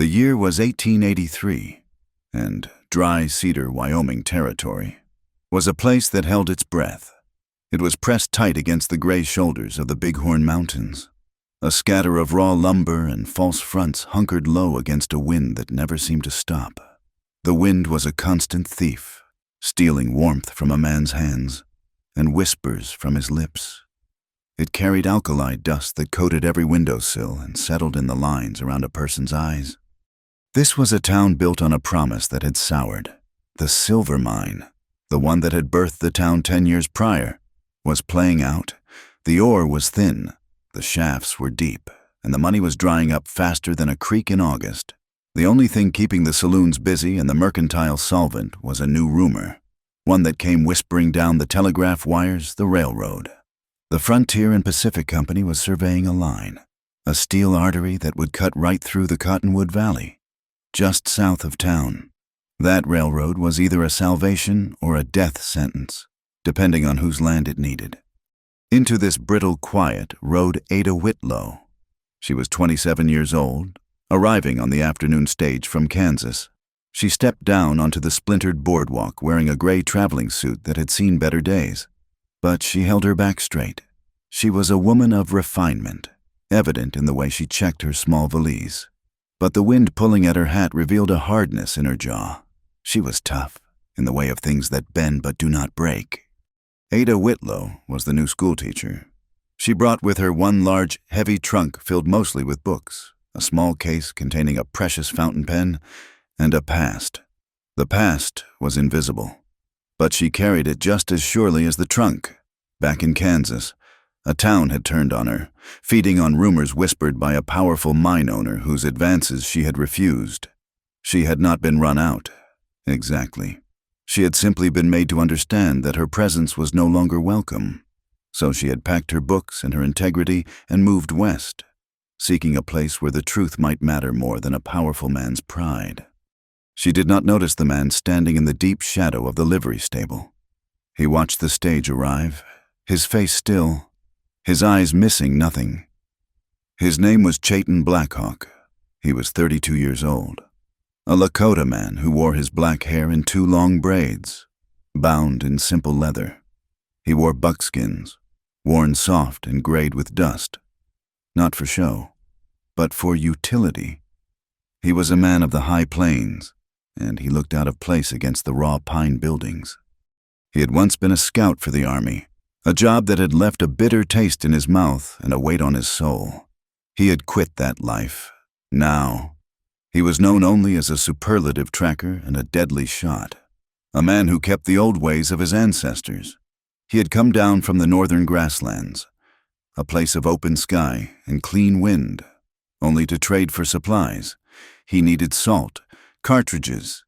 The year was 1883, and Dry Cedar, Wyoming territory was a place that held its breath. It was pressed tight against the gray shoulders of the Bighorn Mountains. A scatter of raw lumber and false fronts hunkered low against a wind that never seemed to stop. The wind was a constant thief, stealing warmth from a man's hands and whispers from his lips. It carried alkali dust that coated every windowsill and settled in the lines around a person's eyes. This was a town built on a promise that had soured. The silver mine, the one that had birthed the town 10 years prior, was playing out. The ore was thin, the shafts were deep, and the money was drying up faster than a creek in August. The only thing keeping the saloons busy and the mercantile solvent was a new rumor, one that came whispering down the telegraph wires, the railroad. The Frontier and Pacific Company was surveying a line, a steel artery that would cut right through the Cottonwood Valley, just south of town. That railroad was either a salvation or a death sentence, depending on whose land it needed. Into this brittle quiet rode Ada Whitlow. She was 27 years old, arriving on the afternoon stage from Kansas. She stepped down onto the splintered boardwalk wearing a gray traveling suit that had seen better days. But she held her back straight. She was a woman of refinement, evident in the way she checked her small valise. But the wind pulling at her hat revealed a hardness in her jaw. She was tough, in the way of things that bend but do not break. Ada Whitlow was the new schoolteacher. She brought with her one large, heavy trunk filled mostly with books, a small case containing a precious fountain pen, and a past. The past was invisible, but she carried it just as surely as the trunk. Back in Kansas, a town had turned on her, feeding on rumors whispered by a powerful mine owner whose advances she had refused. She had not been run out. Exactly. She had simply been made to understand that her presence was no longer welcome. So she had packed her books and her integrity and moved west, seeking a place where the truth might matter more than a powerful man's pride. She did not notice the man standing in the deep shadow of the livery stable. He watched the stage arrive, his face still, his eyes missing nothing. His name was Chayton Blackhawk. He was 32 years old. A Lakota man who wore his black hair in 2 long braids, bound in simple leather. He wore buckskins, worn soft and grayed with dust, not for show, but for utility. He was a man of the high plains, and he looked out of place against the raw pine buildings. He had once been a scout for the army, a job that had left a bitter taste in his mouth and a weight on his soul. He had quit that life. Now, he was known only as a superlative tracker and a deadly shot, a man who kept the old ways of his ancestors. He had come down from the northern grasslands, a place of open sky and clean wind, only to trade for supplies. He needed salt, cartridges,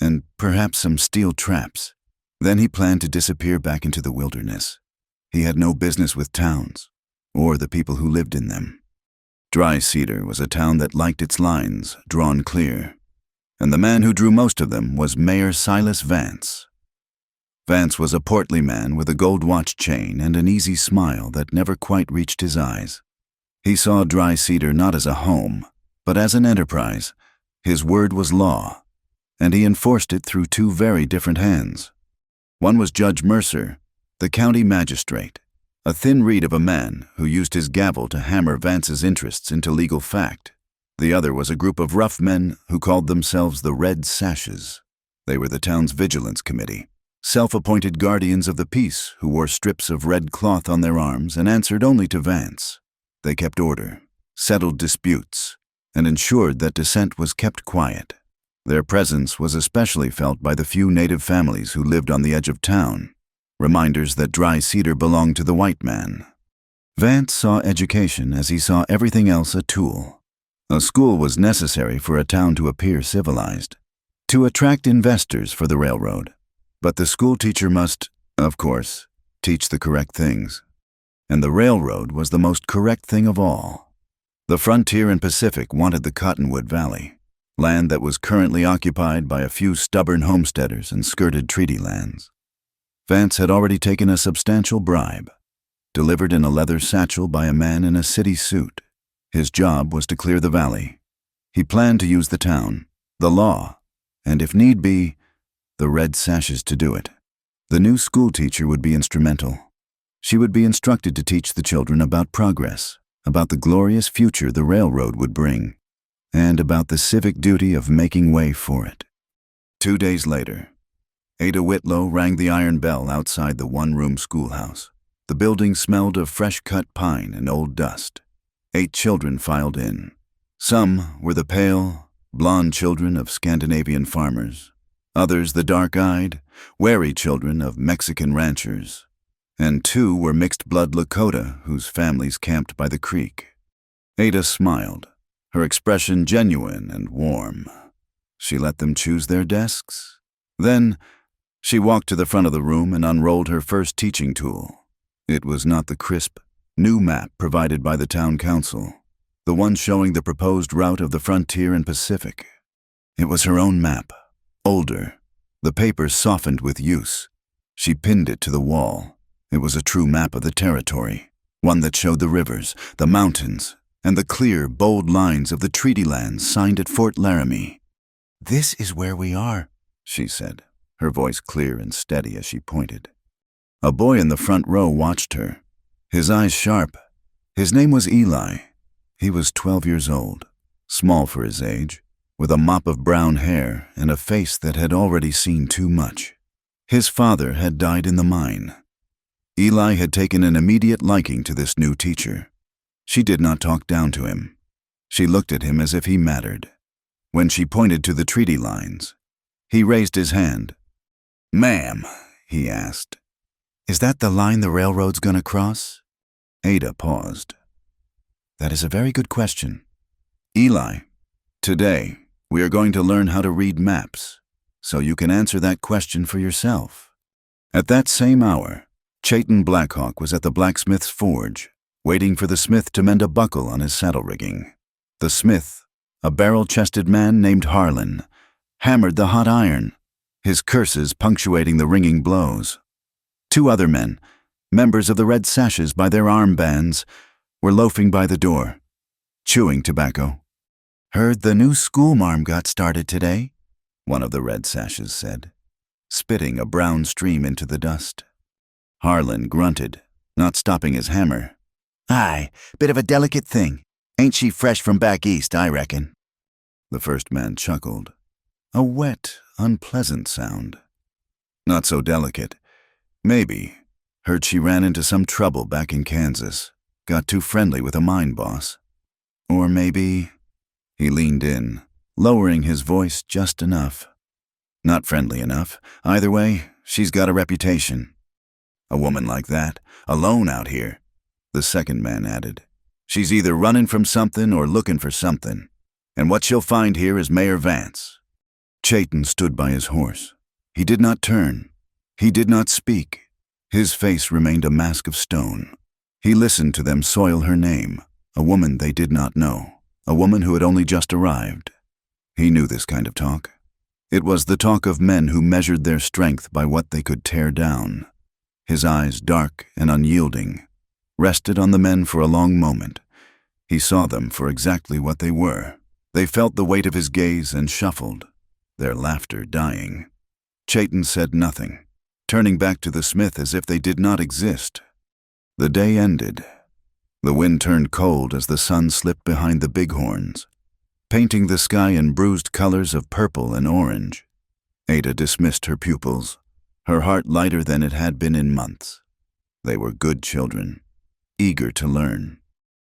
and perhaps some steel traps. Then he planned to disappear back into the wilderness. He had no business with towns, or the people who lived in them. Dry Cedar was a town that liked its lines drawn clear, and the man who drew most of them was Mayor Silas Vance. Vance was a portly man with a gold watch chain and an easy smile that never quite reached his eyes. He saw Dry Cedar not as a home, but as an enterprise. His word was law, and he enforced it through 2 very different hands. One was Judge Mercer, the county magistrate, a thin reed of a man who used his gavel to hammer Vance's interests into legal fact. The other was a group of rough men who called themselves the Red Sashes. They were the town's vigilance committee, self-appointed guardians of the peace who wore strips of red cloth on their arms and answered only to Vance. They kept order, settled disputes, and ensured that dissent was kept quiet. Their presence was especially felt by the few native families who lived on the edge of town, reminders that Dry Cedar belonged to the white man. Vance saw education as he saw everything else a tool. A school was necessary for a town to appear civilized, to attract investors for the railroad. But the schoolteacher must, of course, teach the correct things. And the railroad was the most correct thing of all. The Frontier and Pacific wanted the Cottonwood Valley, land that was currently occupied by a few stubborn homesteaders and skirted treaty lands. Vance had already taken a substantial bribe, delivered in a leather satchel by a man in a city suit. His job was to clear the valley. He planned to use the town, the law, and if need be, the red sashes to do it. The new schoolteacher would be instrumental. She would be instructed to teach the children about progress, about the glorious future the railroad would bring, and about the civic duty of making way for it. 2 days later, Ada Whitlow rang the iron bell outside the one-room schoolhouse. The building smelled of fresh-cut pine and old dust. 8 children filed in. Some were the pale, blonde children of Scandinavian farmers, others the dark-eyed, wary children of Mexican ranchers, and 2 were mixed-blood Lakota whose families camped by the creek. Ada smiled, her expression genuine and warm. She let them choose their desks. Then, she walked to the front of the room and unrolled her first teaching tool. It was not the crisp, new map provided by the town council, the one showing the proposed route of the frontier and Pacific. It was her own map, older, the paper softened with use. She pinned it to the wall. It was a true map of the territory, one that showed the rivers, the mountains, and the clear, bold lines of the treaty lands signed at Fort Laramie. "This is where we are," she said, her voice clear and steady as she pointed. A boy in the front row watched her, his eyes sharp. His name was Eli. He was 12 years old, small for his age, with a mop of brown hair and a face that had already seen too much. His father had died in the mine. Eli had taken an immediate liking to this new teacher. She did not talk down to him. She looked at him as if he mattered. When she pointed to the treaty lines, he raised his hand. "Ma'am," he asked, "is that the line the railroad's gonna cross?" Ada paused. "That is a very good question. Eli, today we are going to learn how to read maps, so you can answer that question for yourself." At that same hour, Chayton Blackhawk was at the blacksmith's forge, waiting for the smith to mend a buckle on his saddle rigging. The smith, a barrel-chested man named Harlan, hammered the hot iron, his curses punctuating the ringing blows. 2 other men, members of the Red Sashes by their armbands, were loafing by the door, chewing tobacco. "Heard the new schoolmarm got started today," one of the Red Sashes said, spitting a brown stream into the dust. Harlan grunted, not stopping his hammer. "Aye, bit of a delicate thing. Ain't she fresh from back east, I reckon." The first man chuckled. A wet, unpleasant sound. "Not so delicate. Maybe. Heard she ran into some trouble back in Kansas. Got too friendly with a mine boss. Or maybe—" He leaned in, lowering his voice just enough. "Not friendly enough. Either way, she's got a reputation." "A woman like that, alone out here," the second man added. "She's either running from something or looking for something. And what she'll find here is Mayor Vance." Chayton stood by his horse. He did not turn. He did not speak. His face remained a mask of stone. He listened to them soil her name, a woman they did not know, a woman who had only just arrived. He knew this kind of talk. It was the talk of men who measured their strength by what they could tear down. His eyes, dark and unyielding, rested on the men for a long moment. He saw them for exactly what they were. They felt the weight of his gaze and shuffled, their laughter dying. Chayton said nothing, turning back to the smith as if they did not exist. The day ended. The wind turned cold as the sun slipped behind the bighorns, painting the sky in bruised colors of purple and orange. Ada dismissed her pupils, her heart lighter than it had been in months. They were good children, eager to learn.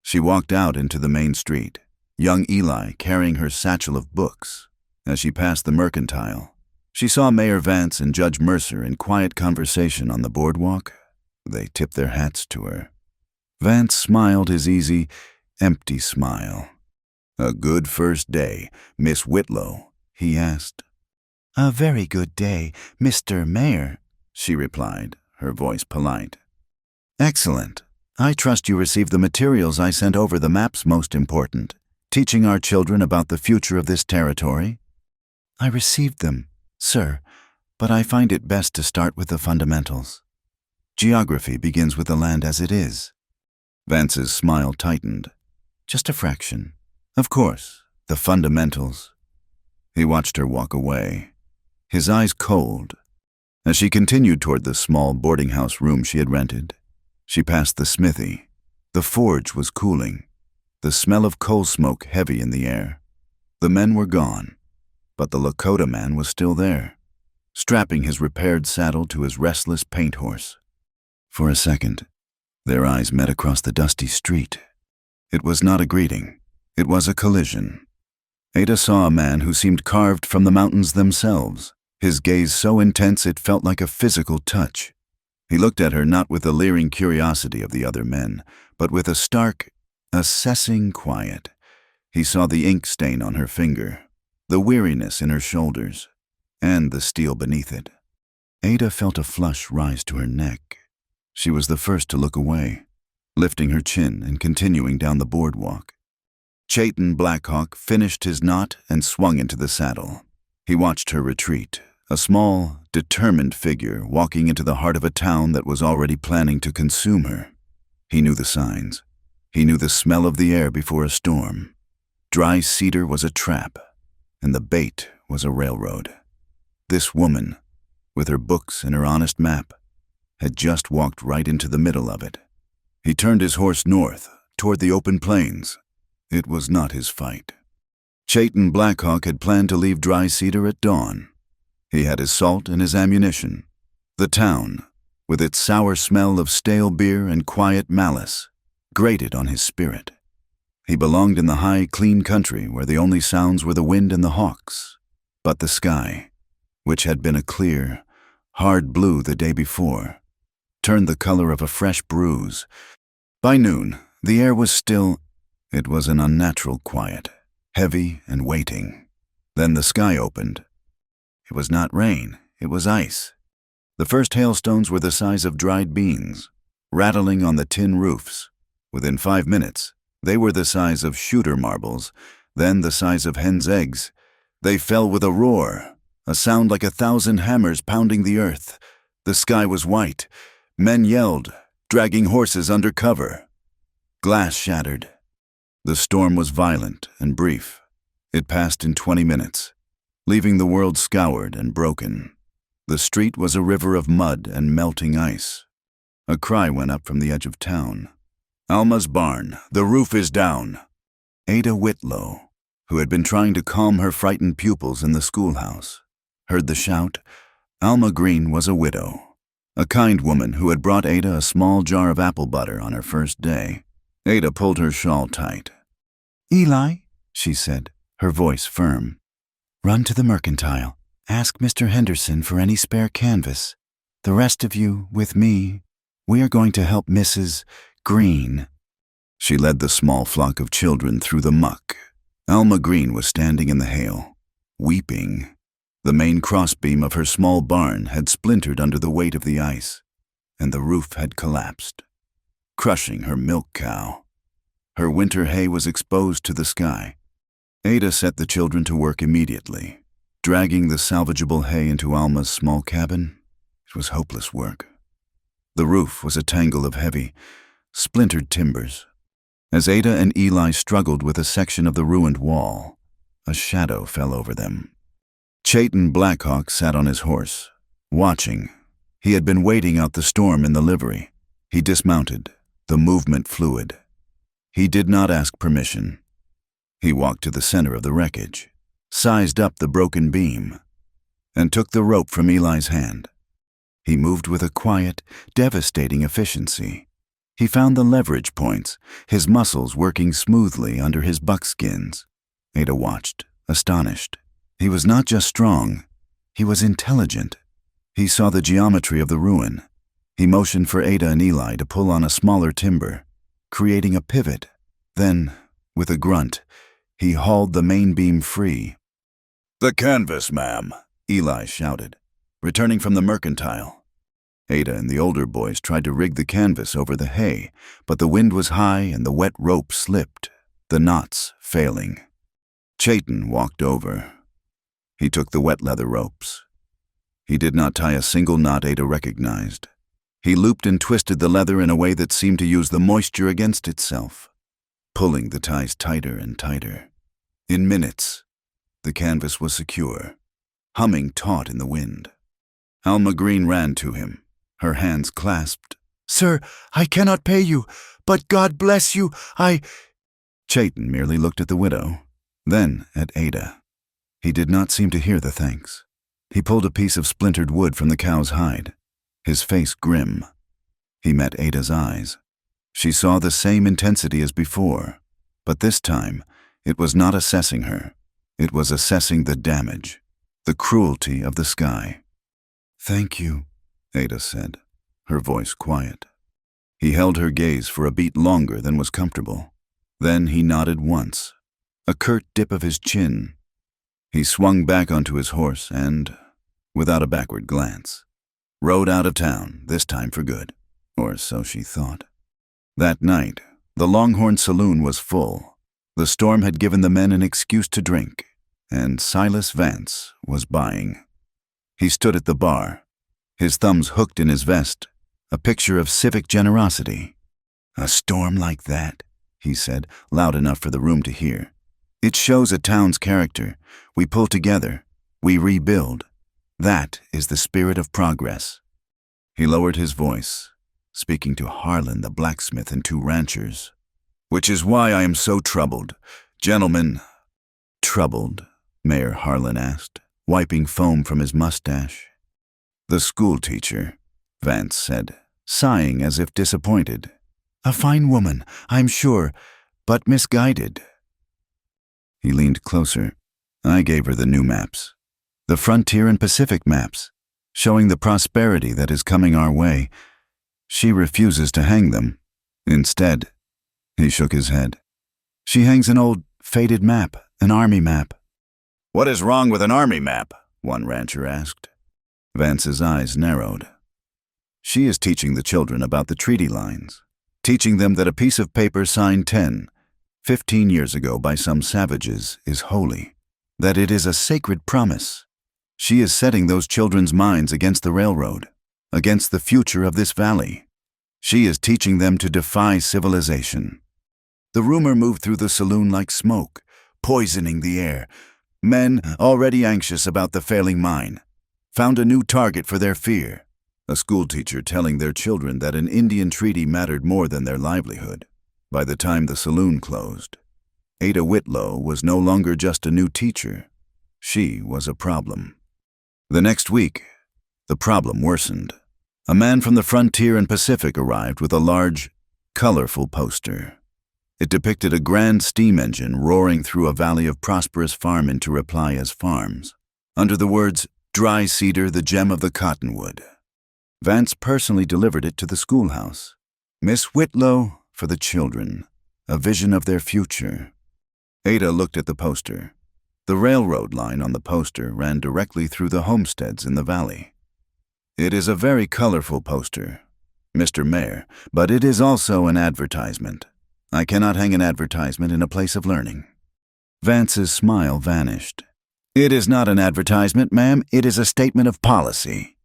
She walked out into the main street, young Eli carrying her satchel of books. As she passed the mercantile, she saw Mayor Vance and Judge Mercer in quiet conversation on the boardwalk. They tipped their hats to her. Vance smiled his easy, empty smile. "A good first day, Miss Whitlow?" he asked. "A very good day, Mr. Mayor," she replied, her voice polite. "Excellent. I trust you received the materials I sent over. The maps most important, teaching our children about the future of this territory." "I received them, sir, but I find it best to start with the fundamentals. Geography begins with the land as it is." Vance's smile tightened. "Just a fraction. Of course, The fundamentals. He watched her walk away, his eyes cold. As she continued toward the small boarding house room she had rented, she passed the smithy. The forge was cooling, the smell of coal smoke heavy in the air. The men were gone, but the Lakota man was still there, strapping his repaired saddle to his restless paint horse. For a second, their eyes met across the dusty street. It was not a greeting, it was a collision. Ada saw a man who seemed carved from the mountains themselves, his gaze so intense it felt like a physical touch. He looked at her not with the leering curiosity of the other men, but with a stark, assessing quiet. He saw the ink stain on her finger, the weariness in her shoulders, and the steel beneath it. Ada felt a flush rise to her neck. She was the first to look away, lifting her chin and continuing down the boardwalk. Chayton Blackhawk finished his knot and swung into the saddle. He watched her retreat, a small, determined figure walking into the heart of a town that was already planning to consume her. He knew the signs. He knew the smell of the air before a storm. Dry cedar was a trap, and the bait was a railroad. This woman, with her books and her honest map, had just walked right into the middle of it. He turned his horse north, toward the open plains. It was not his fight. Chayton Blackhawk had planned to leave Dry Cedar at dawn. He had his salt and his ammunition. The town, with its sour smell of stale beer and quiet malice, grated on his spirit. He belonged in the high, clean country where the only sounds were the wind and the hawks. But the sky, which had been a clear, hard blue the day before, turned the color of a fresh bruise. By noon, the air was still. It was an unnatural quiet, heavy and waiting. Then the sky opened. It was not rain, it was ice. The first hailstones were the size of dried beans, rattling on the tin roofs. Within 5 minutes, they were the size of shooter marbles, then the size of hen's eggs. They fell with a roar, a sound like 1,000 hammers pounding the earth. The sky was white. Men yelled, dragging horses under cover. Glass shattered. The storm was violent and brief. It passed in 20 minutes, leaving the world scoured and broken. The street was a river of mud and melting ice. A cry went up from the edge of town. "Alma's barn, the roof is down." Ada Whitlow, who had been trying to calm her frightened pupils in the schoolhouse, heard the shout. Alma Green was a widow, a kind woman who had brought Ada a small jar of apple butter on her first day. Ada pulled her shawl tight. "Eli," she said, her voice firm, "run to the mercantile. Ask Mr. Henderson for any spare canvas. The rest of you, with me, we are going to help Mrs. Green." She led the small flock of children through the muck. Alma Green was standing in the hail, weeping. The main crossbeam of her small barn had splintered under the weight of the ice, and the roof had collapsed, crushing her milk cow. Her winter hay was exposed to the sky. Ada set the children to work immediately, dragging the salvageable hay into Alma's small cabin. It was hopeless work. The roof was a tangle of heavy, splintered timbers. As Ada and Eli struggled with a section of the ruined wall, a shadow fell over them. Chayton Blackhawk sat on his horse, watching. He had been waiting out the storm in the livery. He dismounted, the movement fluid. He did not ask permission. He walked to the center of the wreckage, sized up the broken beam, and took the rope from Eli's hand. He moved with a quiet, devastating efficiency. He found the leverage points, his muscles working smoothly under his buckskins. Ada watched, astonished. He was not just strong, he was intelligent. He saw the geometry of the ruin. He motioned for Ada and Eli to pull on a smaller timber, creating a pivot. Then, with a grunt, he hauled the main beam free. "The canvas, ma'am," Eli shouted, returning from the mercantile. Ada and the older boys tried to rig the canvas over the hay, but the wind was high and the wet rope slipped, the knots failing. Chayton walked over. He took the wet leather ropes. He did not tie a single knot Ada recognized. He looped and twisted the leather in a way that seemed to use the moisture against itself, pulling the ties tighter and tighter. In minutes, the canvas was secure, humming taut in the wind. Alma Green ran to him, her hands clasped. "Sir, I cannot pay you, but God bless you, Chayton merely looked at the widow, then at Ada. He did not seem to hear the thanks. He pulled a piece of splintered wood from the cow's hide, his face grim. He met Ada's eyes. She saw the same intensity as before, but this time it was not assessing her. It was assessing the damage, the cruelty of the sky. "Thank you," Ada said, her voice quiet. He held her gaze for a beat longer than was comfortable. Then he nodded once, a curt dip of his chin. He swung back onto his horse and, without a backward glance, rode out of town, this time for good, or so she thought. That night, the Longhorn Saloon was full. The storm had given the men an excuse to drink, and Silas Vance was buying. He stood at the bar, his thumbs hooked in his vest, a picture of civic generosity. "A storm like that," he said, loud enough for the room to hear. "It shows a town's character. We pull together. We rebuild. That is the spirit of progress." He lowered his voice, speaking to Harlan the blacksmith and 2 ranchers. "Which is why I am so troubled. Gentlemen—" "Troubled?" Mayor Harlan asked, wiping foam from his mustache. "The schoolteacher," Vance said, sighing as if disappointed. "A fine woman, I'm sure, but misguided." He leaned closer. "I gave her the new maps, the frontier and Pacific maps, showing the prosperity that is coming our way. She refuses to hang them. Instead," he shook his head, "she hangs an old, faded map, an army map." "What is wrong with an army map?" one rancher asked. Vance's eyes narrowed. "She is teaching the children about the treaty lines, teaching them that a piece of paper signed 15 years ago by some savages is holy, that it is a sacred promise. She is setting those children's minds against the railroad, against the future of this valley. She is teaching them to defy civilization." The rumor moved through the saloon like smoke, poisoning the air. Men, already anxious about the failing mine, found a new target for their fear. A schoolteacher telling their children that an Indian treaty mattered more than their livelihood. By the time the saloon closed, Ada Whitlow was no longer just a new teacher. She was a problem. The next week, the problem worsened. A man from the frontier and Pacific arrived with a large, colorful poster. It depicted a grand steam engine roaring through a valley of prosperous farming to reply as farms, under the words, "Dry cedar, the gem of the cottonwood." Vance personally delivered it to the schoolhouse. "Miss Whitlow for the children, a vision of their future." Ada looked at the poster. The railroad line on the poster ran directly through the homesteads in the valley. "It is a very colorful poster, Mr. Mayor, but it is also an advertisement. I cannot hang an advertisement in a place of learning." Vance's smile vanished. "It is not an advertisement, ma'am. It is a statement of policy."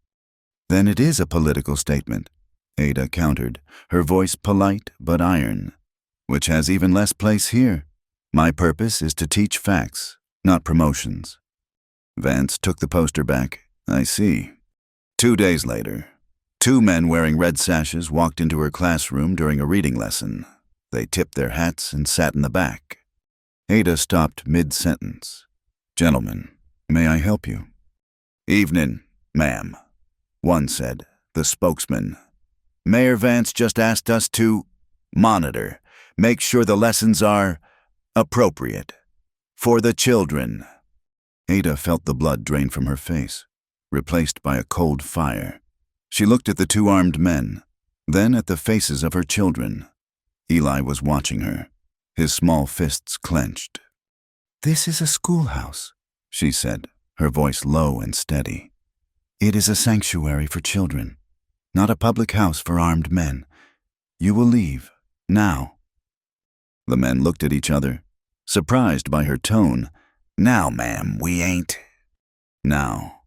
"Then it is a political statement," Ada countered, her voice polite but iron, "which has even less place here. My purpose is to teach facts, not promotions." Vance took the poster back. "I see." 2 days later, 2 men wearing red sashes walked into her classroom during a reading lesson. They tipped their hats and sat in the back. Ada stopped mid-sentence. "Gentlemen, may I help you?" "Evening, ma'am," one said, the spokesman. "Mayor Vance just asked us to monitor, make sure the lessons are appropriate for the children." Ada felt the blood drain from her face, replaced by a cold fire. She looked at the 2 armed men, then at the faces of her children. Eli was watching her, his small fists clenched. "This is a schoolhouse," she said, her voice low and steady. "It is a sanctuary for children, not a public house for armed men. You will leave, now." The men looked at each other, surprised by her tone. "Now, ma'am, we ain't." "Now,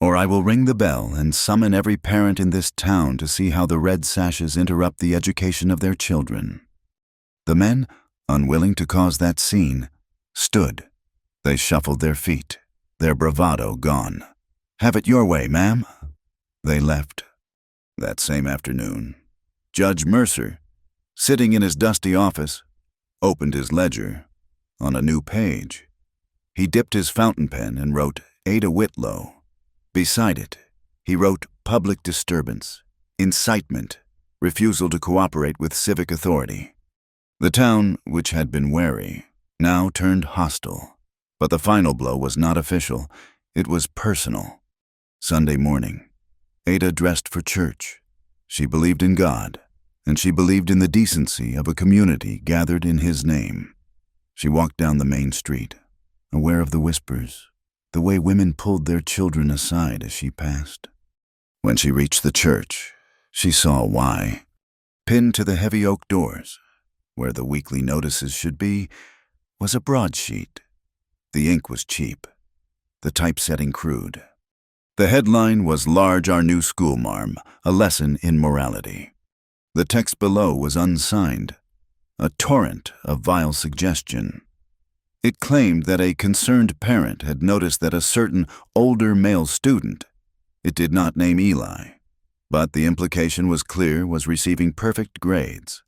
or I will ring the bell and summon every parent in this town to see how the red sashes interrupt the education of their children." The men, unwilling to cause that scene, stood, They shuffled their feet, their bravado gone. "Have it your way, ma'am." They left. That same afternoon, Judge Mercer, sitting in his dusty office, opened his ledger. On a new page, he dipped his fountain pen and wrote Ada Whitlow. Beside it, he wrote public disturbance, incitement, refusal to cooperate with civic authority. The town, which had been wary, now turned hostile. But the final blow was not official, it was personal. Sunday morning, Ada dressed for church. She believed in God, and she believed in the decency of a community gathered in His name. She walked down the main street, aware of the whispers, the way women pulled their children aside as she passed. When she reached the church, she saw why. Pinned to the heavy oak doors, where the weekly notices should be, was a broadsheet. The ink was cheap, the typesetting crude. The headline was "Large Our New School Marm, a Lesson in Morality." The text below was unsigned, a torrent of vile suggestion. It claimed that a concerned parent had noticed that a certain older male student, it did not name Eli, but the implication was clear, was receiving perfect grades.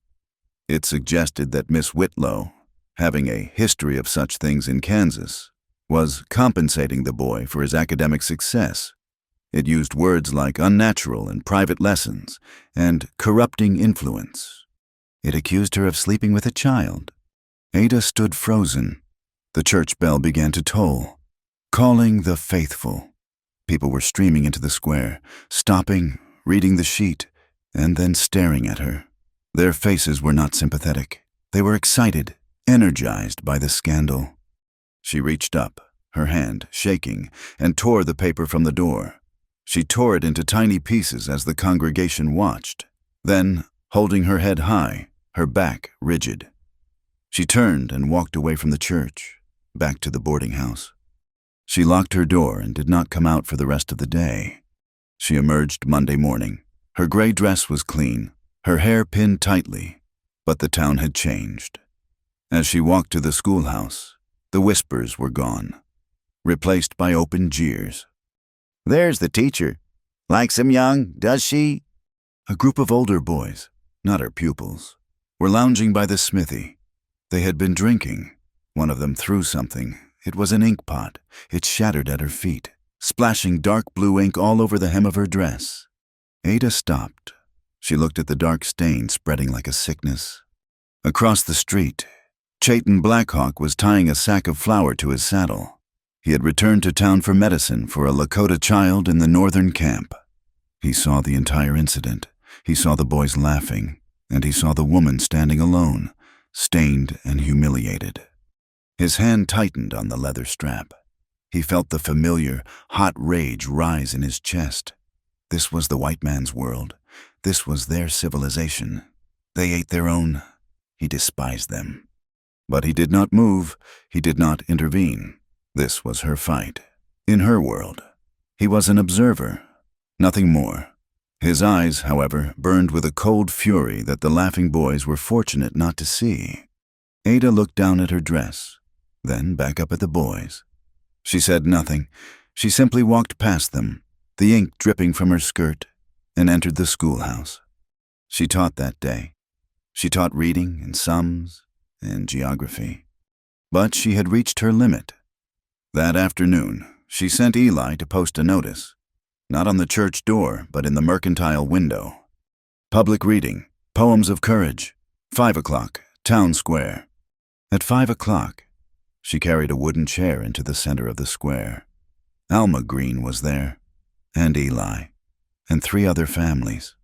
It suggested that Miss Whitlow, having a history of such things in Kansas, was compensating the boy for his academic success. It used words like unnatural and private lessons and corrupting influence. It accused her of sleeping with a child. Ada stood frozen. The church bell began to toll, calling the faithful. People were streaming into the square, stopping, reading the sheet, and then staring at her. Their faces were not sympathetic. They were excited, energized by the scandal. She reached up, her hand shaking, and tore the paper from the door. She tore it into tiny pieces as the congregation watched. Then, holding her head high, her back rigid, she turned and walked away from the church, back to the boarding house. She locked her door and did not come out for the rest of the day. She emerged Monday morning. Her gray dress was clean, her hair pinned tightly, but the town had changed. As she walked to the schoolhouse, the whispers were gone, replaced by open jeers. "There's the teacher. Likes him young, does she?" A group of older boys, not her pupils, were lounging by the smithy. They had been drinking. One of them threw something. It was an ink pot. It shattered at her feet, splashing dark blue ink all over the hem of her dress. Ada stopped. She looked at the dark stain spreading like a sickness. Across the street, Chayton Blackhawk was tying a sack of flour to his saddle. He had returned to town for medicine for a Lakota child in the northern camp. He saw the entire incident. He saw the boys laughing, and he saw the woman standing alone, stained and humiliated. His hand tightened on the leather strap. He felt the familiar, hot rage rise in his chest. This was the white man's world. This was their civilization. They ate their own. He despised them. But he did not move. He did not intervene. This was her fight, in her world. He was an observer, nothing more. His eyes, however, burned with a cold fury that the laughing boys were fortunate not to see. Ada looked down at her dress, then back up at the boys. She said nothing. She simply walked past them, the ink dripping from her skirt, and entered the schoolhouse. She taught that day. She taught reading and sums and geography. But she had reached her limit. That afternoon, she sent Eli to post a notice, not on the church door, but in the mercantile window. Public reading, poems of courage, 5 o'clock, town square. At 5 o'clock, she carried a wooden chair into the center of the square. Alma Green was there, and Eli, and 3 other families.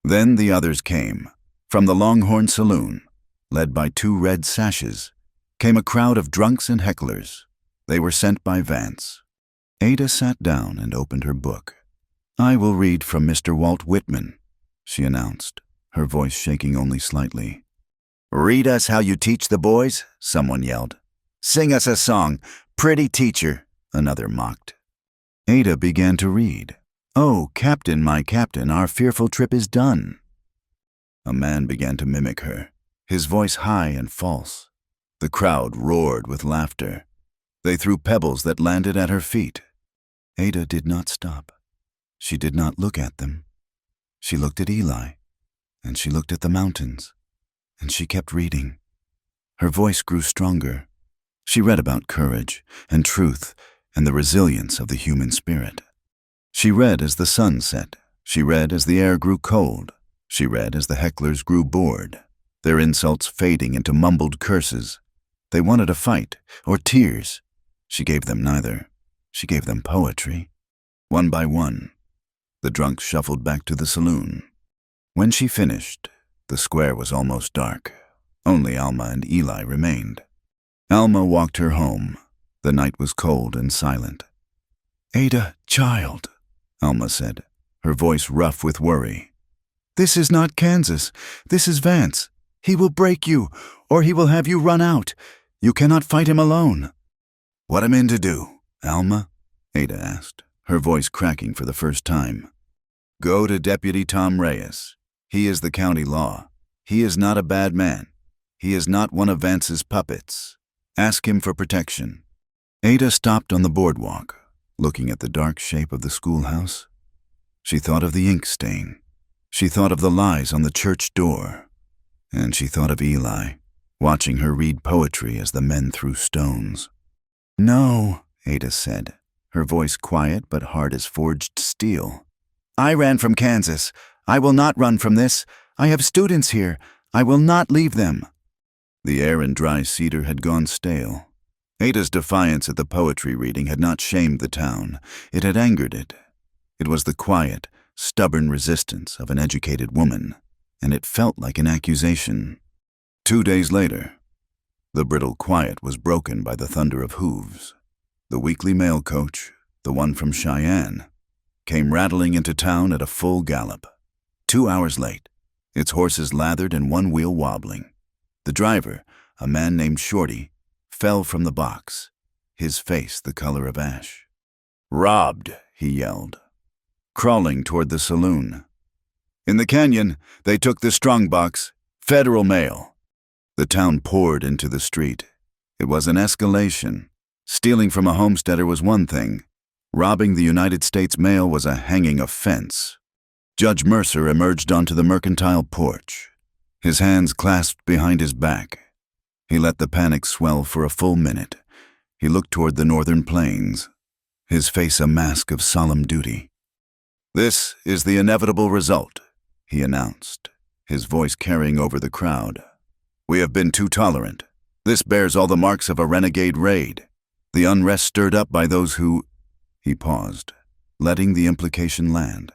Then the others came. From the Longhorn Saloon, led by 2 red sashes, came a crowd of drunks and hecklers. They were sent by Vance. Ada sat down and opened her book. "I will read from Mr. Walt Whitman," she announced, her voice shaking only slightly. "Read us how you teach the boys," someone yelled. "Sing us a song, pretty teacher," another mocked. Ada began to read. "Oh, Captain, my Captain, our fearful trip is done." A man began to mimic her, his voice high and false. The crowd roared with laughter. They threw pebbles that landed at her feet. Ada did not stop. She did not look at them. She looked at Eli, and she looked at the mountains, and she kept reading. Her voice grew stronger. She read about courage and truth and the resilience of the human spirit. She read as the sun set. She read as the air grew cold. She read as the hecklers grew bored, their insults fading into mumbled curses. They wanted a fight or tears. She gave them neither. She gave them poetry. One by one, the drunks shuffled back to the saloon. When she finished, the square was almost dark. Only Alma and Eli remained. Alma walked her home. The night was cold and silent. "Ada, child," Alma said, her voice rough with worry. "This is not Kansas. This is Vance. He will break you, or he will have you run out. You cannot fight him alone." "What am I to do, Alma?" Ada asked, her voice cracking for the first time. "Go to Deputy Tom Reyes. He is the county law. He is not a bad man. He is not one of Vance's puppets. Ask him for protection." Ada stopped on the boardwalk, looking at the dark shape of the schoolhouse. She thought of the ink stain. She thought of the lies on the church door. And she thought of Eli, watching her read poetry as the men threw stones. "No," Ada said, her voice quiet but hard as forged steel. "I ran from Kansas. I will not run from this. I have students here. I will not leave them." The air in Dry Cedar had gone stale. Ada's defiance at the poetry reading had not shamed the town. It had angered it. It was the quiet, stubborn resistance of an educated woman, and it felt like an accusation. 2 days later, the brittle quiet was broken by the thunder of hooves. The weekly mail coach, the one from Cheyenne, came rattling into town at a full gallop. 2 hours late, its horses lathered and one wheel wobbling. The driver, a man named Shorty, fell from the box, his face the color of ash. "Robbed," he yelled, crawling toward the saloon. "In the canyon, they took the strongbox. Federal mail." The town poured into the street. It was an escalation. Stealing from a homesteader was one thing. Robbing the United States mail was a hanging offense. Judge Mercer emerged onto the mercantile porch, his hands clasped behind his back. He let the panic swell for a full minute. He looked toward the northern plains, his face a mask of solemn duty. "This is the inevitable result," he announced, his voice carrying over the crowd. "We have been too tolerant. This bears all the marks of a renegade raid. The unrest stirred up by those who—" He paused, letting the implication land.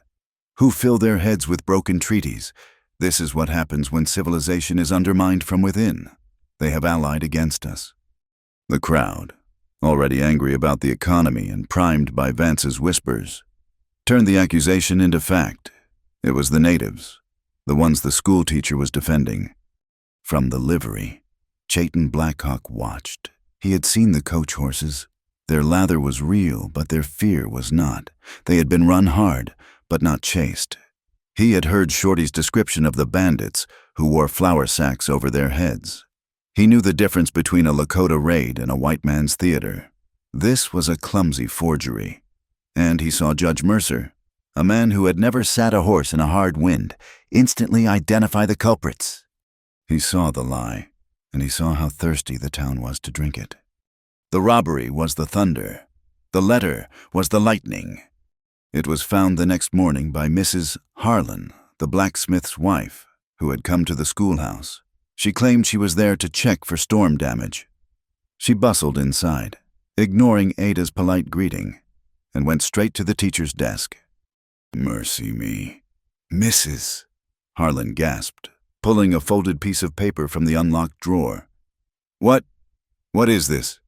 "Who fill their heads with broken treaties. This is what happens when civilization is undermined from within. They have allied against us." The crowd, already angry about the economy and primed by Vance's whispers, turned the accusation into fact. It was the natives, the ones the schoolteacher was defending. From the livery, Chayton Blackhawk watched. He had seen the coach horses. Their lather was real, but their fear was not. They had been run hard, but not chased. He had heard Shorty's description of the bandits who wore flour sacks over their heads. He knew the difference between a Lakota raid and a white man's theater. This was a clumsy forgery. And he saw Judge Mercer, a man who had never sat a horse in a hard wind, instantly identify the culprits. He saw the lie, and he saw how thirsty the town was to drink it. The robbery was the thunder. The letter was the lightning. It was found the next morning by Mrs. Harlan, the blacksmith's wife, who had come to the schoolhouse. She claimed she was there to check for storm damage. She bustled inside, ignoring Ada's polite greeting, and went straight to the teacher's desk. "Mercy me, Mrs." Harlan gasped, pulling a folded piece of paper from the unlocked drawer. What is this?"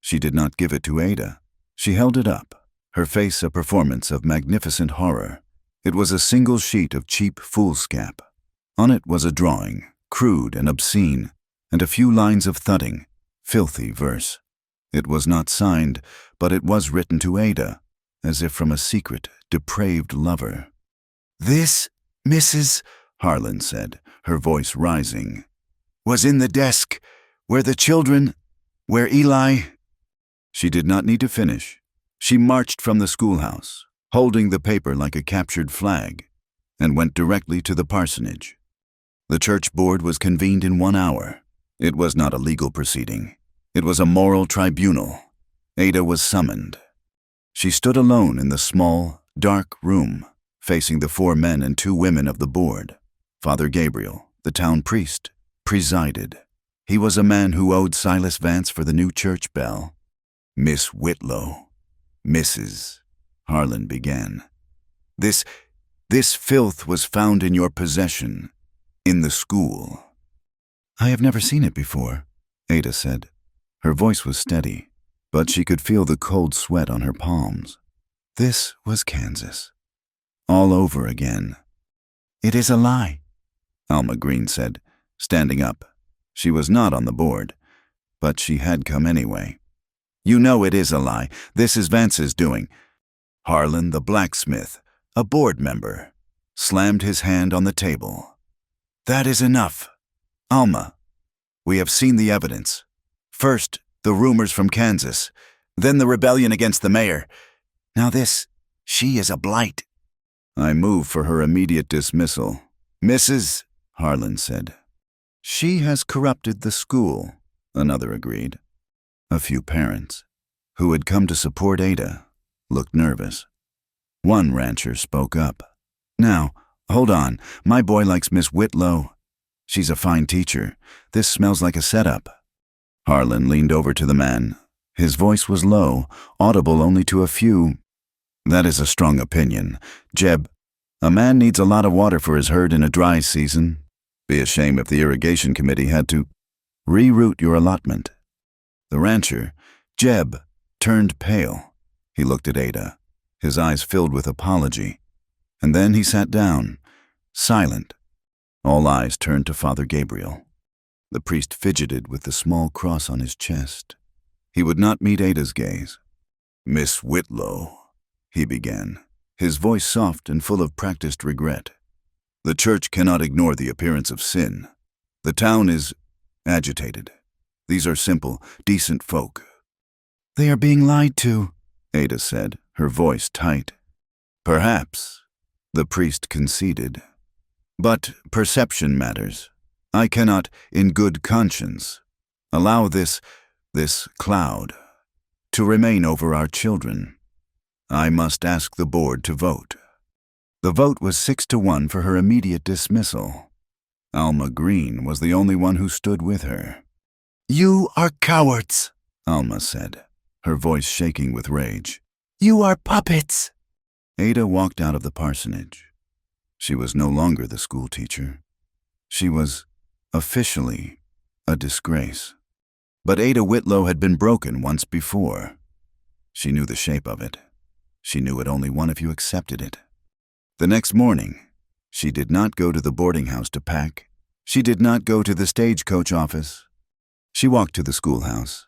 She did not give it to Ada. She held it up, her face a performance of magnificent horror. It was a single sheet of cheap foolscap. On it was a drawing, crude and obscene, and a few lines of thudding, filthy verse. It was not signed, but it was written to Ada, as if from a secret, depraved lover. "This, Mrs." Harlan said, her voice rising, "was in the desk, where Eli—" She did not need to finish. She marched from the schoolhouse, holding the paper like a captured flag, and went directly to the parsonage. The church board was convened in 1 hour. It was not a legal proceeding. It was a moral tribunal. Ada was summoned. She stood alone in the small, dark room, facing the 4 men and 2 women of the board. Father Gabriel, the town priest, presided. He was a man who owed Silas Vance for the new church bell. Miss Whitlow, Mrs. Harlan began. This filth was found in your possession, in the school. I have never seen it before, Ada said. Her voice was steady, but she could feel the cold sweat on her palms. This was Kansas. All over again. It is a lie, Alma Green said, standing up. She was not on the board, but she had come anyway. You know it is a lie. This is Vance's doing. Harlan, the blacksmith, a board member, slammed his hand on the table. That is enough. Alma, we have seen the evidence. First, the rumors from Kansas, then the rebellion against the mayor. Now she is a blight. I move for her immediate dismissal. Mrs. Harlan said. She has corrupted the school, another agreed. A few parents, who had come to support Ada, looked nervous. One rancher spoke up. Now, hold on, my boy likes Miss Whitlow. She's a fine teacher. This smells like a setup. Harlan leaned over to the man. His voice was low, audible only to a few. That is a strong opinion. Jeb, a man needs a lot of water for his herd in a dry season. Be a shame if the irrigation committee had to reroute your allotment. The rancher, Jeb, turned pale. He looked at Ada, his eyes filled with apology. And then he sat down, silent. All eyes turned to Father Gabriel. The priest fidgeted with the small cross on his chest. He would not meet Ada's gaze. Miss Whitlow, he began, his voice soft and full of practiced regret. The church cannot ignore the appearance of sin. The town is agitated. These are simple, decent folk. They are being lied to, Ada said, her voice tight. Perhaps, the priest conceded. But perception matters. I cannot, in good conscience, allow this cloud to remain over our children. I must ask the board to vote. The vote was 6-1 for her immediate dismissal. Alma Green was the only one who stood with her. You are cowards, Alma said, her voice shaking with rage. You are puppets. Ada walked out of the parsonage. She was no longer the schoolteacher. She was officially a disgrace. But Ada Whitlow had been broken once before. She knew the shape of it. She knew it only won if you accepted it. The next morning, she did not go to the boarding house to pack. She did not go to the stagecoach office. She walked to the schoolhouse.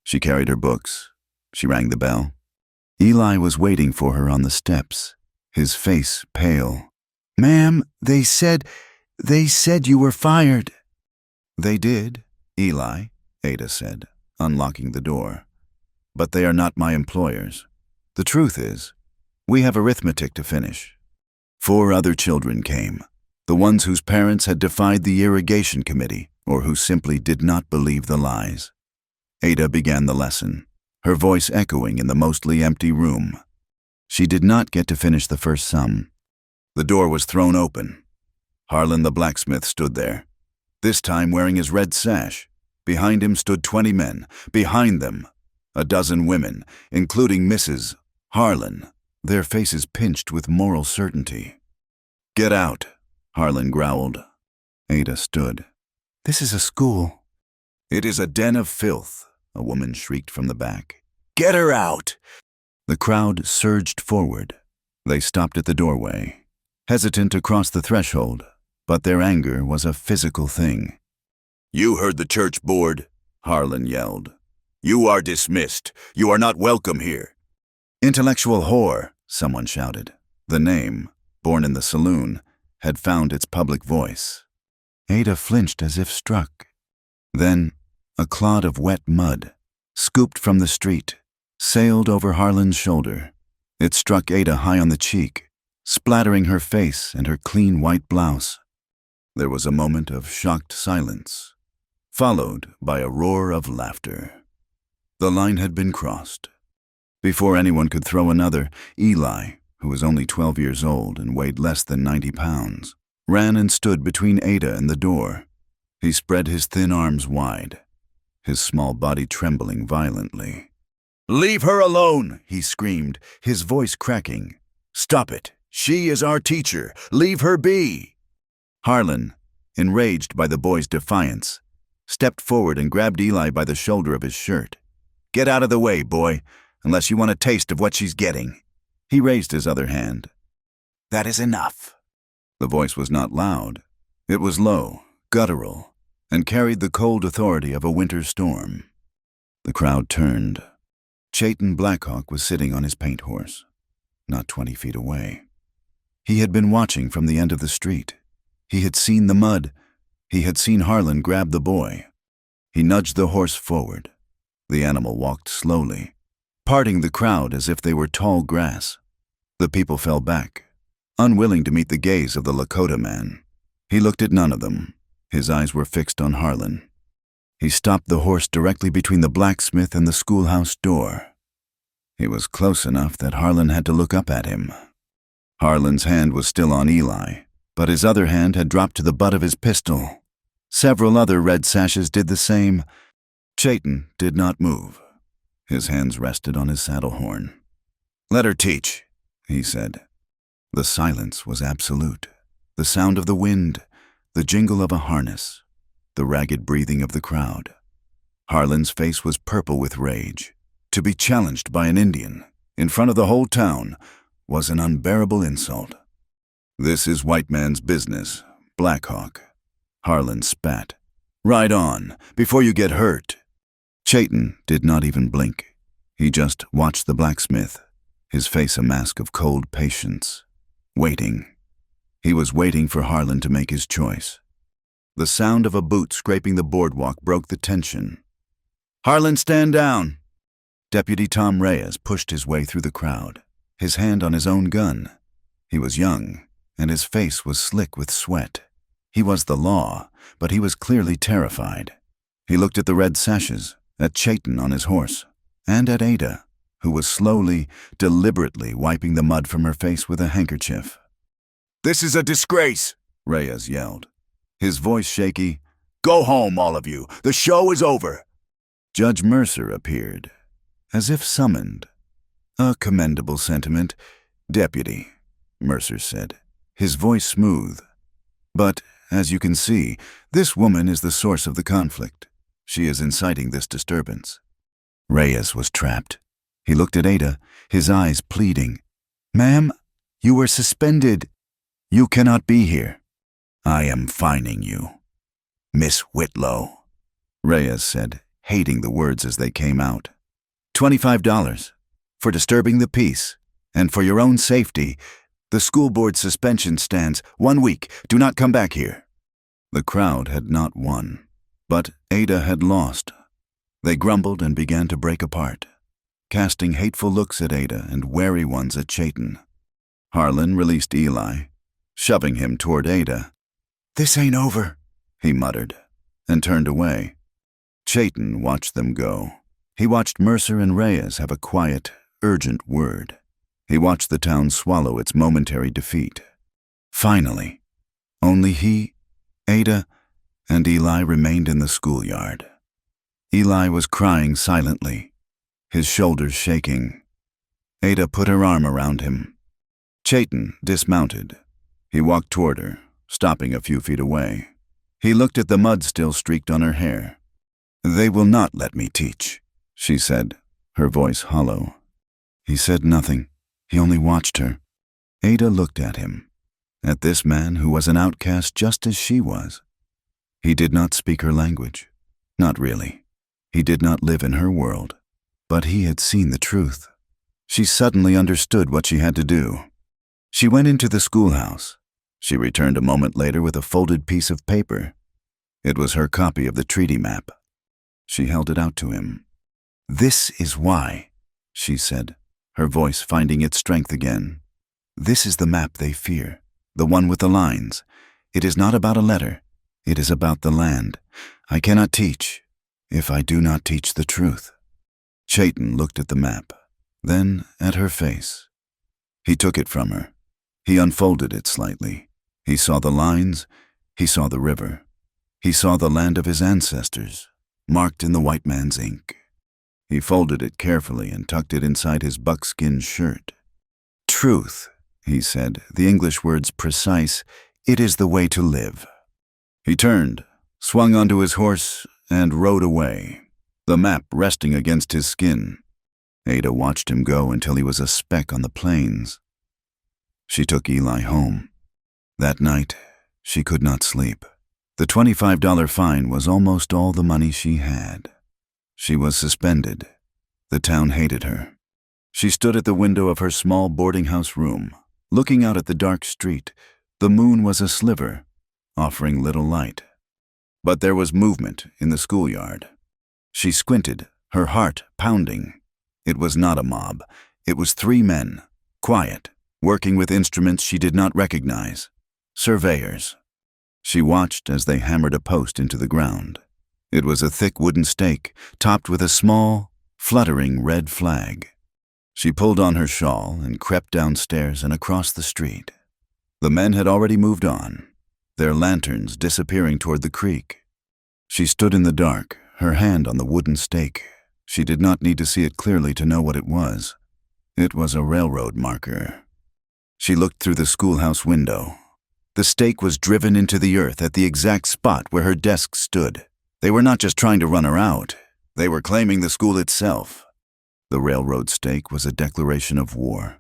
She carried her books. She rang the bell. Eli was waiting for her on the steps, his face pale. Ma'am, they said you were fired. They did, Eli, Ada said, unlocking the door. But they are not my employers. The truth is, we have arithmetic to finish. 4 other children came, the ones whose parents had defied the irrigation committee or who simply did not believe the lies. Ada began the lesson, her voice echoing in the mostly empty room. She did not get to finish the first sum. The door was thrown open. Harlan the blacksmith stood there, this time wearing his red sash. Behind him stood 20 men. Behind them, a dozen women, including Mrs. Harlan, their faces pinched with moral certainty. Get out, Harlan growled. Ada stood. This is a school. It is a den of filth, a woman shrieked from the back. Get her out! The crowd surged forward. They stopped at the doorway, hesitant to cross the threshold, but their anger was a physical thing. You heard the church board, Harlan yelled. You are dismissed. You are not welcome here. Intellectual whore, someone shouted. The name, born in the saloon, had found its public voice. Ada flinched as if struck. Then, a clod of wet mud, scooped from the street, sailed over Harlan's shoulder. It struck Ada high on the cheek, splattering her face and her clean white blouse. There was a moment of shocked silence, followed by a roar of laughter. The line had been crossed. Before anyone could throw another, Eli, who was only 12 years old and weighed less than 90 pounds, ran and stood between Ada and the door. He spread his thin arms wide, his small body trembling violently. "Leave her alone!" he screamed, his voice cracking. "Stop it! She is our teacher! Leave her be!" Harlan, enraged by the boy's defiance, stepped forward and grabbed Eli by the shoulder of his shirt. "Get out of the way, boy, unless you want a taste of what she's getting." He raised his other hand. "That is enough." The voice was not loud. It was low, guttural, and carried the cold authority of a winter storm. The crowd turned. Chayton Blackhawk was sitting on his paint horse, not 20 feet away. He had been watching from the end of the street. He had seen the mud. He had seen Harlan grab the boy. He nudged the horse forward. The animal walked slowly, parting the crowd as if they were tall grass. The people fell back, unwilling to meet the gaze of the Lakota man. He looked at none of them. His eyes were fixed on Harlan. He stopped the horse directly between the blacksmith and the schoolhouse door. He was close enough that Harlan had to look up at him. Harlan's hand was still on Eli, but his other hand had dropped to the butt of his pistol. Several other red sashes did the same. Chayton did not move. His hands rested on his saddle horn. "Let her teach," he said. The silence was absolute. The sound of the wind, the jingle of a harness, the ragged breathing of the crowd. Harlan's face was purple with rage. To be challenged by an Indian, in front of the whole town, was an unbearable insult. "This is white man's business, Blackhawk." Harlan spat. "Ride on, before you get hurt." Chayton did not even blink. He just watched the blacksmith, his face a mask of cold patience, waiting. He was waiting for Harlan to make his choice. The sound of a boot scraping the boardwalk broke the tension. "Harlan, stand down!" Deputy Tom Reyes pushed his way through the crowd, his hand on his own gun. He was young, and his face was slick with sweat. He was the law, but he was clearly terrified. He looked at the red sashes, at Chayton on his horse, and at Ada, who was slowly, deliberately wiping the mud from her face with a handkerchief. "This is a disgrace," Reyes yelled, his voice shaky. "Go home, all of you. The show is over." Judge Mercer appeared, as if summoned. "A commendable sentiment, Deputy," Mercer said, his voice smooth. "But, as you can see, this woman is the source of the conflict. She is inciting this disturbance." Reyes was trapped. He looked at Ada, his eyes pleading. "Ma'am, you were suspended. You cannot be here." "I am fining you, Miss Whitlow," Reyes said, hating the words as they came out. $25 for disturbing the peace, and for your own safety, the school board suspension stands 1 week. Do not come back here." The crowd had not won, but Ada had lost. They grumbled and began to break apart, casting hateful looks at Ada and wary ones at Chayton. Harlan released Eli, shoving him toward Ada. "This ain't over," he muttered, and turned away. Chayton watched them go. He watched Mercer and Reyes have a quiet, urgent word. He watched the town swallow its momentary defeat. Finally, only he, Ada, and Eli remained in the schoolyard. Eli was crying silently, his shoulders shaking. Ada put her arm around him. Chayton dismounted. He walked toward her, stopping a few feet away. He looked at the mud still streaked on her hair. "They will not let me teach," she said, her voice hollow. He said nothing. He only watched her. Ada looked at him, at this man who was an outcast just as she was. He did not speak her language. Not really. He did not live in her world. But he had seen the truth. She suddenly understood what she had to do. She went into the schoolhouse. She returned a moment later with a folded piece of paper. It was her copy of the treaty map. She held it out to him. "This is why," she said, her voice finding its strength again. This is the map they fear, the one with the lines. It is not about a letter. It is about the land. I cannot teach if I do not teach the truth. Chayton looked at the map, then at her face. He took it from her. He unfolded it slightly. He saw the lines. He saw the river. He saw the land of his ancestors, marked in the white man's ink. He folded it carefully and tucked it inside his buckskin shirt. Truth, he said, the English words precise, it is the way to live. He turned, swung onto his horse, and rode away, the map resting against his skin. Ada watched him go until he was a speck on the plains. She took Eli home. That night, she could not sleep. The $25 fine was almost all the money she had. She was suspended. The town hated her. She stood at the window of her small boarding house room, looking out at the dark street. The moon was a sliver, offering little light. But there was movement in the schoolyard. She squinted, her heart pounding. It was not a mob. It was 3 men, quiet, working with instruments she did not recognize. Surveyors. She watched as they hammered a post into the ground. It was a thick wooden stake, topped with a small, fluttering red flag. She pulled on her shawl and crept downstairs and across the street. The men had already moved on, their lanterns disappearing toward the creek. She stood in the dark, her hand on the wooden stake. She did not need to see it clearly to know what it was. It was a railroad marker. She looked through the schoolhouse window. The stake was driven into the earth at the exact spot where her desk stood. They were not just trying to run her out. They were claiming the school itself. The railroad stake was a declaration of war.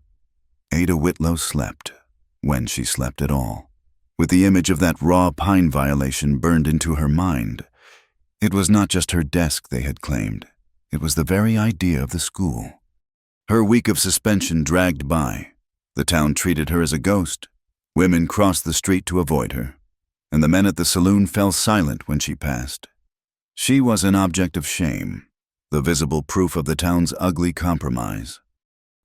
Ada Whitlow slept, when she slept at all, with the image of that raw pine violation burned into her mind. It was not just her desk they had claimed. It was the very idea of the school. Her week of suspension dragged by. The town treated her as a ghost. Women crossed the street to avoid her, and the men at the saloon fell silent when she passed. She was an object of shame, the visible proof of the town's ugly compromise.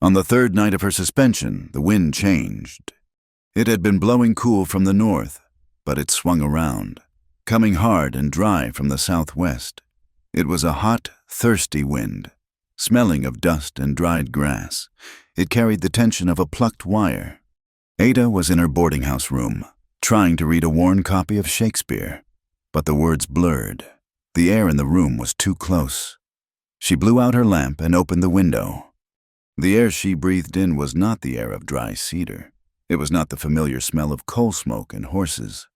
On the 3rd night of her suspension, the wind changed. It had been blowing cool from the north, but it swung around, coming hard and dry from the southwest. It was a hot, thirsty wind, smelling of dust and dried grass. It carried the tension of a plucked wire. Ada was in her boarding house room, trying to read a worn copy of Shakespeare, but the words blurred. The air in the room was too close. She blew out her lamp and opened the window. The air she breathed in was not the air of dry cedar. It was not the familiar smell of coal smoke and horses.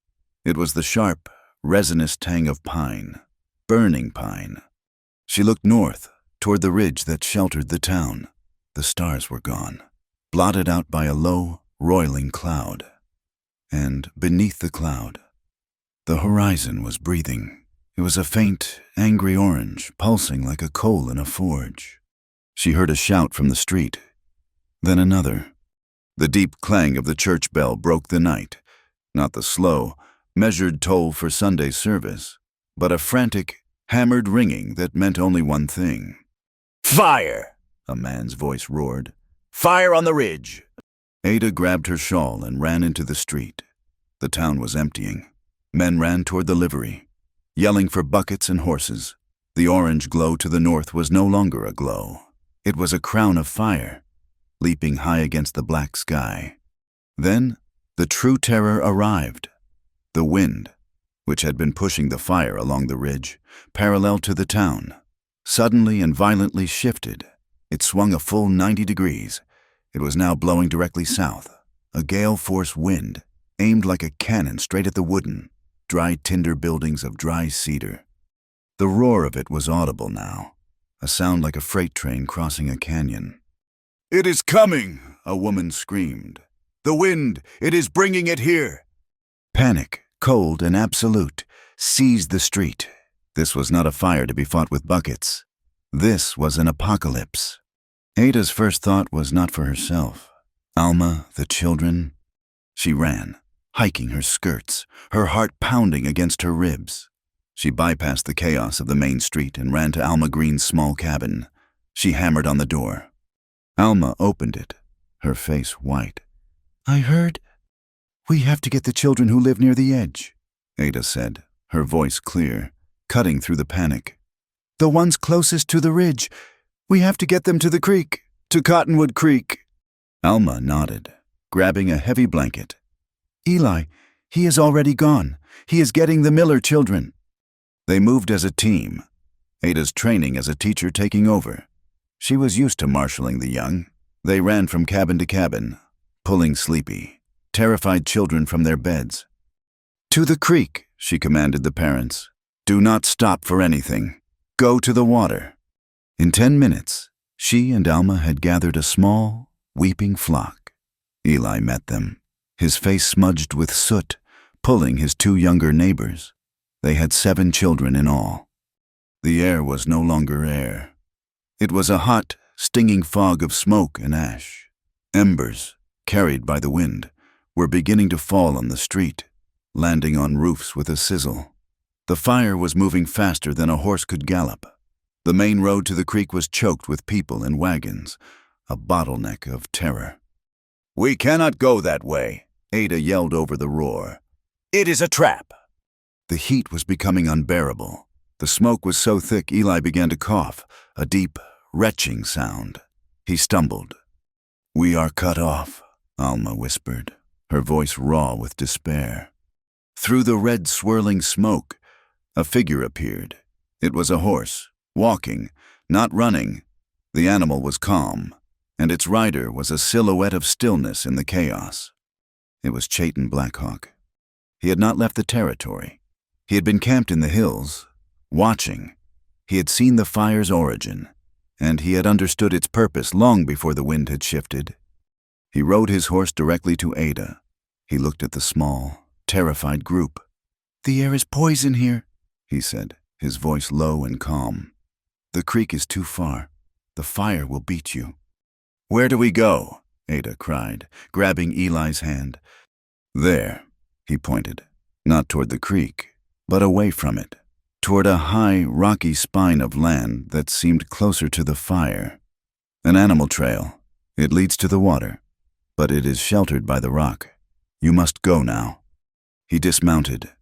It was the sharp, resinous tang of pine, burning pine. She looked north, toward the ridge that sheltered the town. The stars were gone, blotted out by a low, roiling cloud. And beneath the cloud, the horizon was breathing. It was a faint, angry orange, pulsing like a coal in a forge. She heard a shout from the street, then another. The deep clang of the church bell broke the night, not the slow, measured toll for Sunday service, but a frantic, hammered ringing that meant only one thing. "Fire!" a man's voice roared. "Fire on the ridge!" Ada grabbed her shawl and ran into the street. The town was emptying. Men ran toward the livery, yelling for buckets and horses. The orange glow to the north was no longer a glow. It was a crown of fire, leaping high against the black sky. Then the true terror arrived. The wind, which had been pushing the fire along the ridge, parallel to the town, suddenly and violently shifted. It swung a full 90 degrees. It was now blowing directly south, a gale-force wind, aimed like a cannon straight at the wooden, dry tinder buildings of dry cedar. The roar of it was audible now, a sound like a freight train crossing a canyon. "It is coming!" a woman screamed. "The wind, it is bringing it here!" Panic, cold and absolute, seized the street. This was not a fire to be fought with buckets. This was an apocalypse. Ada's first thought was not for herself. Alma, the children. She ran, hiking her skirts, her heart pounding against her ribs. She bypassed the chaos of the main street and ran to Alma Green's small cabin. She hammered on the door. Alma opened it, her face white. "I heard. We have to get the children who live near the edge," Ada said, her voice clear, cutting through the panic. "The ones closest to the ridge. We have to get them to the creek, to Cottonwood Creek." Alma nodded, grabbing a heavy blanket. "Eli, he is already gone. He is getting the Miller children." They moved as a team, Ada's training as a teacher taking over. She was used to marshaling the young. They ran from cabin to cabin, pulling sleepy, terrified children from their beds. "To the creek," she commanded the parents. "Do not stop for anything. Go to the water." In 10 minutes, she and Alma had gathered a small, weeping flock. Eli met them, his face smudged with soot, pulling his 2 younger neighbors. They had 7 children in all. The air was no longer air. It was a hot, stinging fog of smoke and ash. Embers, carried by the wind, were beginning to fall on the street, landing on roofs with a sizzle. The fire was moving faster than a horse could gallop. The main road to the creek was choked with people and wagons, a bottleneck of terror. "We cannot go that way," Ada yelled over the roar. "It is a trap." The heat was becoming unbearable. The smoke was so thick Eli began to cough, a deep, retching sound. He stumbled. "We are cut off," Alma whispered, her voice raw with despair. Through the red swirling smoke, a figure appeared. It was a horse, walking, not running. The animal was calm, and its rider was a silhouette of stillness in the chaos. It was Chayton Blackhawk. He had not left the territory. He had been camped in the hills, watching. He had seen the fire's origin, and he had understood its purpose long before the wind had shifted. He rode his horse directly to Ada. He looked at the small, terrified group. "The air is poison here," he said, his voice low and calm. "The creek is too far. The fire will beat you." "Where do we go?" Ada cried, grabbing Eli's hand. "There," he pointed, not toward the creek, but away from it, toward a high, rocky spine of land that seemed closer to the fire. "An animal trail. It leads to the water, but it is sheltered by the rock. You must go now." He dismounted.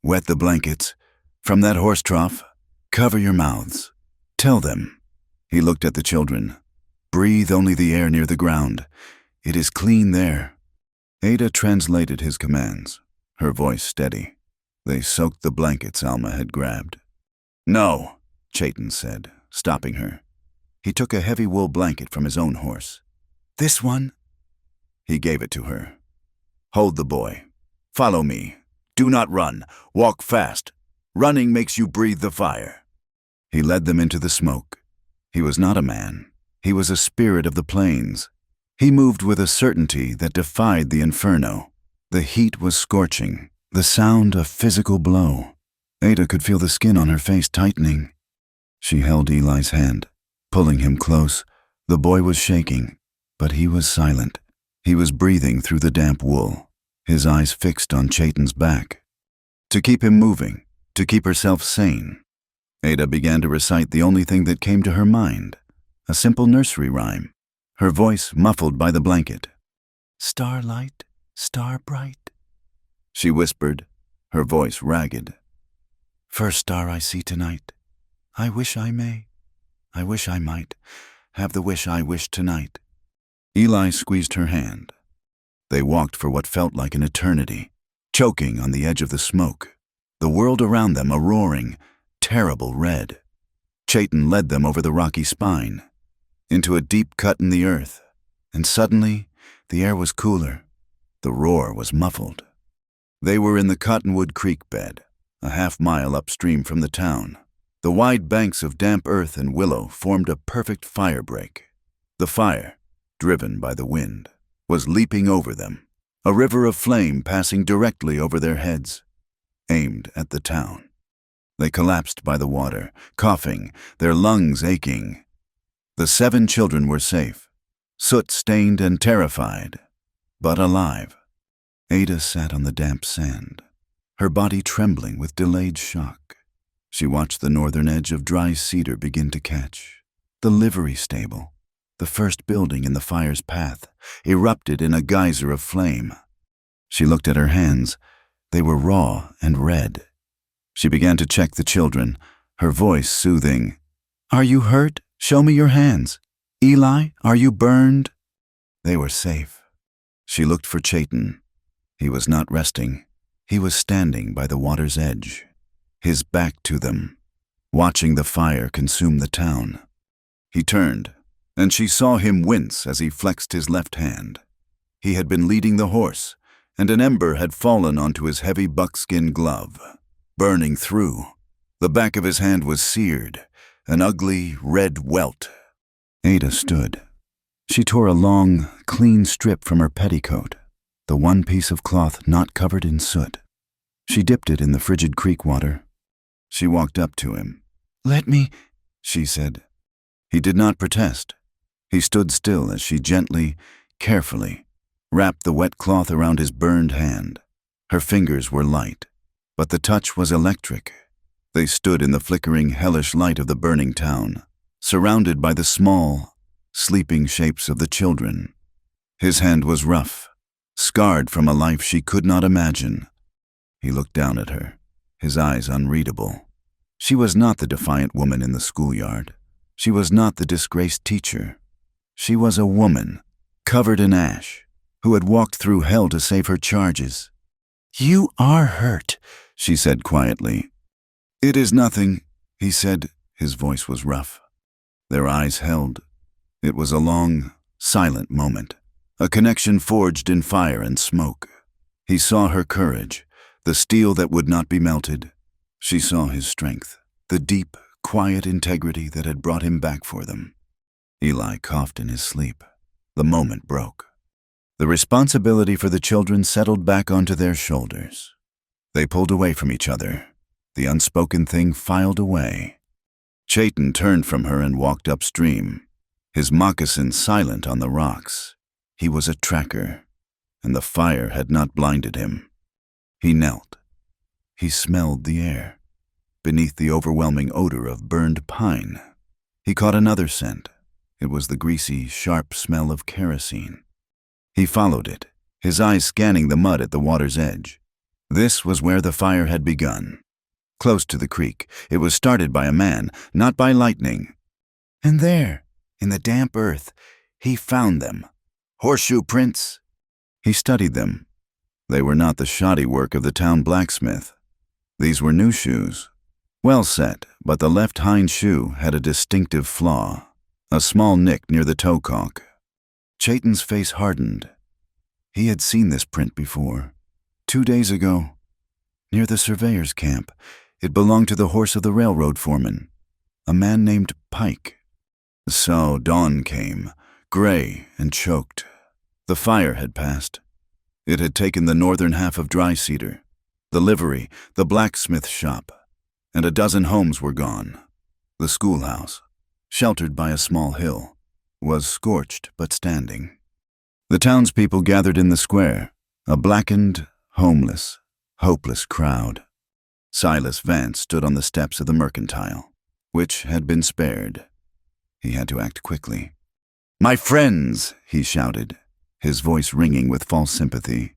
"Wet the blankets. From that horse trough, cover your mouths. Tell them." He looked at the children. "Breathe only the air near the ground. It is clean there." Ada translated his commands, her voice steady. They soaked the blankets Alma had grabbed. "No," Chayton said, stopping her. He took a heavy wool blanket from his own horse. "This one?" He gave it to her. "Hold the boy. Follow me. Do not run. Walk fast. Running makes you breathe the fire." He led them into the smoke. He was not a man. He was a spirit of the plains. He moved with a certainty that defied the inferno. The heat was scorching, the sound a physical blow. Ada could feel the skin on her face tightening. She held Eli's hand, pulling him close. The boy was shaking, but he was silent. He was breathing through the damp wool, his eyes fixed on Chayton's back. To keep him moving, to keep herself sane, Ada began to recite the only thing that came to her mind, a simple nursery rhyme, her voice muffled by the blanket. "Starlight, star bright," she whispered, her voice ragged. "First star I see tonight. I wish I may. I wish I might have the wish I wish tonight." Eli squeezed her hand. They walked for what felt like an eternity, choking on the edge of the smoke, the world around them a roaring, terrible red. Chayton led them over the rocky spine, into a deep cut in the earth, and suddenly the air was cooler. The roar was muffled. They were in the Cottonwood Creek bed, a half-mile upstream from the town. The wide banks of damp earth and willow formed a perfect fire break. The fire, driven by the wind, was leaping over them, a river of flame passing directly over their heads, aimed at the town. They collapsed by the water, coughing, their lungs aching. The 7 children were safe, soot-stained and terrified, but alive. Ada sat on the damp sand, her body trembling with delayed shock. She watched the northern edge of dry cedar begin to catch, the livery stable, The first building in the fire's path erupted in a geyser of flame. She looked at her hands. They were raw and red. She began to check the children, her voice soothing. "Are you hurt? Show me your hands. Eli, are you burned?" They were safe. She looked for Chayton. He was not resting. He was standing by the water's edge, his back to them, watching the fire consume the town. He turned, and she saw him wince as he flexed his left hand. He had been leading the horse, and an ember had fallen onto his heavy buckskin glove, burning through. The back of his hand was seared, an ugly red welt. Ada stood. She tore a long, clean strip from her petticoat, the one piece of cloth not covered in soot. She dipped it in the frigid creek water. She walked up to him. "Let me," she said. He did not protest. He stood still as she gently, carefully, wrapped the wet cloth around his burned hand. Her fingers were light, but the touch was electric. They stood in the flickering, hellish light of the burning town, surrounded by the small, sleeping shapes of the children. His hand was rough, scarred from a life she could not imagine. He looked down at her, his eyes unreadable. She was not the defiant woman in the schoolyard. She was not the disgraced teacher. She was a woman, covered in ash, who had walked through hell to save her charges. "You are hurt," she said quietly. "It is nothing," he said. His voice was rough. Their eyes held. It was a long, silent moment, a connection forged in fire and smoke. He saw her courage, the steel that would not be melted. She saw his strength, the deep, quiet integrity that had brought him back for them. Eli coughed in his sleep. The moment broke. The responsibility for the children settled back onto their shoulders. They pulled away from each other. The unspoken thing filed away. Chayton turned from her and walked upstream, his moccasins silent on the rocks. He was a tracker, and the fire had not blinded him. He knelt. He smelled the air, beneath the overwhelming odor of burned pine. He caught another scent. It was the greasy, sharp smell of kerosene. He followed it, his eyes scanning the mud at the water's edge. This was where the fire had begun. Close to the creek, it was started by a man, not by lightning. And there, in the damp earth, he found them. Horseshoe prints. He studied them. They were not the shoddy work of the town blacksmith. These were new shoes. Well set, but the left hind shoe had a distinctive flaw, a small nick near the toe caulk. Chayton's face hardened. He had seen this print before. 2 days ago, near the surveyor's camp. It belonged to the horse of the railroad foreman, a man named Pike. So dawn came, gray and choked. The fire had passed. It had taken the northern half of Dry Cedar, the livery, the blacksmith shop, and a dozen homes were gone. The schoolhouse, sheltered by a small hill, was scorched but standing. The townspeople gathered in the square, a blackened, homeless, hopeless crowd. Silas Vance stood on the steps of the mercantile, which had been spared. He had to act quickly. "My friends," he shouted, his voice ringing with false sympathy.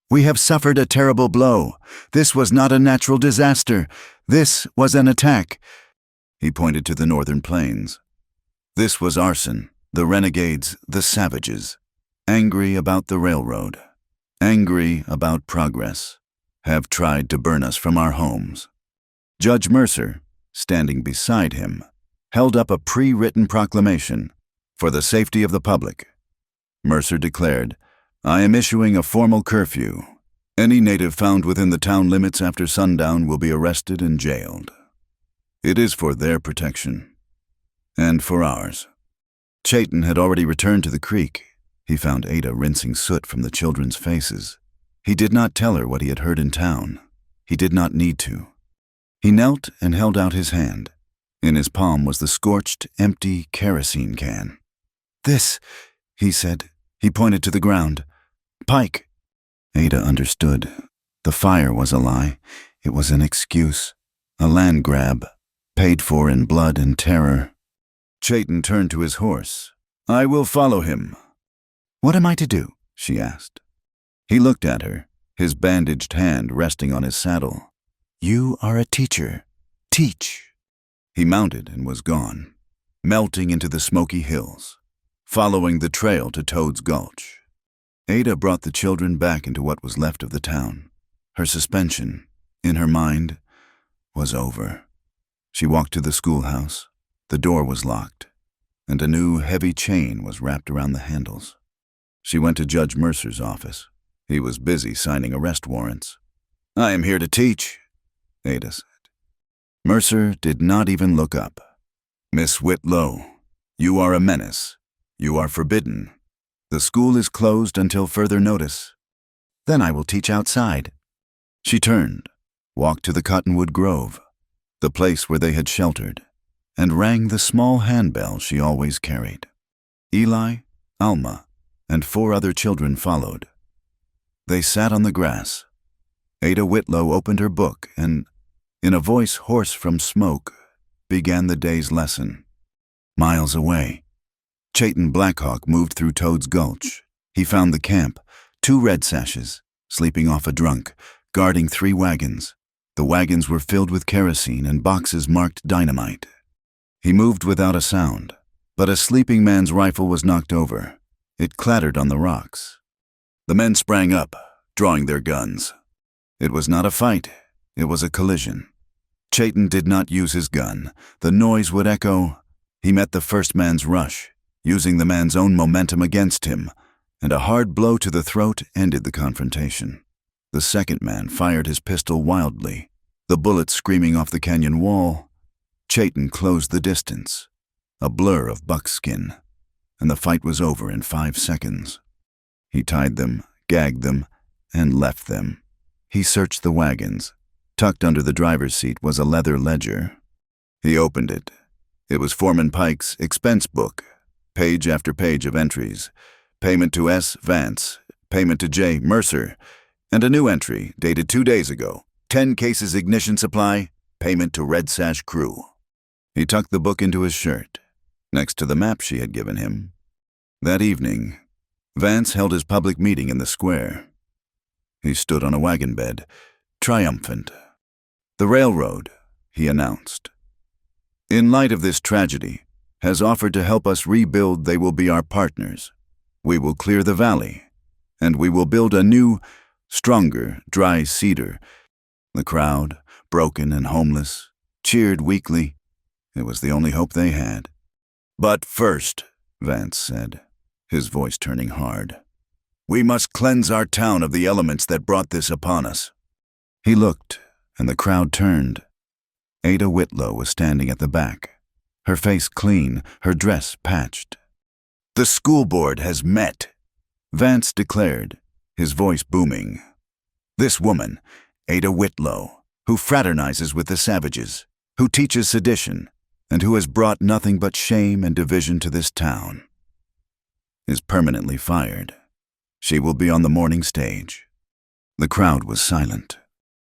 "We have suffered a terrible blow. This was not a natural disaster. This was an attack." He pointed to the northern plains. This was arson, the renegades, the savages, angry about the railroad, angry about progress, have tried to burn us from our homes. Judge Mercer, standing beside him, held up a pre-written proclamation for the safety of the public. Mercer declared, "I am issuing a formal curfew. Any native found within the town limits after sundown will be arrested and jailed. It is for their protection, and for ours." Chayton had already returned to the creek. He found Ada rinsing soot from the children's faces. He did not tell her what he had heard in town. He did not need to. He knelt and held out his hand. In his palm was the scorched, empty kerosene can. "This," he said. He pointed to the ground. "Pike." Ada understood. The fire was a lie. It was an excuse, a land grab, paid for in blood and terror. Chayton turned to his horse. I will follow him. What am I to do? She asked. He looked at her, his bandaged hand resting on his saddle. You are a teacher. Teach. He mounted and was gone, melting into the smoky hills, following the trail to Toad's Gulch. Ada brought the children back into what was left of the town. Her suspension, in her mind, was over. She walked to the schoolhouse. The door was locked, and a new heavy chain was wrapped around the handles. She went to Judge Mercer's office. He was busy signing arrest warrants. I am here to teach, Ada said. Mercer did not even look up. Miss Whitlow, you are a menace. You are forbidden. The school is closed until further notice. Then I will teach outside. She turned, walked to the cottonwood grove, the place where they had sheltered, and rang the small handbell she always carried. Eli, Alma, and 4 other children followed. They sat on the grass. Ada Whitlow opened her book and, in a voice hoarse from smoke, began the day's lesson. Miles away, Chayton Blackhawk moved through Toad's Gulch. He found the camp, 2 red sashes, sleeping off a drunk, guarding 3 wagons. The wagons were filled with kerosene and boxes marked dynamite. He moved without a sound, but a sleeping man's rifle was knocked over. It clattered on the rocks. The men sprang up, drawing their guns. It was not a fight, it was a collision. Chayton did not use his gun. The noise would echo. He met the first man's rush, using the man's own momentum against him, and a hard blow to the throat ended the confrontation. The second man fired his pistol wildly, the bullet screaming off the canyon wall. Chayton closed the distance, a blur of buckskin, and the fight was over in 5 seconds. He tied them, gagged them, and left them. He searched the wagons. Tucked under the driver's seat was a leather ledger. He opened it. It was Foreman Pike's expense book, page after page of entries. Payment to S. Vance, payment to J. Mercer, and a new entry dated 2 days ago. 10 cases ignition supply, payment to Red Sash crew. He tucked the book into his shirt, next to the map she had given him. That evening, Vance held his public meeting in the square. He stood on a wagon bed, triumphant. The railroad, he announced, in light of this tragedy, has offered to help us rebuild. They will be our partners. We will clear the valley, and we will build a new, stronger, dry cedar. The crowd, broken and homeless, cheered weakly. It was the only hope they had. But first, Vance said, his voice turning hard, we must cleanse our town of the elements that brought this upon us. He looked, and the crowd turned. Ada Whitlow was standing at the back, her face clean, her dress patched. The school board has met, Vance declared, his voice booming. This woman, Ada Whitlow, who fraternizes with the savages, who teaches sedition, and who has brought nothing but shame and division to this town, is permanently fired. She will be on the morning stage. The crowd was silent.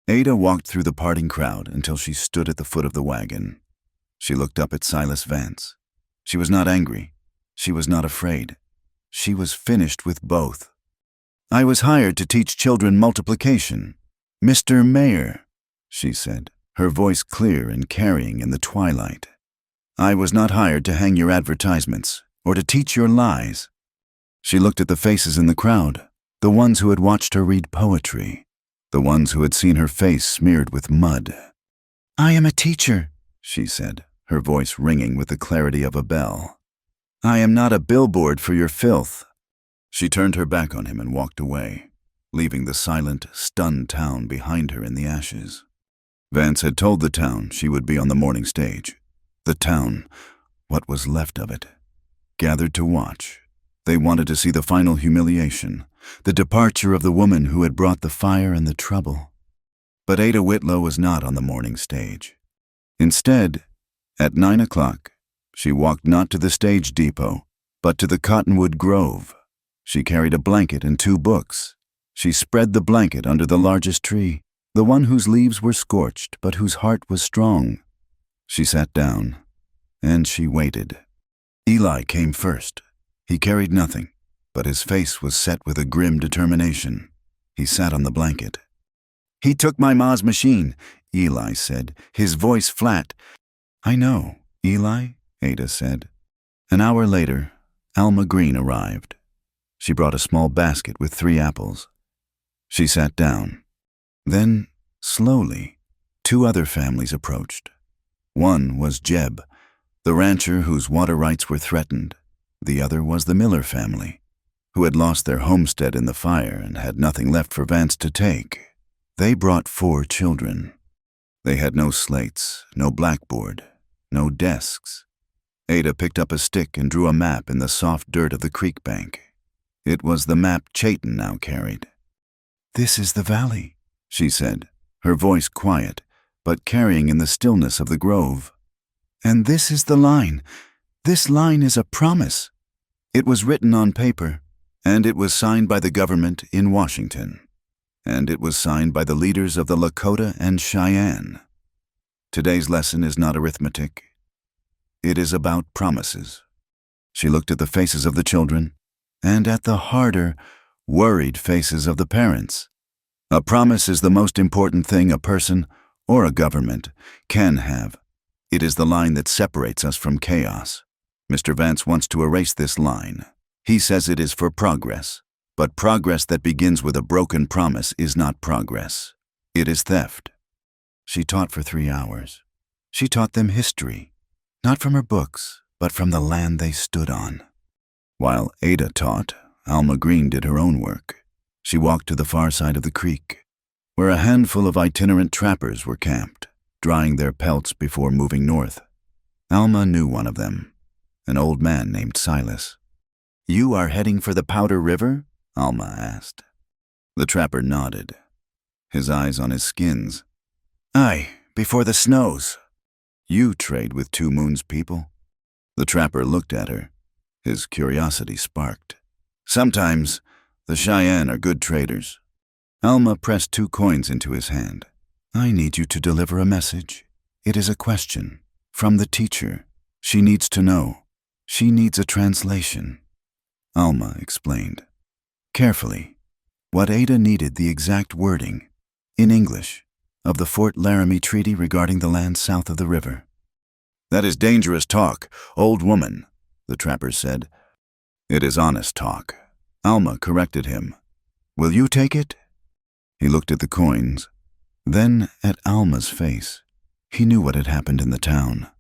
Ada walked through the parting crowd until she stood at the foot of the wagon. She looked up at Silas Vance. She was not angry. She was not afraid. She was finished with both. I was hired to teach children multiplication. Mr. Mayor, she said, her voice clear and carrying in the twilight. I was not hired to hang your advertisements or to teach your lies. She looked at the faces in the crowd, the ones who had watched her read poetry, the ones who had seen her face smeared with mud. I am a teacher, she said, her voice ringing with the clarity of a bell. I am not a billboard for your filth. She turned her back on him and walked away, leaving the silent, stunned town behind her in the ashes. Vance had told the town she would be on the morning stage. The town, what was left of it, gathered to watch. They wanted to see the final humiliation, the departure of the woman who had brought the fire and the trouble. But Ada Whitlow was not on the morning stage. Instead, at 9 o'clock, she walked not to the stage depot, but to the cottonwood grove. She carried a blanket and 2 books. She spread the blanket under the largest tree, the one whose leaves were scorched but whose heart was strong. She sat down, and she waited. Eli came first. He carried nothing, but his face was set with a grim determination. He sat on the blanket. "He took my ma's machine," Eli said, his voice flat. "I know, Eli," Ada said. An hour later, Alma Green arrived. She brought a small basket with 3 apples. She sat down. Then, slowly, 2 other families approached. One was Jeb, the rancher whose water rights were threatened. The other was the Miller family, who had lost their homestead in the fire and had nothing left for Vance to take. They brought 4 children. They had no slates, no blackboard, no desks. Ada picked up a stick and drew a map in the soft dirt of the creek bank. It was the map Chayton now carried. "This is the valley," she said, her voice quiet, but carrying in the stillness of the grove. "And this is the line. This line is a promise." It was written on paper, and it was signed by the government in Washington, and it was signed by the leaders of the Lakota and Cheyenne. Today's lesson is not arithmetic. It is about promises. She looked at the faces of the children, and at the harder, worried faces of the parents. A promise is the most important thing a person or a government can have. It is the line that separates us from chaos. Mr. Vance wants to erase this line. He says it is for progress, but progress that begins with a broken promise is not progress. It is theft. She taught for 3 hours. She taught them history, not from her books, but from the land they stood on. While Ada taught, Alma Green did her own work. She walked to the far side of the creek, where a handful of itinerant trappers were camped, drying their pelts before moving north. Alma knew one of them, an old man named Silas. "You are heading for the Powder River?" Alma asked. The trapper nodded, his eyes on his skins. "Aye, before the snows." "You trade with Two Moons people?" The trapper looked at her. His curiosity sparked. "Sometimes the Cheyenne are good traders." Alma pressed 2 coins into his hand. "I need you to deliver a message. It is a question. From the teacher. She needs to know. She needs a translation." Alma explained. Carefully, what Ada needed the exact wording, in English, of the Fort Laramie Treaty regarding the land south of the river. "That is dangerous talk, old woman," the trapper said. "It is honest talk." Alma corrected him. "Will you take it?" He looked at the coins, then at Alma's face. He knew what had happened in the town.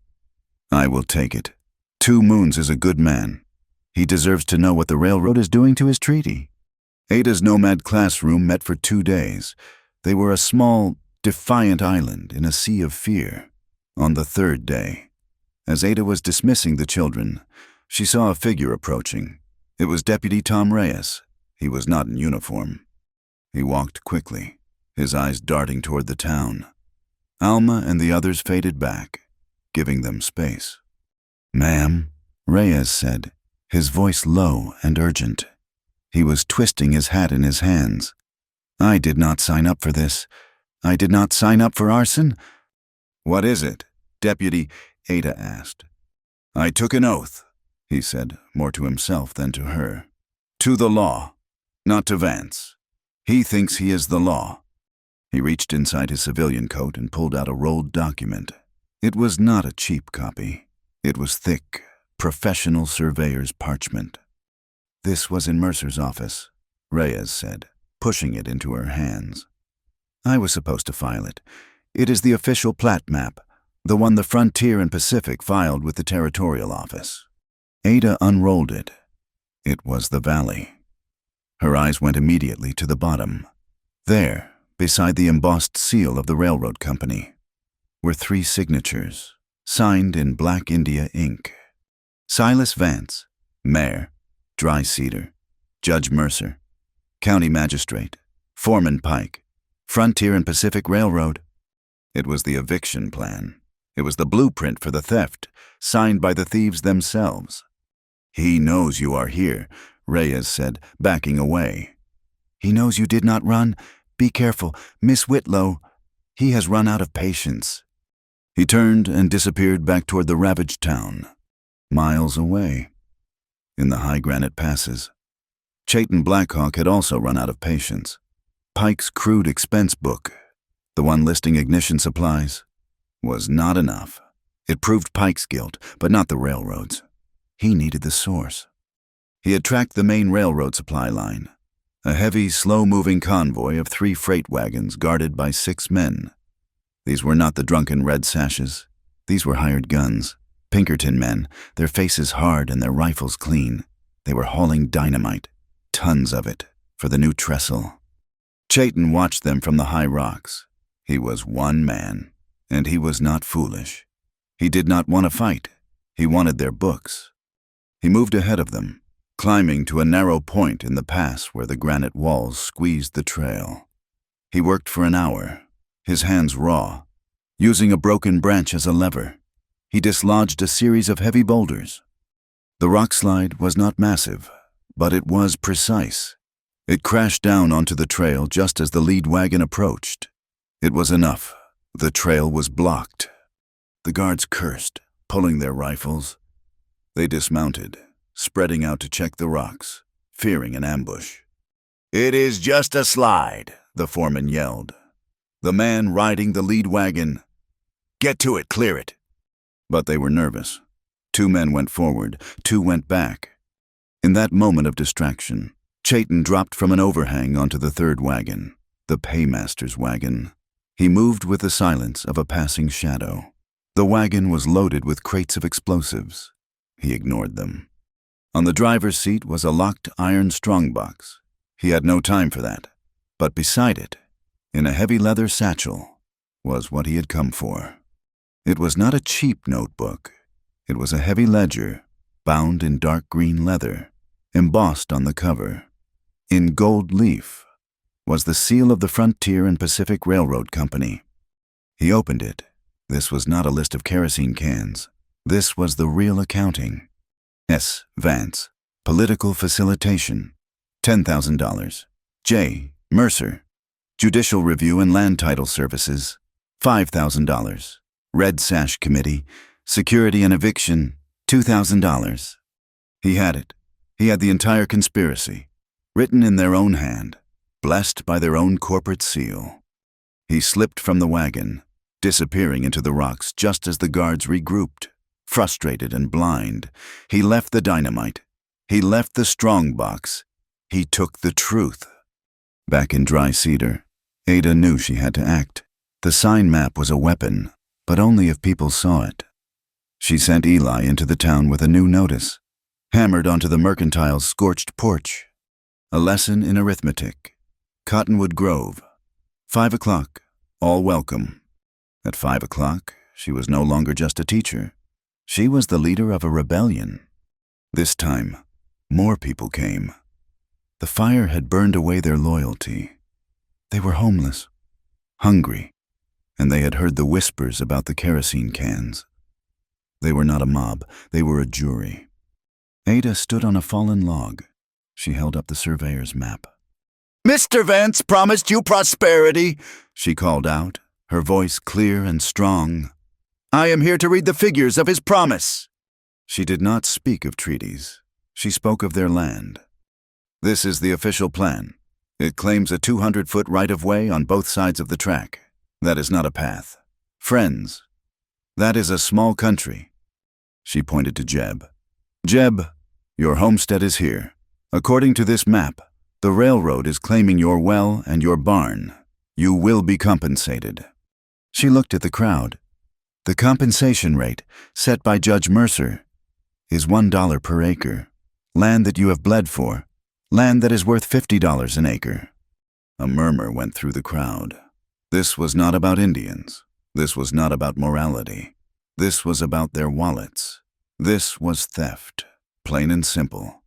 "I will take it. Two Moons is a good man. He deserves to know what the railroad is doing to his treaty." Ada's nomad classroom met for 2 days. They were a small, defiant island in a sea of fear. On the 3rd day, as Ada was dismissing the children, she saw a figure approaching. It was Deputy Tom Reyes. He was not in uniform. He walked quickly, his eyes darting toward the town. Alma and the others faded back, giving them space. "Ma'am," Reyes said, his voice low and urgent. He was twisting his hat in his hands. "I did not sign up for this. I did not sign up for arson." "What is it?" Deputy Ada asked. "I took an oath," he said, more to himself than to her. "To the law, not to Vance. He thinks he is the law." He reached inside his civilian coat and pulled out a rolled document. It was not a cheap copy. It was thick, professional surveyor's parchment. "This was in Mercer's office," Reyes said, pushing it into her hands. "I was supposed to file it. It is the official plat map, the one the Frontier and Pacific filed with the Territorial Office." Ada unrolled it. It was the valley. Her eyes went immediately to the bottom. There, beside the embossed seal of the railroad company, were 3 signatures, signed in black India ink. Silas Vance, Mayor, Dry Cedar, Judge Mercer, County Magistrate, Foreman Pike, Frontier and Pacific Railroad. It was the eviction plan. It was the blueprint for the theft, signed by the thieves themselves. "He knows you are here," Reyes said, backing away. "He knows you did not run. Be careful, Miss Whitlow. He has run out of patience." He turned and disappeared back toward the ravaged town, miles away. in the high granite passes. Chayton Blackhawk had also run out of patience. Pike's crude expense book, the one listing ignition supplies, was not enough. It proved Pike's guilt, but not the railroad's. He needed the source. He had tracked the main railroad supply line, a heavy, slow-moving convoy of 3 freight wagons guarded by 6 men. These were not the drunken red sashes. These were hired guns, Pinkerton men, their faces hard and their rifles clean. They were hauling dynamite, tons of it, for the new trestle. Chayton watched them from the high rocks. He was one man, and he was not foolish. He did not want to fight. He wanted their books. He moved ahead of them, climbing to a narrow point in the pass where the granite walls squeezed the trail. He worked for an hour, his hands raw, using a broken branch as a lever. He dislodged a series of heavy boulders. The rock slide was not massive, but it was precise. It crashed down onto the trail just as the lead wagon approached. It was enough. The trail was blocked. The guards cursed, pulling their rifles. They dismounted, spreading out to check the rocks, fearing an ambush. "It is just a slide," the foreman yelled. The man riding the lead wagon, "Get to it, clear it." But they were nervous. 2 men went forward, 2 went back. In that moment of distraction, Chayton dropped from an overhang onto the 3rd wagon, the paymaster's wagon. He moved with the silence of a passing shadow. The wagon was loaded with crates of explosives. He ignored them. On the driver's seat was a locked iron strongbox. He had no time for that. But beside it, in a heavy leather satchel, was what he had come for. It was not a cheap notebook. It was a heavy ledger, bound in dark green leather, embossed on the cover. In gold leaf was the seal of the Frontier and Pacific Railroad Company. He opened it. This was not a list of kerosene cans. This was the real accounting. S. Vance, Political Facilitation, $10,000. J. Mercer, Judicial Review and Land Title Services, $5,000. Red Sash Committee, Security and Eviction, $2,000. He had it. He had the entire conspiracy, written in their own hand, blessed by their own corporate seal. He slipped from the wagon, disappearing into the rocks just as the guards regrouped, frustrated and blind. He left the dynamite. He left the strongbox. He took the truth. Back in Dry Cedar, Ada knew she had to act. The sign map was a weapon, but only if people saw it. She sent Eli into the town with a new notice, hammered onto the mercantile's scorched porch. A lesson in arithmetic. Cottonwood Grove. 5 o'clock. All welcome. At 5 o'clock, she was no longer just a teacher. She was the leader of a rebellion. This time, more people came. The fire had burned away their loyalty. They were homeless, hungry, and they had heard the whispers about the kerosene cans. They were not a mob. They were a jury. Ada stood on a fallen log. She held up the surveyor's map. "Mr. Vance promised you prosperity," she called out, her voice clear and strong. "I am here to read the figures of his promise." She did not speak of treaties. She spoke of their land. "This is the official plan. It claims a 200-foot right-of-way on both sides of the track. That is not a path. Friends, that is a small country." She pointed to Jeb. "Jeb, your homestead is here. According to this map, the railroad is claiming your well and your barn. You will be compensated." She looked at the crowd. "The compensation rate, set by Judge Mercer, is $1 per acre. Land that you have bled for. Land that is worth $50 an acre." A murmur went through the crowd. This was not about Indians. This was not about morality. This was about their wallets. This was theft, plain and simple.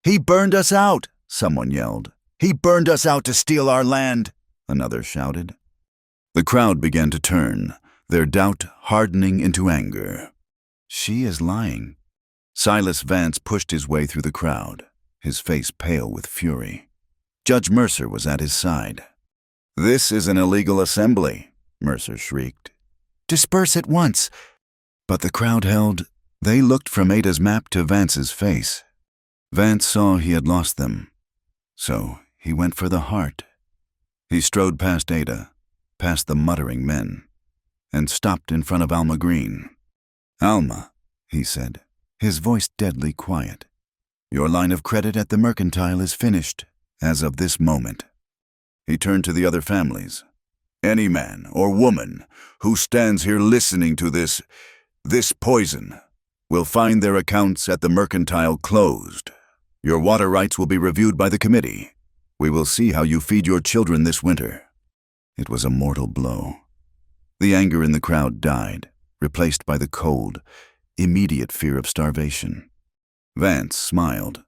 "He burned us out," someone yelled. "He burned us out to steal our land," another shouted. The crowd began to turn, their doubt hardening into anger. She is lying. Silas Vance pushed his way through the crowd, his face pale with fury. Judge Mercer was at his side. "This is an illegal assembly," Mercer shrieked. "Disperse at once." But the crowd held. They looked from Ada's map to Vance's face. Vance saw he had lost them, so he went for the heart. He strode past Ada, past the muttering men, and stopped in front of Alma Green. "Alma," he said, his voice deadly quiet, "your line of credit at the mercantile is finished, as of this moment." He turned to the other families. "Any man or woman who stands here listening to this poison will find their accounts at the mercantile closed. Your water rights will be reviewed by the committee. We will see how you feed your children this winter." It was a mortal blow. The anger in the crowd died, replaced by the cold, immediate fear of starvation. Vance smiled.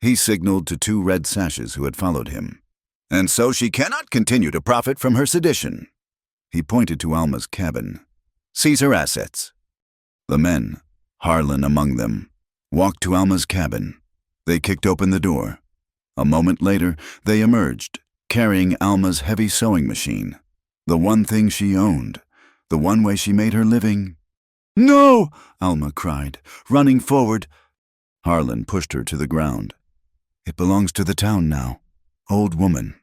He signaled to 2 red sashes who had followed him. "And so she cannot continue to profit from her sedition." He pointed to Alma's cabin. "Seize her assets." The men, Harlan among them, walked to Alma's cabin. They kicked open the door. A moment later, they emerged, carrying Alma's heavy sewing machine, the one thing she owned, the one way she made her living. "No!" Alma cried, running forward. Harlan pushed her to the ground. "It belongs to the town now, old woman."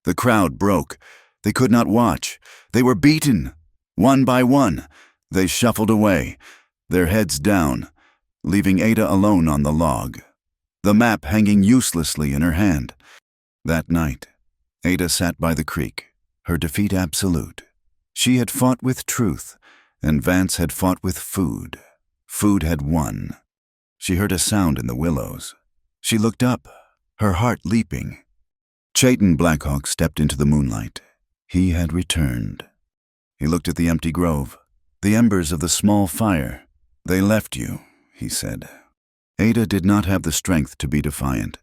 The crowd broke. They could not watch. They were beaten. One by one, they shuffled away, their heads down, leaving Ada alone on the log, the map hanging uselessly in her hand. That night, Ada sat by the creek, her defeat absolute. She had fought with truth, and Vance had fought with food. Food had won. She heard a sound in the willows. She looked up, her heart leaping. Chayton Blackhawk stepped into the moonlight. He had returned. He looked at the empty grove, the embers of the small fire. "They left you," he said. Ada did not have the strength to be defiant.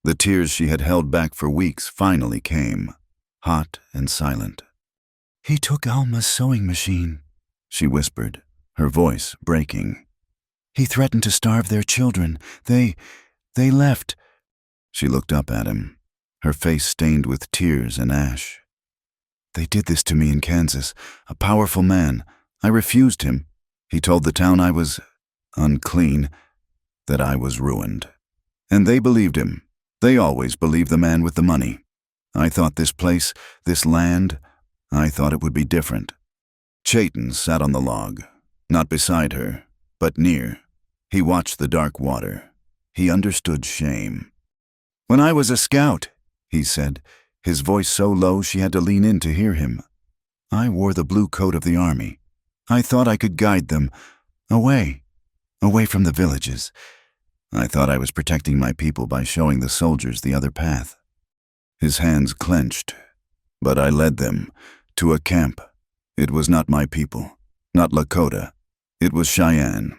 The tears she had held back for weeks finally came, hot and silent. "He took Alma's sewing machine," she whispered, her voice breaking. "He threatened to starve their children. They left." She looked up at him, her face stained with tears and ash. "They did this to me in Kansas, a powerful man. I refused him. He told the town I was unclean, that I was ruined. And they believed him. They always believe the man with the money. I thought this place, this land, I thought it would be different." Chayton sat on the log, not beside her, but near. He watched the dark water. He understood shame. "When I was a scout," he said, his voice so low she had to lean in to hear him, "I wore the blue coat of the army. I thought I could guide them away from the villages. I thought I was protecting my people by showing the soldiers the other path." His hands clenched. "But I led them to a camp. It was not my people, not Lakota. It was Cheyenne.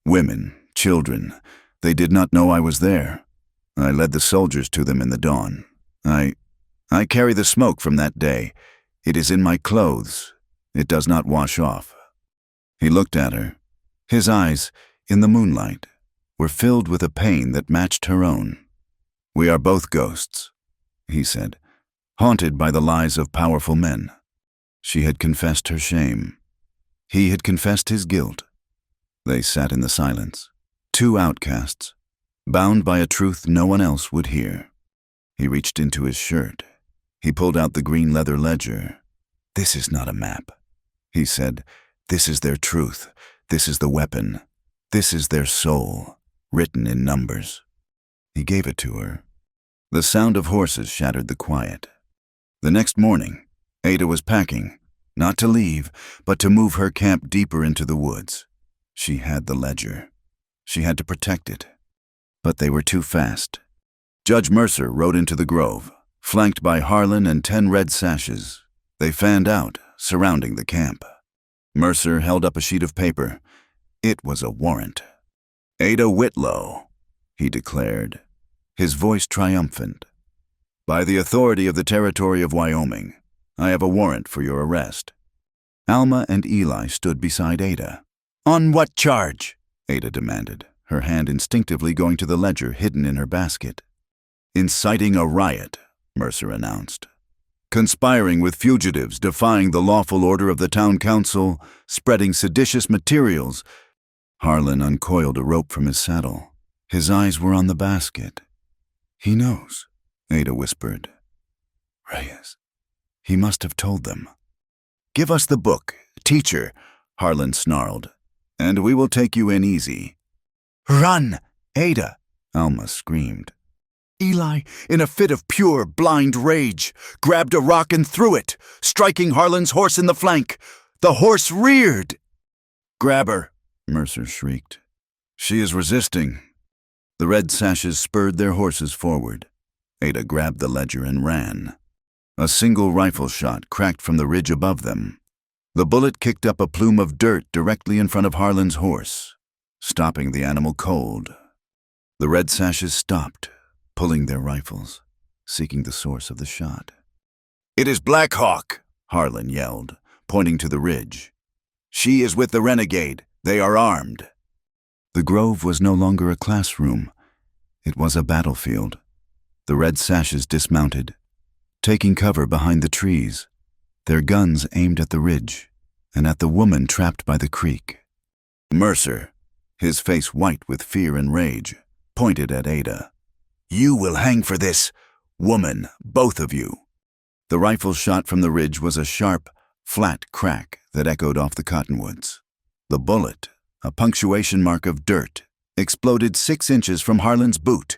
Women, children. They did not know I was there. I led the soldiers to them in the dawn. I carry the smoke from that day. It is in my clothes. It does not wash off." He looked at her. His eyes, in the moonlight, were filled with a pain that matched her own. "We are both ghosts," he said, "haunted by the lies of powerful men." She had confessed her shame. He had confessed his guilt. They sat in the silence, 2 outcasts, bound by a truth no one else would hear. He reached into his shirt. He pulled out the green leather ledger. "This is not a map," he said. "This is their truth. This is the weapon. This is their soul, written in numbers." He gave it to her. The sound of horses shattered the quiet. The next morning, Ada was packing, not to leave, but to move her camp deeper into the woods. She had the ledger. She had to protect it. But they were too fast. Judge Mercer rode into the grove, flanked by Harlan and 10 red sashes. They fanned out, surrounding the camp. Mercer held up a sheet of paper. It was a warrant. "Ada Whitlow," he declared, his voice triumphant. "By the authority of the territory of Wyoming, I have a warrant for your arrest." Alma and Eli stood beside Ada. "On what charge?" Ada demanded, her hand instinctively going to the ledger hidden in her basket. "Inciting a riot," Mercer announced. "Conspiring with fugitives, defying the lawful order of the town council, spreading seditious materials." Harlan uncoiled a rope from his saddle. His eyes were on the basket. "He knows," Ada whispered. "Reyes. He must have told them." "Give us the book, teacher," Harlan snarled, "and we will take you in easy." "Run, Ada," Alma screamed. Eli, in a fit of pure, blind rage, grabbed a rock and threw it, striking Harlan's horse in the flank. The horse reared. "Grab her," Mercer shrieked. "She is resisting." The red sashes spurred their horses forward. Ada grabbed the ledger and ran. A single rifle shot cracked from the ridge above them. The bullet kicked up a plume of dirt directly in front of Harlan's horse, stopping the animal cold. The red sashes stopped, pulling their rifles, seeking the source of the shot. "It is Black Hawk," Harlan yelled, pointing to the ridge. "She is with the renegade. They are armed." The grove was no longer a classroom. It was a battlefield. The red sashes dismounted, taking cover behind the trees, their guns aimed at the ridge and at the woman trapped by the creek. Mercer, his face white with fear and rage, pointed at Ada. "You will hang for this, woman, both of you." The rifle shot from the ridge was a sharp, flat crack that echoed off the cottonwoods. The bullet, a punctuation mark of dirt, exploded 6 inches from Harlan's boot.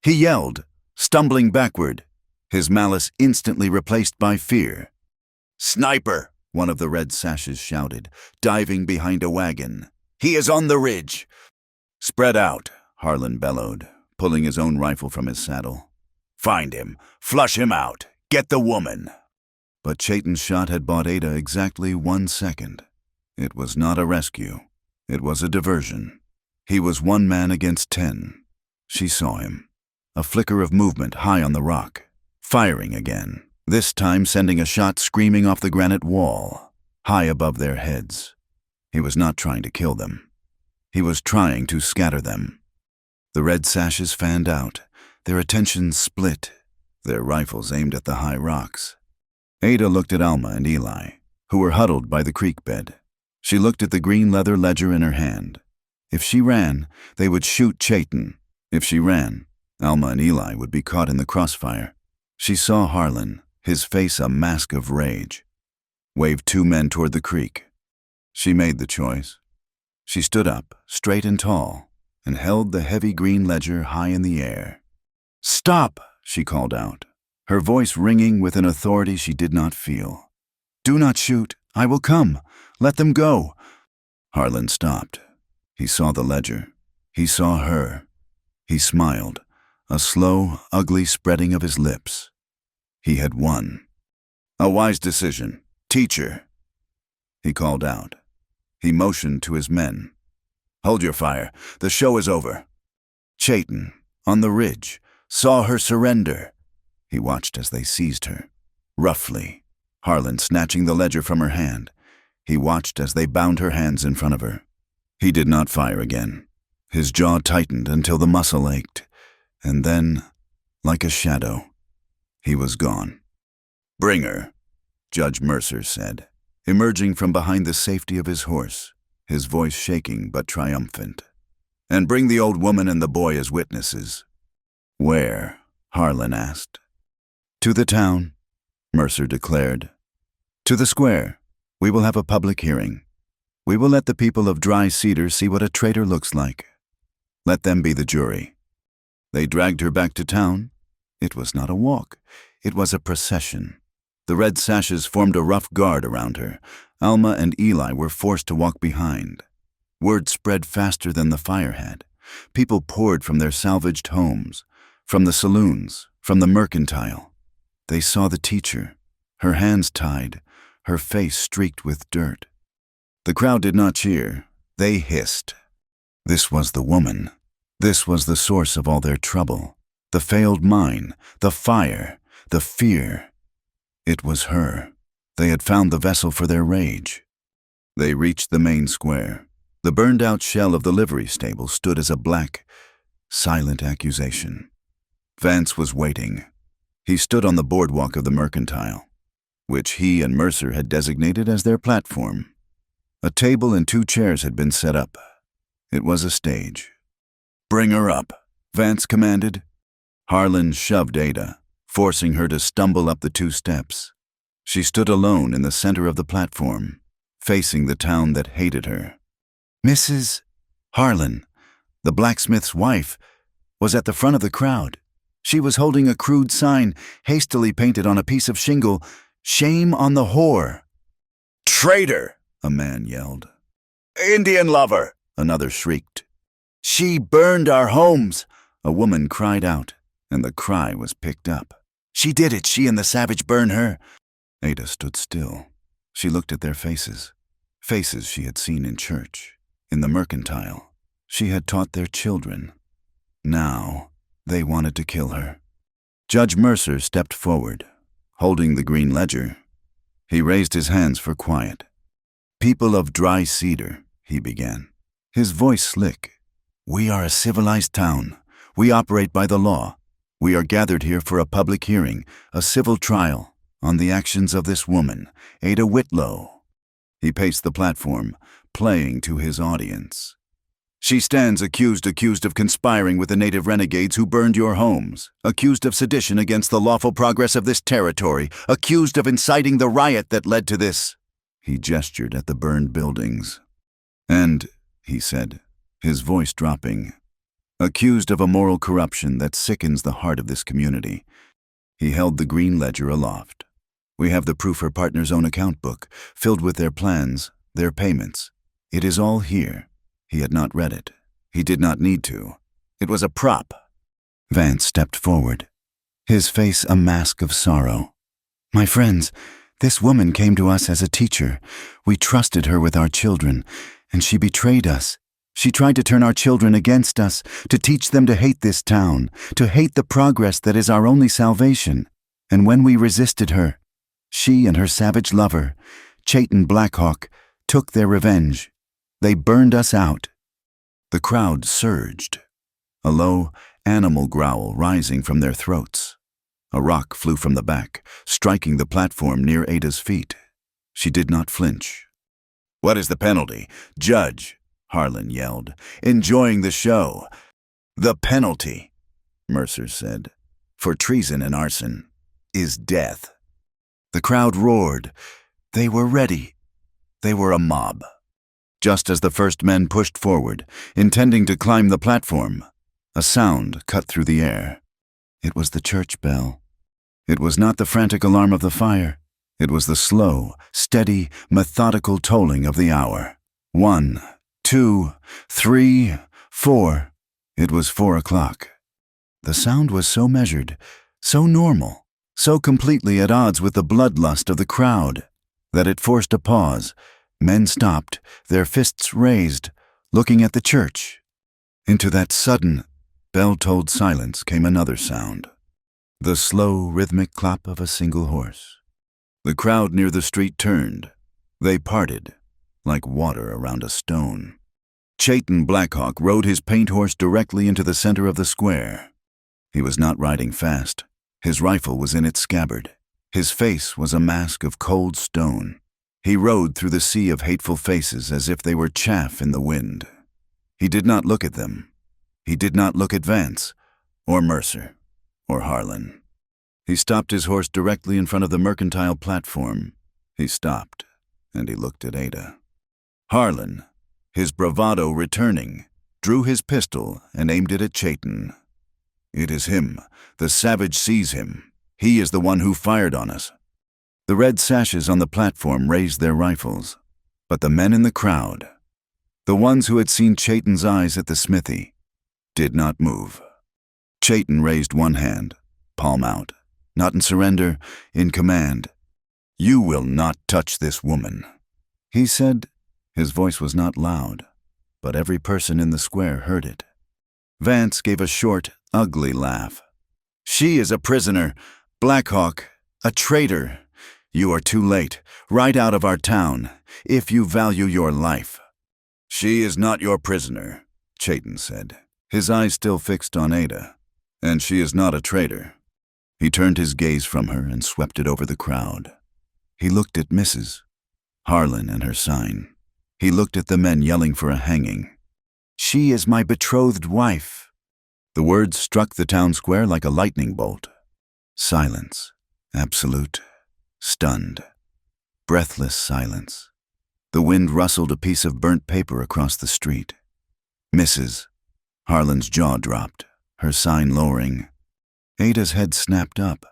He yelled, stumbling backward, his malice instantly replaced by fear. "Sniper!" one of the red sashes shouted, diving behind a wagon. "He is on the ridge!" "Spread out," Harlan bellowed, pulling his own rifle from his saddle. "Find him! Flush him out! Get the woman!" But Chayton's shot had bought Ada exactly 1 second. It was not a rescue. It was a diversion. He was 1 man against 10. She saw him. A flicker of movement high on the rock. Firing again, this time sending a shot screaming off the granite wall, high above their heads. He was not trying to kill them. He was trying to scatter them. The red sashes fanned out, their attention split, their rifles aimed at the high rocks. Ada looked at Alma and Eli, who were huddled by the creek bed. She looked at the green leather ledger in her hand. If she ran, they would shoot Chayton. If she ran, Alma and Eli would be caught in the crossfire. She saw Harlan, his face a mask of rage, waved 2 men toward the creek. She made the choice. She stood up, straight and tall, and held the heavy green ledger high in the air. "Stop!" she called out, her voice ringing with an authority she did not feel. "Do not shoot. I will come. Let them go." Harlan stopped. He saw the ledger. He saw her. He smiled, a slow, ugly spreading of his lips. He had won. "A wise decision. Teacher," he called out. He motioned to his men. "Hold your fire. The show is over." Chayton, on the ridge, saw her surrender. He watched as they seized her. Roughly, Harlan snatching the ledger from her hand. He watched as they bound her hands in front of her. He did not fire again. His jaw tightened until the muscle ached, and then, like a shadow, he was gone. "Bring her," Judge Mercer said, emerging from behind the safety of his horse, his voice shaking but triumphant. "And bring the old woman and the boy as witnesses." "Where?" Harlan asked. "To the town," Mercer declared. "To the square. We will have a public hearing. We will let the people of Dry Cedar see what a traitor looks like. Let them be the jury." They dragged her back to town. It was not a walk. It was a procession. The red sashes formed a rough guard around her. Alma and Eli were forced to walk behind. Word spread faster than the fire had. People poured from their salvaged homes, from the saloons, from the mercantile. They saw the teacher, her hands tied, her face streaked with dirt. The crowd did not cheer. They hissed. This was the woman. This was the source of all their trouble. The failed mine, the fire, the fear. It was her. They had found the vessel for their rage. They reached the main square. The burned-out shell of the livery stable stood as a black, silent accusation. Vance was waiting. He stood on the boardwalk of the mercantile, which he and Mercer had designated as their platform. A table and 2 chairs had been set up. It was a stage. Bring her up, Vance commanded. Harlan shoved Ada, forcing her to stumble up the 2 steps. She stood alone in the center of the platform, facing the town that hated her. Mrs. Harlan, the blacksmith's wife, was at the front of the crowd. She was holding a crude sign hastily painted on a piece of shingle, "Shame on the whore." "Traitor!" a man yelled. "Indian lover!" another shrieked. "She burned our homes!" a woman cried out, and the cry was picked up. "She did it! She and the savage burn her!" Ada stood still. She looked at their faces. Faces she had seen in church, in the mercantile. She had taught their children. Now, they wanted to kill her. Judge Mercer stepped forward, holding the green ledger. He raised his hands for quiet. "People of Dry Cedar," he began, his voice slick. "We are a civilized town. We operate by the law. We are gathered here for a public hearing, a civil trial, on the actions of this woman, Ada Whitlow." He paced the platform, playing to his audience. "She stands accused of conspiring with the native renegades who burned your homes, accused of sedition against the lawful progress of this territory, accused of inciting the riot that led to this." He gestured at the burned buildings. "And," he said, his voice dropping, "accused of a moral corruption that sickens the heart of this community." He held the green ledger aloft. "We have the proof her partner's own account book, filled with their plans, their payments. It is all here." He had not read it. He did not need to. It was a prop. Vance stepped forward, his face a mask of sorrow. "My friends, this woman came to us as a teacher. We trusted her with our children, and she betrayed us. She tried to turn our children against us, to teach them to hate this town, to hate the progress that is our only salvation. And when we resisted her, she and her savage lover, Chayton Blackhawk, took their revenge. They burned us out." The crowd surged, a low, animal growl rising from their throats. A rock flew from the back, striking the platform near Ada's feet. She did not flinch. "What is the penalty? Judge!" Harlan yelled, enjoying the show. "The penalty," Mercer said, "for treason and arson, is death." The crowd roared. They were ready. They were a mob. Just as the first men pushed forward, intending to climb the platform, a sound cut through the air. It was the church bell. It was not the frantic alarm of the fire. It was the slow, steady, methodical tolling of the hour. 1, 2, 3, 4. It was 4 o'clock. The sound was so measured, so normal, so completely at odds with the bloodlust of the crowd, that it forced a pause. Men stopped, their fists raised, looking at the church. Into that sudden, bell-tolled silence came another sound, the slow, rhythmic clap of a single horse. The crowd near the street turned. They parted, like water around a stone. Chayton Blackhawk rode his paint horse directly into the center of the square. He was not riding fast. His rifle was in its scabbard. His face was a mask of cold stone. He rode through the sea of hateful faces as if they were chaff in the wind. He did not look at them. He did not look at Vance, or Mercer, or Harlan. He stopped his horse directly in front of the mercantile platform. He stopped, and he looked at Ada. Harlan, his bravado returning, drew his pistol and aimed it at Chayton. "It is him. The savage sees him. He is the one who fired on us." The red sashes on the platform raised their rifles, but the men in the crowd, the ones who had seen Chayton's eyes at the smithy, did not move. Chayton raised one hand, palm out, not in surrender, in command. "You will not touch this woman," he said. His voice was not loud, but every person in the square heard it. Vance gave a short, ugly laugh. "She is a prisoner, Blackhawk, a traitor. You are too late, right out of our town, if you value your life." "She is not your prisoner," Chayton said, his eyes still fixed on Ada. "And she is not a traitor." He turned his gaze from her and swept it over the crowd. He looked at Mrs. Harlan and her sign. He looked at the men yelling for a hanging. She is my betrothed wife." The words struck the town square like a lightning bolt. Silence. Absolute. Stunned. Breathless silence. The wind rustled a piece of burnt paper across the street. "Mrs." Harlan's jaw dropped, her sign lowering. Ada's head snapped up.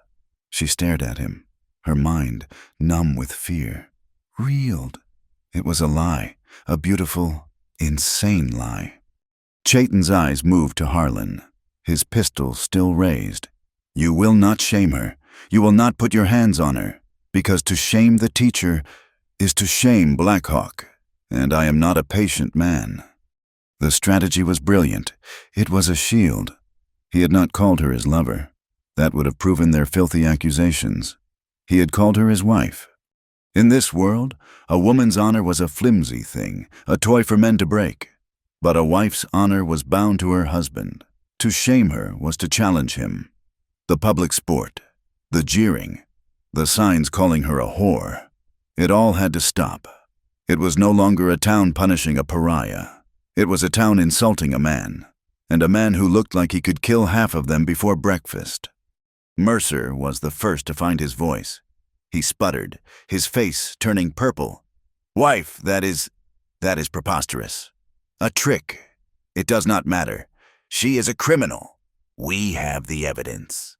She stared at him, her mind numb with fear. Reeled. It was a lie, a beautiful, insane lie. Chayton's eyes moved to Harlan, his pistol still raised. "You will not shame her. You will not put your hands on her, because to shame the teacher is to shame Blackhawk, and I am not a patient man." The strategy was brilliant. It was a shield. He had not called her his lover. That would have proven their filthy accusations. He had called her his wife. In this world, a woman's honor was a flimsy thing, a toy for men to break. But a wife's honor was bound to her husband. To shame her was to challenge him. The public sport, the jeering, the signs calling her a whore. It all had to stop. It was no longer a town punishing a pariah. It was a town insulting a man, and a man who looked like he could kill half of them before breakfast. Mercer was the first to find his voice. He sputtered, his face turning purple. "Wife, that is preposterous. A trick. It does not matter. She is a criminal. We have the evidence."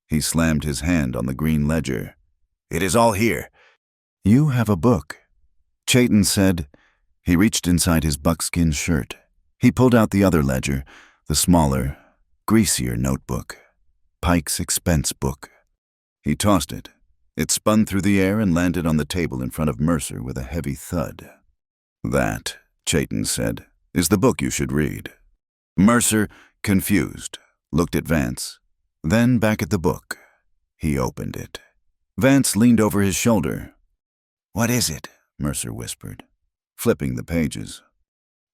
He slammed his hand on the green ledger. "It is all here." "You have a book," Chayton said. He reached inside his buckskin shirt. He pulled out the other ledger, the smaller, greasier notebook. Pike's expense book. He tossed it. It spun through the air and landed on the table in front of Mercer with a heavy thud. "That," Chayton said, "is the book you should read." Mercer, confused, looked at Vance, then back at the book. He opened it. Vance leaned over his shoulder. "What is it?" Mercer whispered, flipping the pages.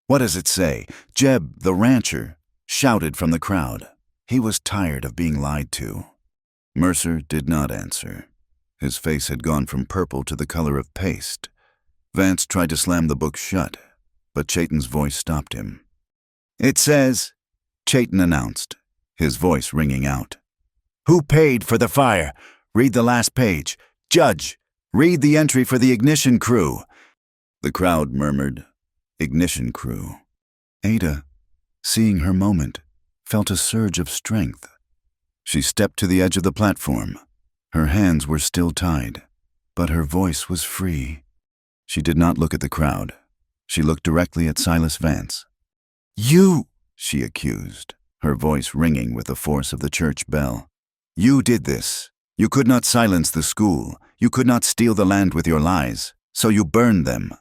"What does it say?" Jeb, the rancher, shouted from the crowd. He was tired of being lied to. Mercer did not answer. His face had gone from purple to the color of paste. Vance tried to slam the book shut, but Chayton's voice stopped him. "It says," Chayton announced, his voice ringing out, "Who paid for the fire? Read the last page. Judge, read the entry for the ignition crew." The crowd murmured, "Ignition crew." Ada, seeing her moment, felt a surge of strength. She stepped to the edge of the platform. Her hands were still tied, but her voice was free. She did not look at the crowd. She looked directly at Silas Vance. "You," she accused, her voice ringing with the force of the church bell. "You did this. You could not silence the school. You could not steal the land with your lies, so you burned them."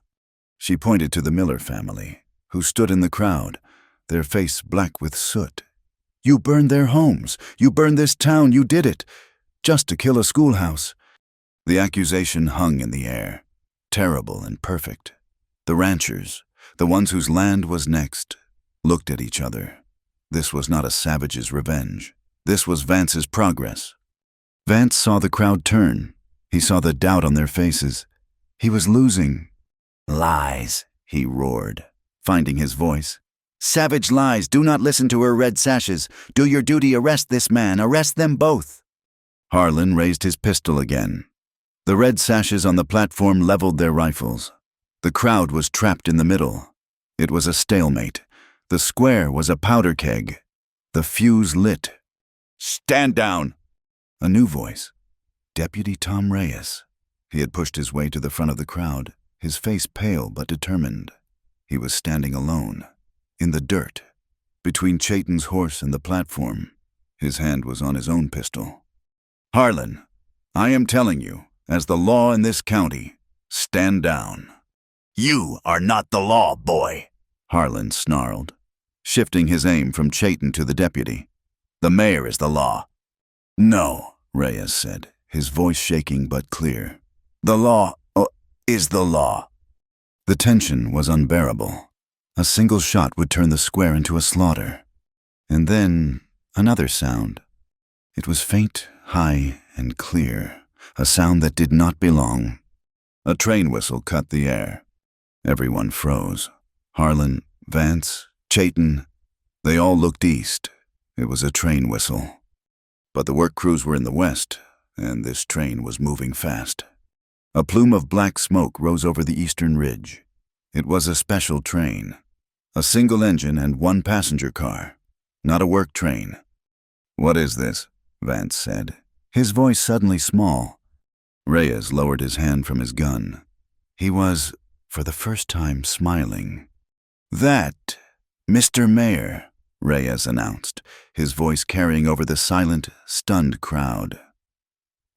She pointed to the Miller family, who stood in the crowd, their face black with soot. "You burned their homes. You burned this town. You did it, just to kill a schoolhouse." The accusation hung in the air, terrible and perfect. The ranchers, the ones whose land was next, looked at each other. This was not a savage's revenge. This was Vance's progress. Vance saw the crowd turn. He saw the doubt on their faces. He was losing. "Lies," he roared, finding his voice. "Savage lies. Do not listen to her red sashes. Do your duty. Arrest this man. Arrest them both." Harlan raised his pistol again. The red sashes on the platform leveled their rifles. The crowd was trapped in the middle. It was a stalemate. The square was a powder keg. The fuse lit. "Stand down!" A new voice. Deputy Tom Reyes. He had pushed his way to the front of the crowd, his face pale but determined. He was standing alone, in the dirt, between Chayton's horse and the platform. His hand was on his own pistol. "Harlan, I am telling you, as the law in this county, stand down." "You are not the law, boy," Harlan snarled, shifting his aim from Chayton to the deputy. "The mayor is the law." "No," Reyes said, his voice shaking but clear. "The law is the law." The tension was unbearable. A single shot would turn the square into a slaughter. And then another sound. It was faint, high, and clear, a sound that did not belong. A train whistle cut the air. Everyone froze. Harlan, Vance, Chayton. They all looked east. It was a train whistle. But the work crews were in the west, and this train was moving fast. A plume of black smoke rose over the eastern ridge. It was a special train. A single engine and one passenger car. Not a work train. "What is this?" Vance said, his voice suddenly small. Reyes lowered his hand from his gun. He was, for the first time, smiling. "That, Mr. Mayor," Reyes announced, his voice carrying over the silent, stunned crowd,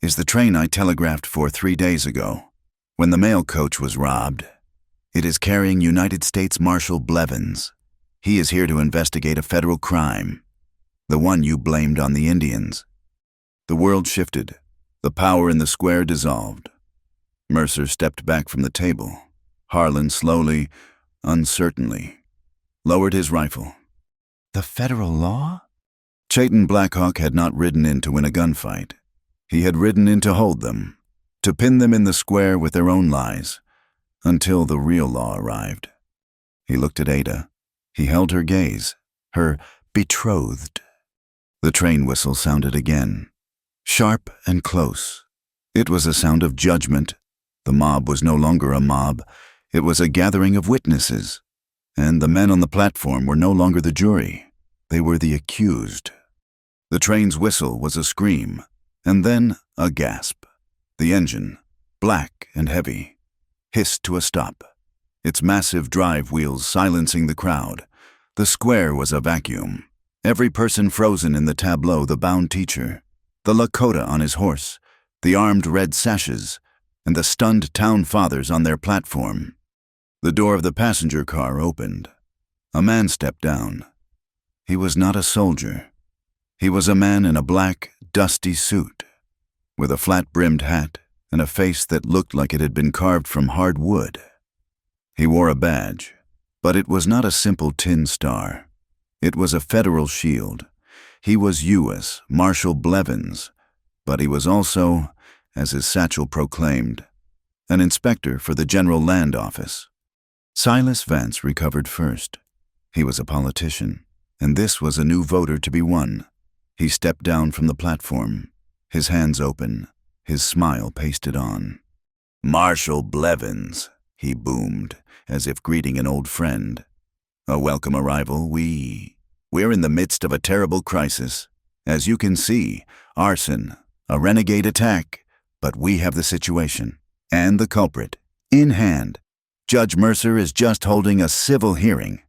"is the train I telegraphed for 3 days ago, when the mail coach was robbed. It is carrying United States Marshal Blevins. He is here to investigate a federal crime, the one you blamed on the Indians." The world shifted. The power in the square dissolved. Mercer stepped back from the table. Harlan slowly, uncertainly, lowered his rifle. "The federal law?" Chayton Blackhawk had not ridden in to win a gunfight. He had ridden in to hold them, to pin them in the square with their own lies, until the real law arrived. He looked at Ada. He held her gaze, her betrothed. The train whistle sounded again, sharp and close. It was a sound of judgment. The mob was no longer a mob. It was a gathering of witnesses. And the men on the platform were no longer the jury. They were the accused. The train's whistle was a scream, and then a gasp. The engine, black and heavy, hissed to a stop, its massive drive wheels silencing the crowd. The square was a vacuum. Every person frozen in the tableau, the bound teacher, the Lakota on his horse, the armed red sashes, and the stunned town fathers on their platform. The door of the passenger car opened. A man stepped down. He was not a soldier. He was a man in a black, dusty suit, with a flat-brimmed hat and a face that looked like it had been carved from hard wood. He wore a badge, but it was not a simple tin star. It was a federal shield. He was U.S. Marshal Blevins, but he was also, as his satchel proclaimed, an inspector for the General Land Office. Silas Vance recovered first. He was a politician, and this was a new voter to be won. He stepped down from the platform, his hands open, his smile pasted on. "Marshal Blevins," he boomed, as if greeting an old friend. "A welcome arrival. We're in the midst of a terrible crisis. As you can see, arson, a renegade attack, but we have the situation, and the culprit, in hand. Judge Mercer is just holding a civil hearing."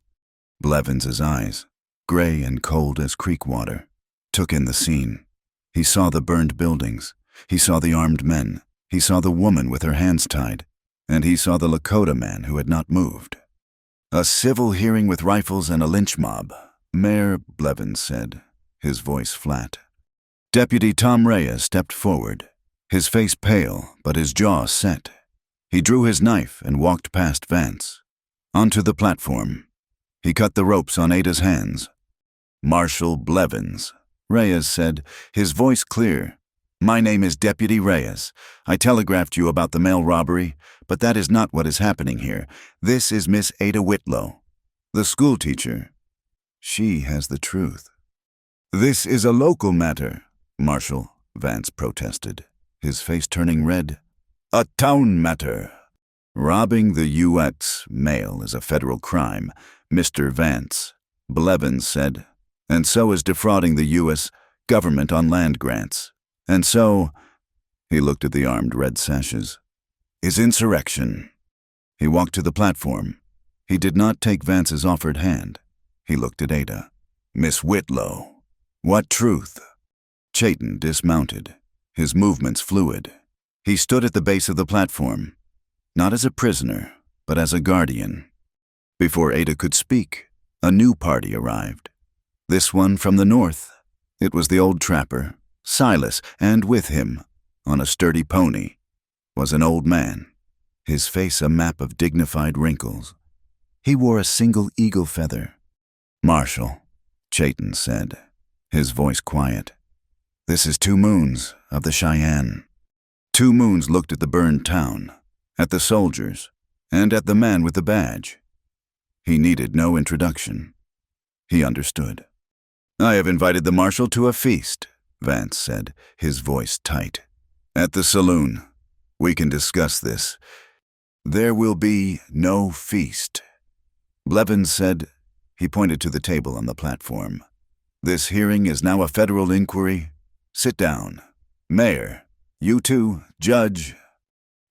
Blevins's eyes, gray and cold as creek water, took in the scene. He saw the burned buildings. He saw the armed men. He saw the woman with her hands tied. And he saw the Lakota man who had not moved. "A civil hearing with rifles and a lynch mob," Mayor Blevins said, his voice flat. Deputy Tom Reyes stepped forward, his face pale but his jaw set. He drew his knife and walked past Vance, onto the platform. He cut the ropes on Ada's hands. "Marshal Blevins," Reyes said, his voice clear. "My name is Deputy Reyes. I telegraphed you about the mail robbery, but that is not what is happening here. This is Miss Ada Whitlow, the schoolteacher. She has the truth." "This is a local matter, Marshal," Vance protested, his face turning red. "A town matter." "Robbing the U.S. mail is a federal crime, Mr. Vance," Blevins said. "And so is defrauding the U.S. government on land grants. And so," he looked at the armed red sashes, "is insurrection." He walked to the platform. He did not take Vance's offered hand. He looked at Ada. "Miss Whitlow, what truth?" Chayton dismounted, his movements fluid. He stood at the base of the platform, not as a prisoner, but as a guardian. Before Ada could speak, a new party arrived. This one from the north. It was the old trapper, Silas, and with him, on a sturdy pony, was an old man, his face a map of dignified wrinkles. He wore a single eagle feather. "Marshal," Chayton said, his voice quiet. "This is Two Moons of the Cheyenne." Two Moons looked at the burned town, at the soldiers, and at the man with the badge. He needed no introduction. He understood. "I have invited the marshal to a feast," Vance said, his voice tight. "At the saloon. We can discuss this." "There will be no feast," Blevins said. He pointed to the table on the platform. "This hearing is now a federal inquiry. Sit down. Mayor, you two, judge."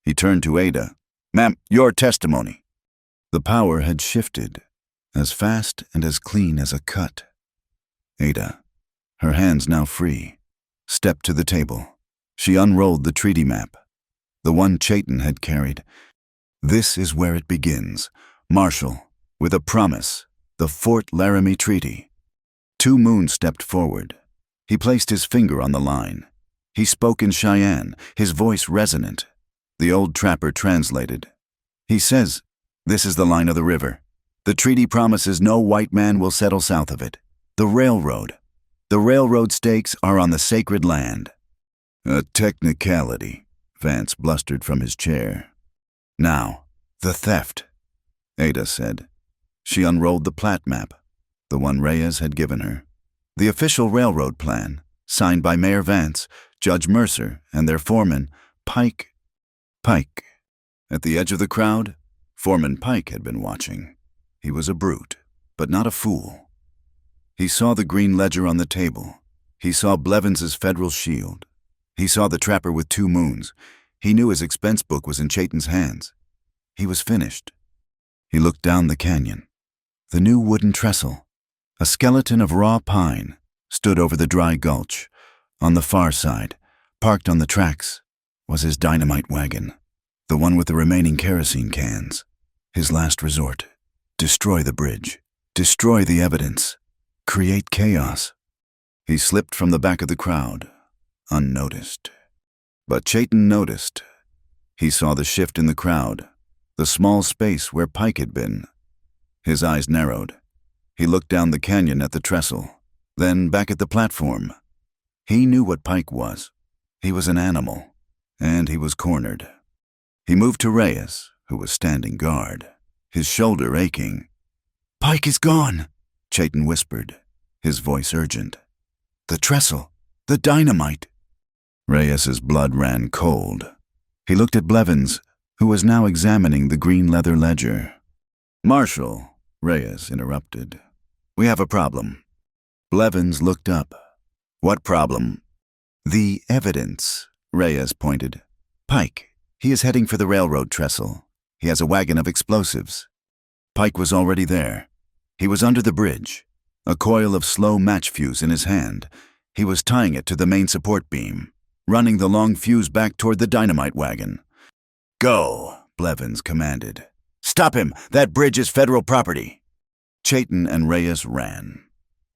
He turned to Ada. "Ma'am, your testimony." The power had shifted, as fast and as clean as a cut. Ada, her hands now free, stepped to the table. She unrolled the treaty map, the one Chayton had carried. "This is where it begins. Marshal, with a promise, the Fort Laramie Treaty." Two Moon stepped forward. He placed his finger on the line. He spoke in Cheyenne, his voice resonant. The old trapper translated. "He says, this is the line of the river. The treaty promises no white man will settle south of it. The railroad stakes are on the sacred land." "A technicality," Vance blustered from his chair. "Now, the theft," Ada said. She unrolled the plat map, the one Reyes had given her. The official railroad plan, signed by Mayor Vance, Judge Mercer, and their foreman, Pike. At the edge of the crowd, Foreman Pike had been watching. He was a brute, but not a fool. He saw the green ledger on the table. He saw Blevins's federal shield. He saw the trapper with 2 moons. He knew his expense book was in Chayton's hands. He was finished. He looked down the canyon. The new wooden trestle, a skeleton of raw pine, stood over the dry gulch. On the far side, parked on the tracks, was his dynamite wagon, the one with the remaining kerosene cans. His last resort. Destroy the bridge. Destroy the evidence. Create chaos. He slipped from the back of the crowd, unnoticed. But Chayton noticed. He saw the shift in the crowd, the small space where Pike had been. His eyes narrowed. He looked down the canyon at the trestle, then back at the platform. He knew what Pike was. He was an animal, and he was cornered. He moved to Reyes, who was standing guard, his shoulder aching. "Pike is gone," Chayton whispered, his voice urgent. "The trestle, the dynamite." Reyes's blood ran cold. He looked at Blevins, who was now examining the green leather ledger. "Marshal," Reyes interrupted, "we have a problem." Blevins looked up. "What problem?" "The evidence," Reyes pointed. "Pike, he is heading for the railroad trestle. He has a wagon of explosives." Pike was already there. He was under the bridge, a coil of slow match fuse in his hand. He was tying it to the main support beam, running the long fuse back toward the dynamite wagon. "Go," Blevins commanded. "Stop him! That bridge is federal property." Chayton and Reyes ran.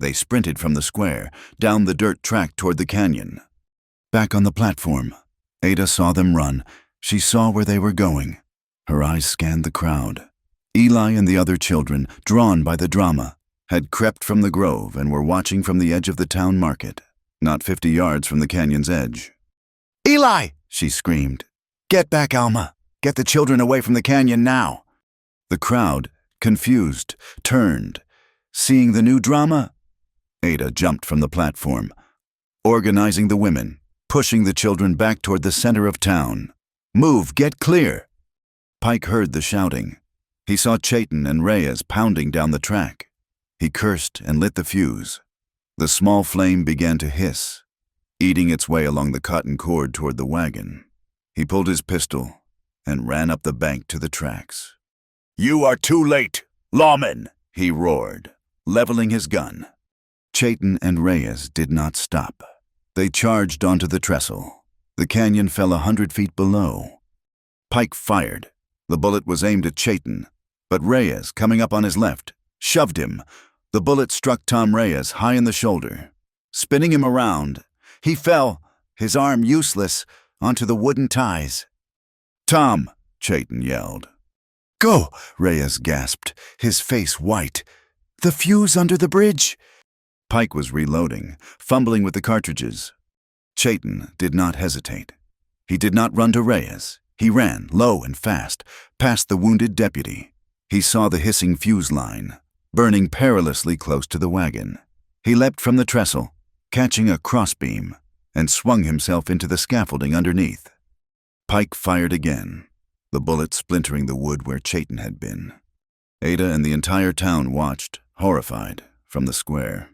They sprinted from the square, down the dirt track toward the canyon. Back on the platform, Ada saw them run. She saw where they were going. Her eyes scanned the crowd. Eli and the other children, drawn by the drama, had crept from the grove and were watching from the edge of the town market, not 50 yards from the canyon's edge. "Eli!" she screamed. "Get back, Alma! Get the children away from the canyon now!" The crowd, confused, turned. Seeing the new drama, Ada jumped from the platform, organizing the women, pushing the children back toward the center of town. "Move! Get clear!" Pike heard the shouting. He saw Chayton and Reyes pounding down the track. He cursed and lit the fuse. The small flame began to hiss, eating its way along the cotton cord toward the wagon. He pulled his pistol and ran up the bank to the tracks. "You are too late, lawmen!" he roared, leveling his gun. Chayton and Reyes did not stop. They charged onto the trestle. The canyon fell 100 feet below. Pike fired. The bullet was aimed at Chayton, but Reyes, coming up on his left, shoved him. The bullet struck Tom Reyes high in the shoulder. Spinning him around, he fell, his arm useless, onto the wooden ties. "Tom!" Chayton yelled. "Go!" Reyes gasped, his face white. "The fuse under the bridge!" Pike was reloading, fumbling with the cartridges. Chayton did not hesitate. He did not run to Reyes. He ran, low and fast, past the wounded deputy. He saw the hissing fuse line. burning perilously close to the wagon. He leapt from the trestle, catching a crossbeam, and swung himself into the scaffolding underneath. Pike fired again, the bullet splintering the wood where Chayton had been. Ada and the entire town watched, horrified, from the square.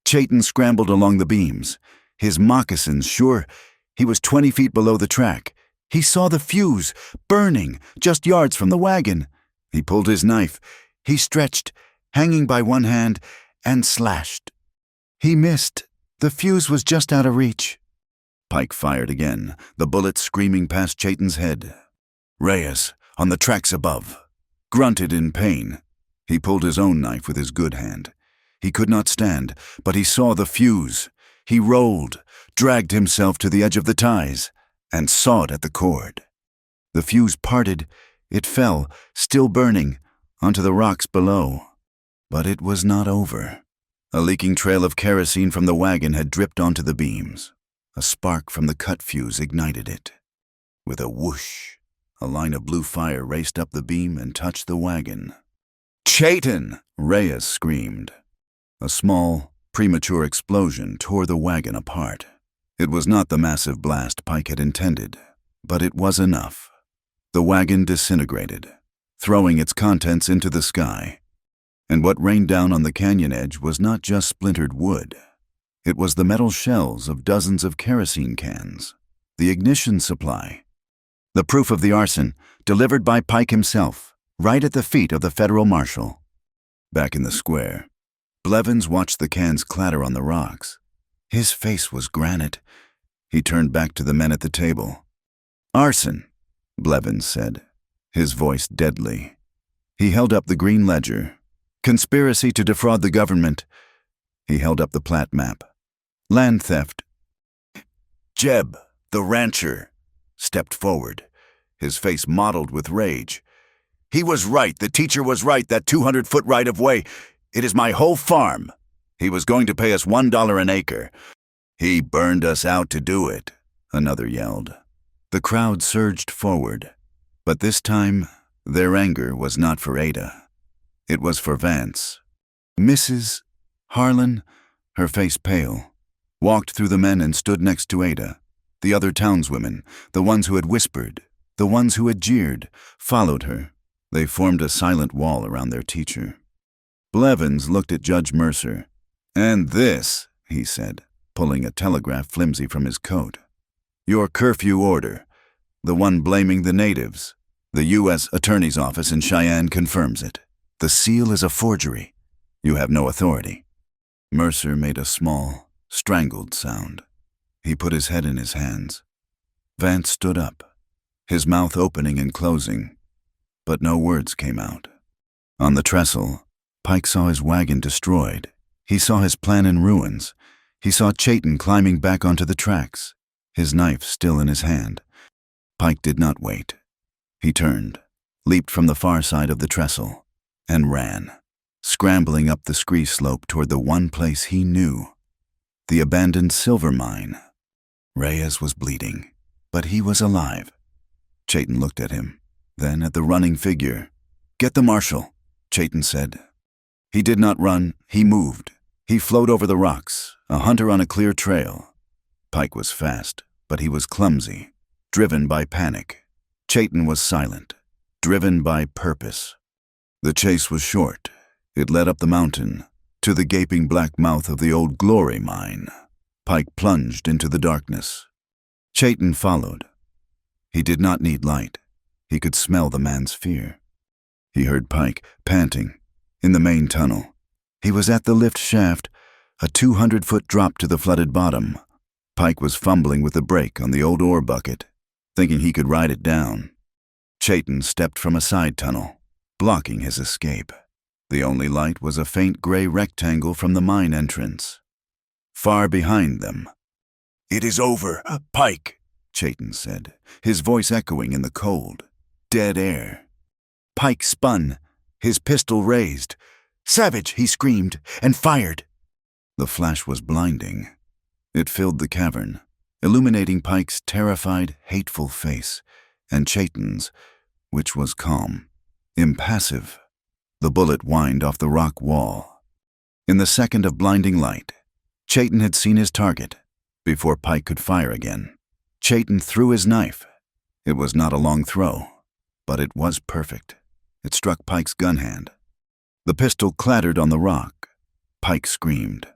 Chayton scrambled along the beams, his moccasins sure he was 20 feet below the track. He saw the fuse, burning, just yards from the wagon. He pulled his knife. He stretched, hanging by one hand, and slashed. He missed. The fuse was just out of reach. Pike fired again, the bullet screaming past Chayton's head. Reyes, on the tracks above, grunted in pain. He pulled his own knife with his good hand. He could not stand, but he saw the fuse. He rolled, dragged himself to the edge of the ties, and sawed at the cord. The fuse parted. It fell, still burning, onto the rocks below. But it was not over. A leaking trail of kerosene from the wagon had dripped onto the beams. A spark from the cut fuse ignited it. With a whoosh, a line of blue fire raced up the beam and touched the wagon. "Chayton!" Reyes screamed. A small, premature explosion tore the wagon apart. It was not the massive blast Pike had intended, but it was enough. The wagon disintegrated, throwing its contents into the sky. And what rained down on the canyon edge was not just splintered wood. It was the metal shells of dozens of kerosene cans, the ignition supply. The proof of the arson, delivered by Pike himself, right at the feet of the federal marshal. Back in the square, Blevins watched the cans clatter on the rocks. His face was granite. He turned back to the men at the table. "Arson," Blevins said, his voice deadly. He held up the green ledger. "Conspiracy to defraud the government." He held up the plat map. "Land theft." Jeb, the rancher, stepped forward, his face mottled with rage. "He was right. The teacher was right. That 200-foot right-of-way. It is my whole farm. He was going to pay us $1 an acre. He burned us out to do it," another yelled. The crowd surged forward, but this time their anger was not for Ada. It was for Vance. Mrs. Harlan, her face pale, walked through the men and stood next to Ada. The other townswomen, the ones who had whispered, the ones who had jeered, followed her. They formed a silent wall around their teacher. Blevins looked at Judge Mercer. "And this," he said, pulling a telegraph flimsy from his coat. "Your curfew order, the one blaming the natives. The U.S. Attorney's Office in Cheyenne confirms it. The seal is a forgery. You have no authority." Mercer made a small, strangled sound. He put his head in his hands. Vance stood up, his mouth opening and closing, but no words came out. On the trestle, Pike saw his wagon destroyed. He saw his plan in ruins. He saw Chayton climbing back onto the tracks, his knife still in his hand. Pike did not wait. He turned, leaped from the far side of the trestle, and ran, scrambling up the scree slope toward the one place he knew, the abandoned silver mine. Reyes was bleeding, but he was alive. Chayton looked at him, then at the running figure. "Get the marshal," Chayton said. He did not run, he moved. He flowed over the rocks, a hunter on a clear trail. Pike was fast, but he was clumsy, driven by panic. Chayton was silent, driven by purpose. The chase was short. It led up the mountain, to the gaping black mouth of the old Glory mine. Pike plunged into the darkness. Chayton followed. He did not need light. He could smell the man's fear. He heard Pike, panting, in the main tunnel. He was at the lift shaft, a 200-foot drop to the flooded bottom. Pike was fumbling with the brake on the old ore bucket, thinking he could ride it down. Chayton stepped from a side tunnel, blocking his escape. The only light was a faint gray rectangle from the mine entrance. Far behind them. "It is over, Pike," Chayton said, his voice echoing in the cold, dead air. Pike spun, his pistol raised. "Savage!" he screamed, and fired. The flash was blinding. It filled the cavern, illuminating Pike's terrified, hateful face, and Chayton's, which was calm, impassive. The bullet whined off the rock wall. In the second of blinding light, Chayton had seen his target. Before Pike could fire again, Chayton threw his knife. It was not a long throw, but it was perfect. It struck Pike's gun hand. The pistol clattered on the rock. Pike screamed.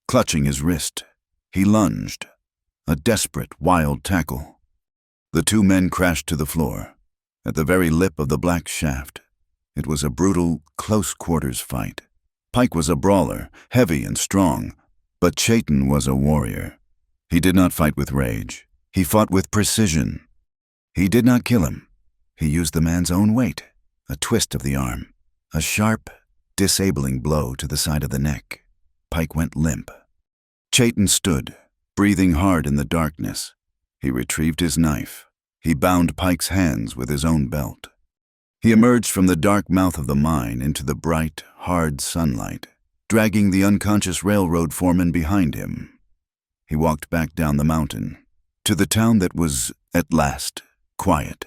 Clutching his wrist, he lunged. A desperate, wild tackle. The two men crashed to the floor, at the very lip of the black shaft. It was a brutal, close-quarters fight. Pike was a brawler, heavy and strong, but Chayton was a warrior. He did not fight with rage. He fought with precision. He did not kill him. He used the man's own weight, a twist of the arm, a sharp, disabling blow to the side of the neck. Pike went limp. Chayton stood, breathing hard in the darkness. He retrieved his knife. He bound Pike's hands with his own belt. He emerged from the dark mouth of the mine into the bright, hard sunlight, dragging the unconscious railroad foreman behind him. He walked back down the mountain, to the town that was, at last, quiet.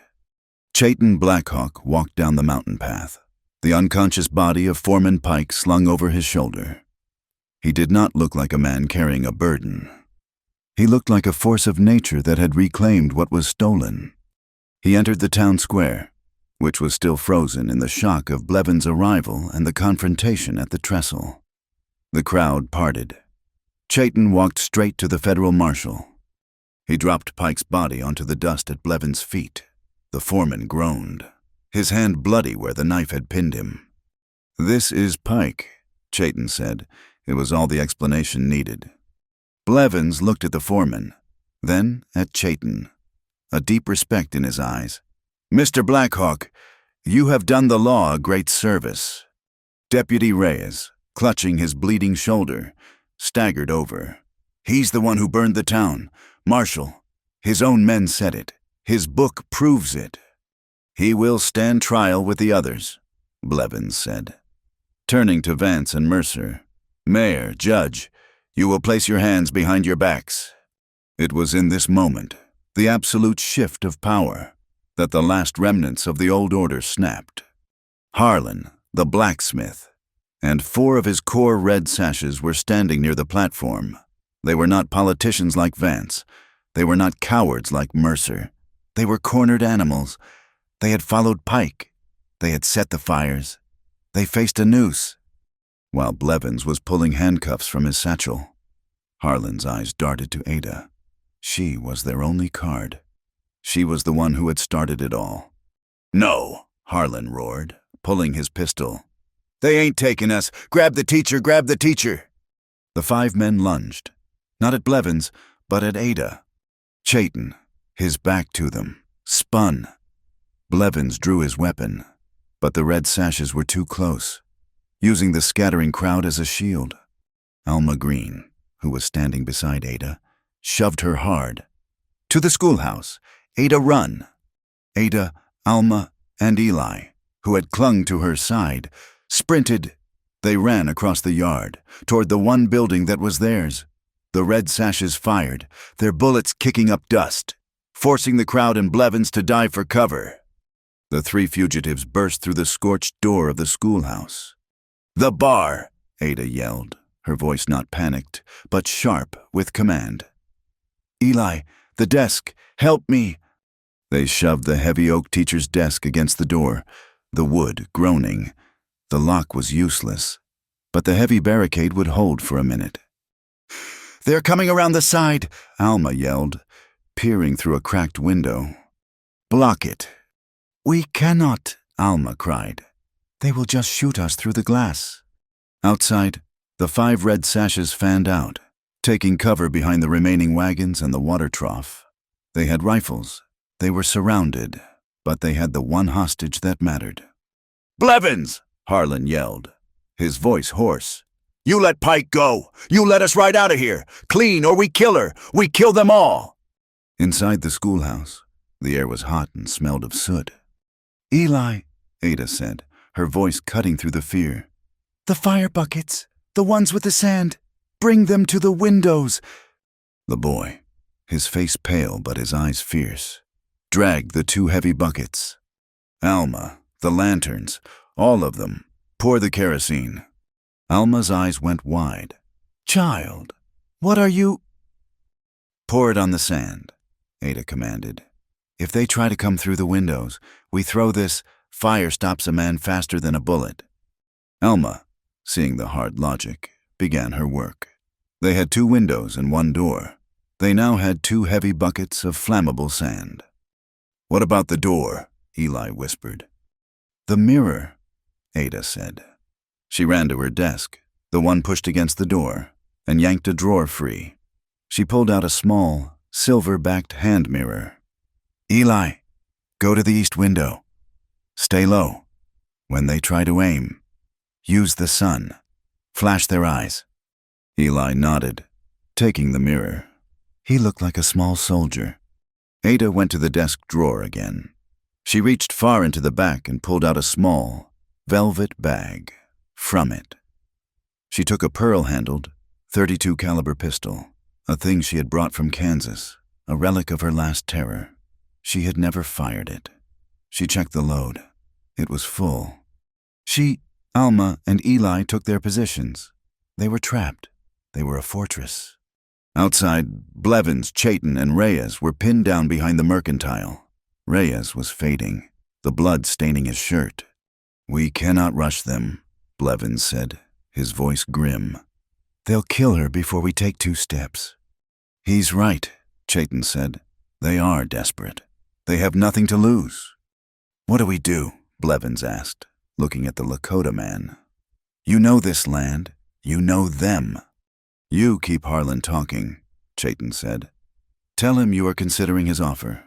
Chayton Blackhawk walked down the mountain path, the unconscious body of Foreman Pike slung over his shoulder. He did not look like a man carrying a burden. He looked like a force of nature that had reclaimed what was stolen. He entered the town square, which was still frozen in the shock of Blevins' arrival and the confrontation at the trestle. The crowd parted. Chayton walked straight to the federal marshal. He dropped Pike's body onto the dust at Blevins' feet. The foreman groaned, his hand bloody where the knife had pinned him. "This is Pike," Chayton said. It was all the explanation needed. Blevins looked at the foreman, then at Chayton, a deep respect in his eyes. "Mr. Blackhawk, you have done the law a great service." Deputy Reyes, clutching his bleeding shoulder, staggered over. "He's the one who burned the town. Marshal, his own men said it. His book proves it." "He will stand trial with the others," Blevins said. Turning to Vance and Mercer, "Mayor, Judge, you will place your hands behind your backs." It was in this moment, the absolute shift of power, that the last remnants of the old order snapped. Harlan, the blacksmith, and 4 of his core red sashes were standing near the platform. They were not politicians like Vance. They were not cowards like Mercer. They were cornered animals. They had followed Pike. They had set the fires. They faced a noose. While Blevins was pulling handcuffs from his satchel, Harlan's eyes darted to Ada. She was their only card. She was the one who had started it all. "No," Harlan roared, pulling his pistol. "They ain't taking us. Grab the teacher, grab the teacher." The 5 men lunged, not at Blevins, but at Ada. Chayton, his back to them, spun. Blevins drew his weapon, but the red sashes were too close, using the scattering crowd as a shield. Alma Green, who was standing beside Ada, shoved her hard. "To the schoolhouse. Ada, run." Ada, Alma, and Eli, who had clung to her side, sprinted. They ran across the yard, toward the one building that was theirs. The red sashes fired, their bullets kicking up dust, forcing the crowd and Blevins to dive for cover. The 3 fugitives burst through the scorched door of the schoolhouse. "The bar!" Ada yelled, her voice not panicked, but sharp with command. "Eli, the desk, help me!" They shoved the heavy oak teacher's desk against the door, the wood groaning. The lock was useless, but the heavy barricade would hold for a minute. "They're coming around the side," Alma yelled, peering through a cracked window. "Block it." "We cannot," Alma cried. "They will just shoot us through the glass." Outside, the 5 red sashes fanned out, taking cover behind the remaining wagons and the water trough. They had rifles. They were surrounded, but they had the one hostage that mattered. "Blevins!" Harlan yelled, his voice hoarse. "You let Pike go! You let us right out of here! Clean or we kill her! We kill them all!" Inside the schoolhouse, the air was hot and smelled of soot. "Eli," Ada said, her voice cutting through the fear. "The fire buckets, the ones with the sand, bring them to the windows." The boy, his face pale but his eyes fierce, dragged the 2 heavy buckets. Alma, the lanterns, all of them, Pour the kerosene. Alma's eyes went wide. Child, what are you? Pour it on the sand, Ada commanded. If they try to come through the windows, we throw this. Fire stops a man faster than a bullet. Alma, seeing the hard logic, began her work. They had 2 windows and 1 door. They now had 2 heavy buckets of flammable sand. What about the door? Eli whispered. The mirror, Ada said. She ran to her desk, the one pushed against the door, and yanked a drawer free. She pulled out a small, silver-backed hand mirror. Eli, go to the east window. Stay low. When they try to aim, use the sun. Flash their eyes. Eli nodded, taking the mirror. He looked like a small soldier. Ada went to the desk drawer again. She reached far into the back and pulled out a small, velvet bag. From it, she took a pearl-handled, .32 caliber pistol, a thing she had brought from Kansas, a relic of her last terror. She had never fired it. She checked the load. It was full. Alma, and Eli took their positions. They were trapped. They were a fortress. Outside, Blevins, Chayton, and Reyes were pinned down behind the mercantile. Reyes was fading, the blood staining his shirt. We cannot rush them, Blevins said, his voice grim. They'll kill her before we take 2 steps. He's right, Chayton said. They are desperate. They have nothing to lose. What do we do? Blevins asked, looking at the Lakota man. You know this land. You know them. You keep Harlan talking, Chayton said. Tell him you are considering his offer.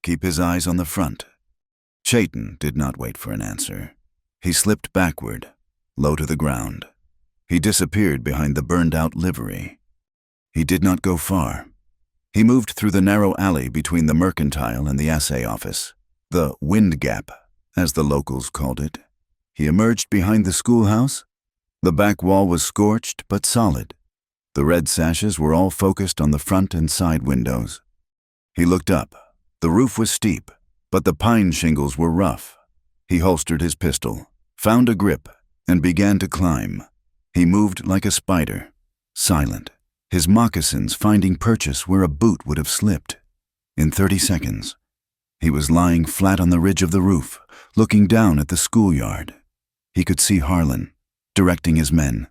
Keep his eyes on the front. Chayton did not wait for an answer. He slipped backward, low to the ground. He disappeared behind the burned-out livery. He did not go far. He moved through the narrow alley between the mercantile and the assay office, the wind gap, as the locals called it. He emerged behind the schoolhouse. The back wall was scorched but solid. The red sashes were all focused on the front and side windows. He looked up. The roof was steep, but the pine shingles were rough. He holstered his pistol, found a grip, and began to climb. He moved like a spider, silent, his moccasins finding purchase where a boot would have slipped. In 30 seconds, he was lying flat on the ridge of the roof, looking down at the schoolyard. He could see Harlan, directing his men.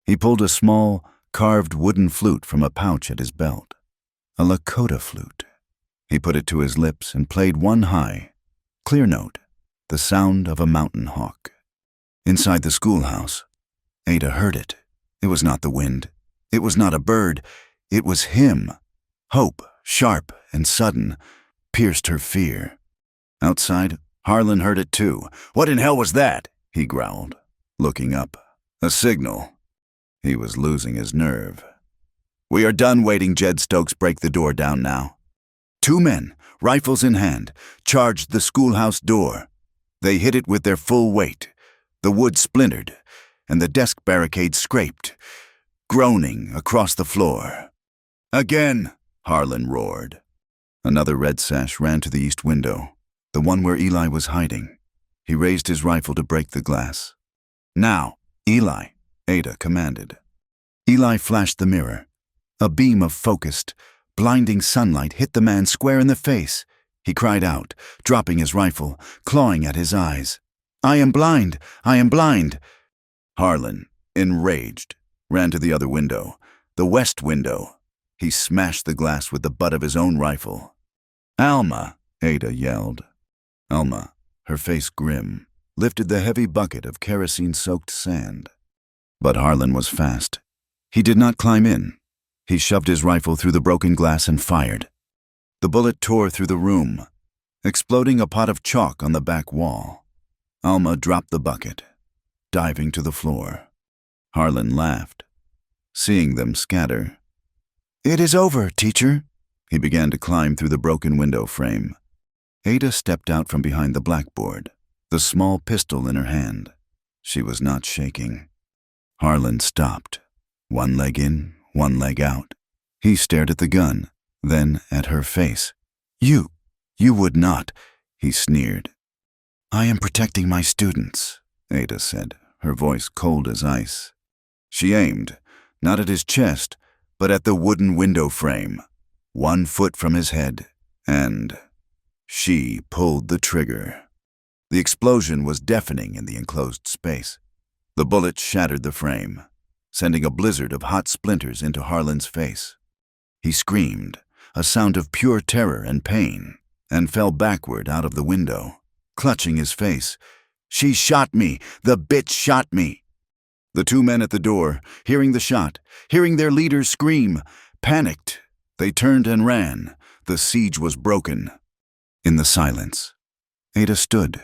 He pulled a small, carved wooden flute from a pouch at his belt. A Lakota flute. He put it to his lips and played one high, clear note, the sound of a mountain hawk. Inside the schoolhouse, Ada heard it. It was not the wind. It was not a bird. It was him. Hope, sharp and sudden, pierced her fear. Outside, Harlan heard it too. What in hell was that? He growled, looking up. A signal. He was losing his nerve. We are done waiting Jed Stokes break the door down now. 2 men, rifles in hand, charged the schoolhouse door. They hit it with their full weight. The wood splintered, and the desk barricade scraped, groaning across the floor. Again, Harlan roared. Another red sash ran to the east window, the one where Eli was hiding. He raised his rifle to break the glass. Now, Eli, Ada commanded. Eli flashed the mirror. A beam of focused, blinding sunlight hit the man square in the face. He cried out, dropping his rifle, clawing at his eyes. I am blind! I am blind! Harlan, enraged, ran to the other window, the west window. He smashed the glass with the butt of his own rifle. Alma, Ada yelled. Alma, her face grim, lifted the heavy bucket of kerosene-soaked sand. But Harlan was fast. He did not climb in. He shoved his rifle through the broken glass and fired. The bullet tore through the room, exploding a pot of chalk on the back wall. Alma dropped the bucket, diving to the floor. Harlan laughed, seeing them scatter. It is over, teacher. He began to climb through the broken window frame. Ada stepped out from behind the blackboard, the small pistol in her hand. She was not shaking. Harlan stopped, one leg in, one leg out. He stared at the gun, then at her face. You would not, he sneered. I am protecting my students, Ada said, her voice cold as ice. She aimed, not at his chest, but at the wooden window frame, 1 foot from his head, and she pulled the trigger. The explosion was deafening in the enclosed space. The bullet shattered the frame, sending a blizzard of hot splinters into Harlan's face. He screamed, a sound of pure terror and pain, and fell backward out of the window, clutching his face. "She shot me! The bitch shot me!" The 2 men at the door, hearing the shot, hearing their leader scream, panicked. They turned and ran. The siege was broken. In the silence, Ada stood,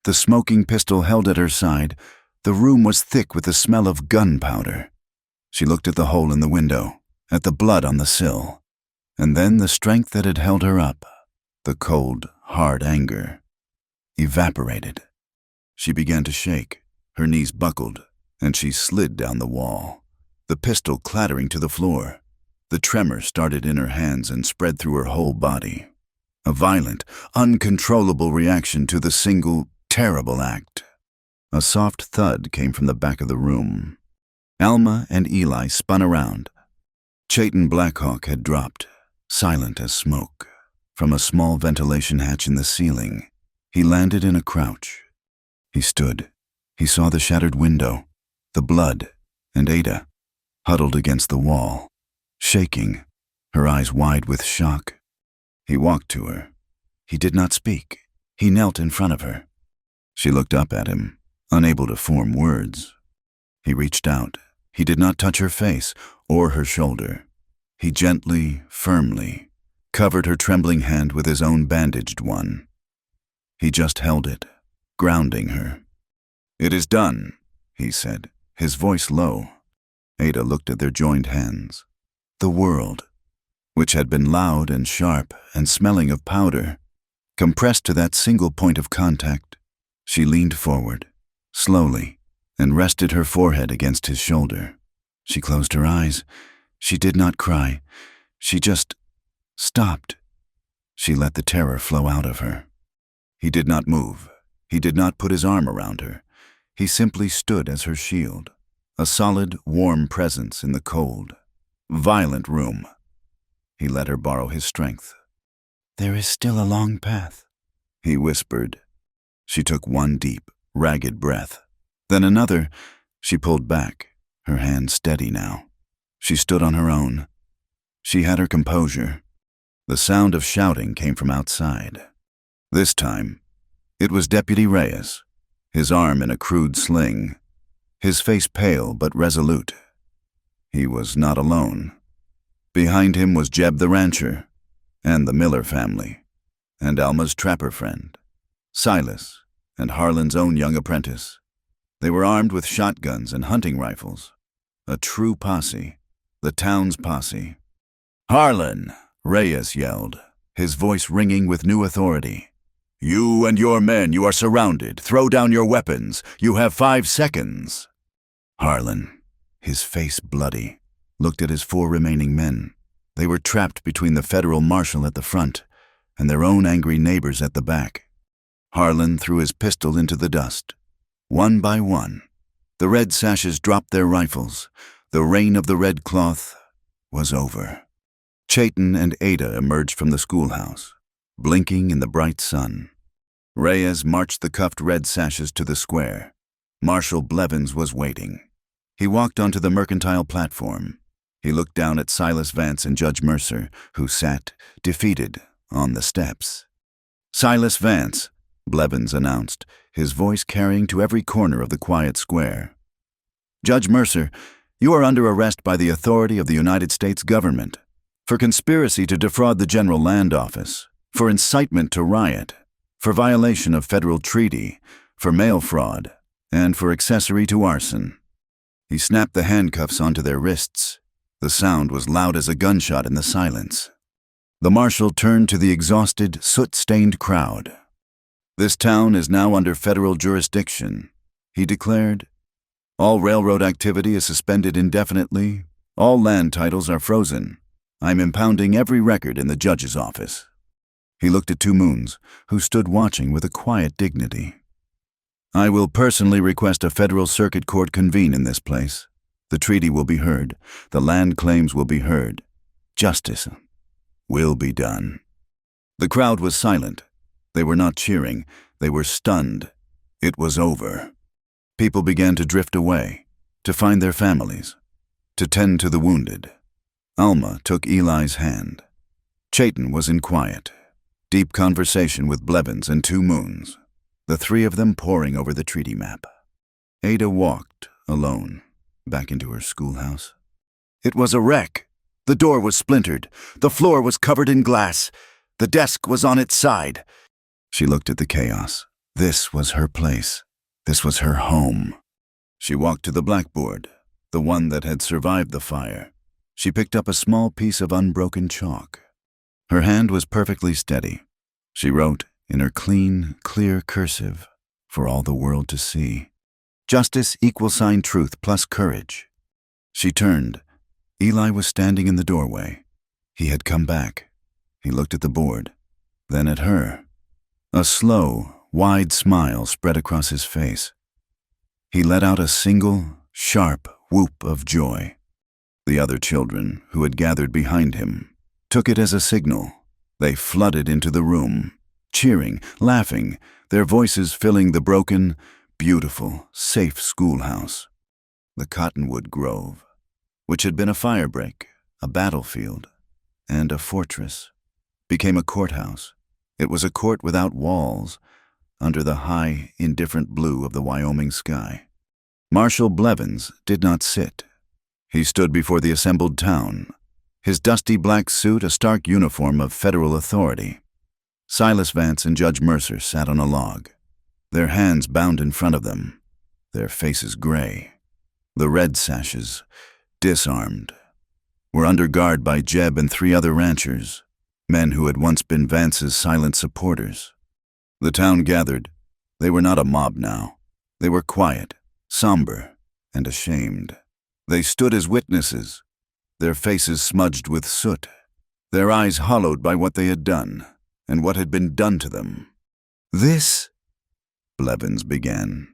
the smoking pistol held at her side. The room was thick with the smell of gunpowder. She looked at the hole in the window, at the blood on the sill, and then the strength that had held her up, the cold, hard anger, evaporated. She began to shake, her knees buckled, and she slid down the wall, the pistol clattering to the floor. The tremor started in her hands and spread through her whole body. A violent, uncontrollable reaction to the single, terrible act. A soft thud came from the back of the room. Alma and Eli spun around. Chayton Blackhawk had dropped, silent as smoke, from a small ventilation hatch in the ceiling. He landed in a crouch. He stood. He saw the shattered window, the blood, and Ada, huddled against the wall, shaking, her eyes wide with shock. He walked to her. He did not speak. He knelt in front of her. She looked up at him, unable to form words. He reached out. He did not touch her face or her shoulder. He gently, firmly, covered her trembling hand with his own bandaged one. He just held it, grounding her. "It is done," he said, his voice low. Ada looked at their joined hands. The world, which had been loud and sharp and smelling of powder, compressed to that single point of contact. She leaned forward, slowly, and rested her forehead against his shoulder. She closed her eyes. She did not cry. She just stopped. She let the terror flow out of her. He did not move. He did not put his arm around her. He simply stood as her shield, a solid, warm presence in the cold, violent room. He let her borrow his strength. "There is still a long path," he whispered. She took 1 deep, ragged breath. Then another. She pulled back, her hand steady now. She stood on her own. She had her composure. The sound of shouting came from outside. This time, it was Deputy Reyes, his arm in a crude sling, his face pale but resolute. He was not alone. Behind him was Jeb the rancher, and the Miller family, and Alma's trapper friend, Silas, and Harlan's own young apprentice. They were armed with shotguns and hunting rifles. A true posse, the town's posse. "Harlan!" Reyes yelled, his voice ringing with new authority. "You and your men, you are surrounded. Throw down your weapons. You have 5 seconds. Harlan, his face bloody, looked at his 4 remaining men. They were trapped between the federal marshal at the front and their own angry neighbors at the back. Harlan threw his pistol into the dust. One by one, the red sashes dropped their rifles. The reign of the red cloth was over. Chayton and Ada emerged from the schoolhouse, blinking in the bright sun. Reyes marched the cuffed red sashes to the square. Marshal Blevins was waiting. He walked onto the mercantile platform. He looked down at Silas Vance and Judge Mercer, who sat, defeated, on the steps. "Silas Vance," Blevins announced, his voice carrying to every corner of the quiet square. "Judge Mercer, you are under arrest by the authority of the United States government for conspiracy to defraud the General Land Office, for incitement to riot, for violation of federal treaty, for mail fraud, and for accessory to arson." He snapped the handcuffs onto their wrists. The sound was loud as a gunshot in the silence. The marshal turned to the exhausted, soot-stained crowd. "This town is now under federal jurisdiction," he declared. "All railroad activity is suspended indefinitely. All land titles are frozen. I'm impounding every record in the judge's office." He looked at Two Moons, who stood watching with a quiet dignity. I will personally request a federal circuit court convene in this place. The treaty will be heard. The land claims will be heard. Justice will be done." The crowd was silent. They were not cheering. They were stunned. It was over. People began to drift away, to find their families, to tend to the wounded. Alma took Eli's hand. Chayton was in quiet, deep conversation with Blevins and 2 Moons, the 3 of them poring over the treaty map. Ada walked, alone, back into her schoolhouse. It was a wreck. The door was splintered. The floor was covered in glass. The desk was on its side. She looked at the chaos. This was her place. This was her home. She walked to the blackboard, the one that had survived the fire. She picked up a small piece of unbroken chalk. Her hand was perfectly steady. She wrote in her clean, clear cursive for all the world to see. Justice = truth plus courage. She turned. Eli was standing in the doorway. He had come back. He looked at the board, then at her. A slow, wide smile spread across his face. He let out a single, sharp whoop of joy. The other children, who had gathered behind him, took it as a signal. They flooded into the room, cheering, laughing, their voices filling the broken, beautiful, safe schoolhouse. The Cottonwood Grove, which had been a firebreak, a battlefield, and a fortress, became a courthouse. It was a court without walls, under the high, indifferent blue of the Wyoming sky. Marshal Blevins did not sit. He stood before the assembled town, his dusty black suit a stark uniform of federal authority. Silas Vance and Judge Mercer sat on a log, their hands bound in front of them, their faces gray. The red sashes, disarmed, were under guard by Jeb and 3 other ranchers, men who had once been Vance's silent supporters. The town gathered. They were not a mob now. They were quiet, somber, and ashamed. They stood as witnesses, their faces smudged with soot, their eyes hollowed by what they had done and what had been done to them. "This," Blevins began,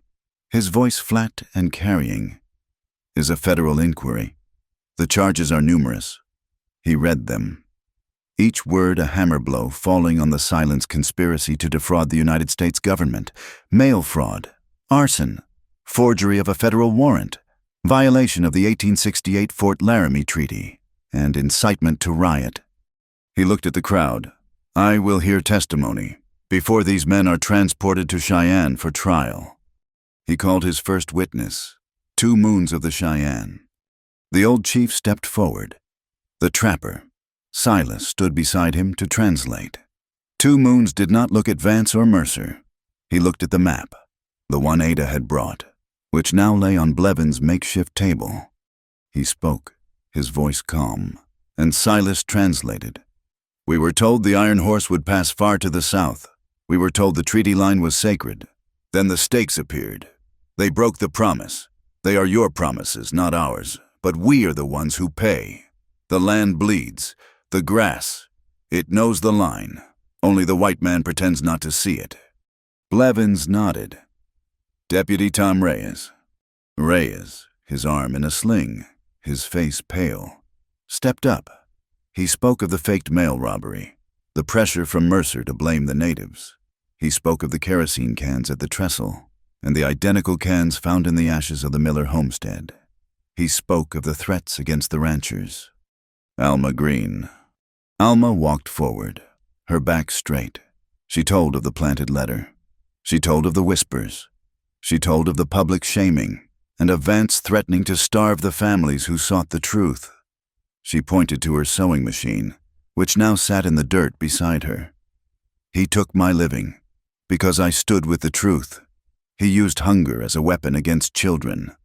his voice flat and carrying, "is a federal inquiry. The charges are numerous." He read them, each word a hammer blow falling on the silence: conspiracy to defraud the United States government, mail fraud, arson, forgery of a federal warrant, violation of the 1868 Fort Laramie Treaty, and incitement to riot. He looked at the crowd. "I will hear testimony before these men are transported to Cheyenne for trial." He called his first witness, 2 Moons of the Cheyenne. The old chief stepped forward. The trapper, Silas, stood beside him to translate. 2 Moons did not look at Vance or Mercer. He looked at the map, the one Ada had brought, which now lay on Blevins' makeshift table. He spoke, his voice calm, and Silas translated. "We were told the Iron Horse would pass far to the south. We were told the treaty line was sacred. Then the stakes appeared. They broke the promise. They are your promises, not ours, but we are the ones who pay. The land bleeds. The grass. It knows the line. Only the white man pretends not to see it." Blevins nodded. Deputy Tom Reyes. Reyes, his arm in a sling, his face pale, stepped up. He spoke of the faked mail robbery, the pressure from Mercer to blame the natives. He spoke of the kerosene cans at the trestle, and the identical cans found in the ashes of the Miller homestead. He spoke of the threats against the ranchers. Alma Green. Alma walked forward, her back straight. She told of the planted letter. She told of the whispers. She told of the public shaming, and of Vance threatening to starve the families who sought the truth. She pointed to her sewing machine, which now sat in the dirt beside her. "He took my living, because I stood with the truth. He used hunger as a weapon against children."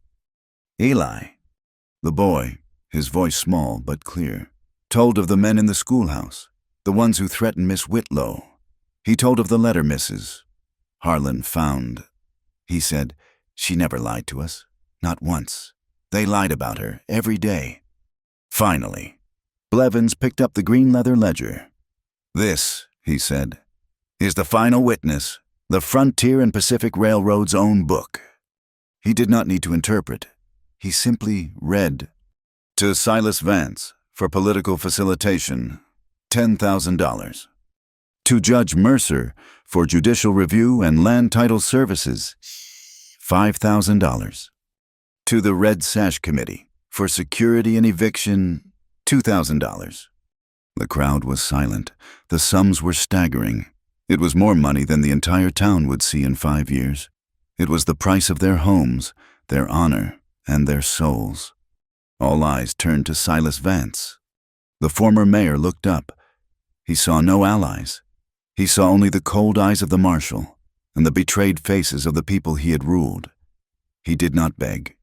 Eli, the boy, his voice small but clear, told of the men in the schoolhouse, the ones who threatened Miss Whitlow. He told of the letter Mrs. Harlan found. He said, "She never lied to us, not once. They lied about her every day." Finally, Blevins picked up the green leather ledger. "This," he said, "is the final witness, the Frontier and Pacific Railroad's own book. He did not need to interpret. He simply read. To Silas Vance, for political facilitation, $10,000. To Judge Mercer, for judicial review and land title services, $5,000. To the Red Sash Committee, for security and eviction, $2,000. The crowd was silent. The sums were staggering. It was more money than the entire town would see in 5 years. It was the price of their homes, their honor, and their souls. All eyes turned to Silas Vance. The former mayor looked up. He saw no allies. He saw only the cold eyes of the marshal and the betrayed faces of the people he had ruled. He did not beg.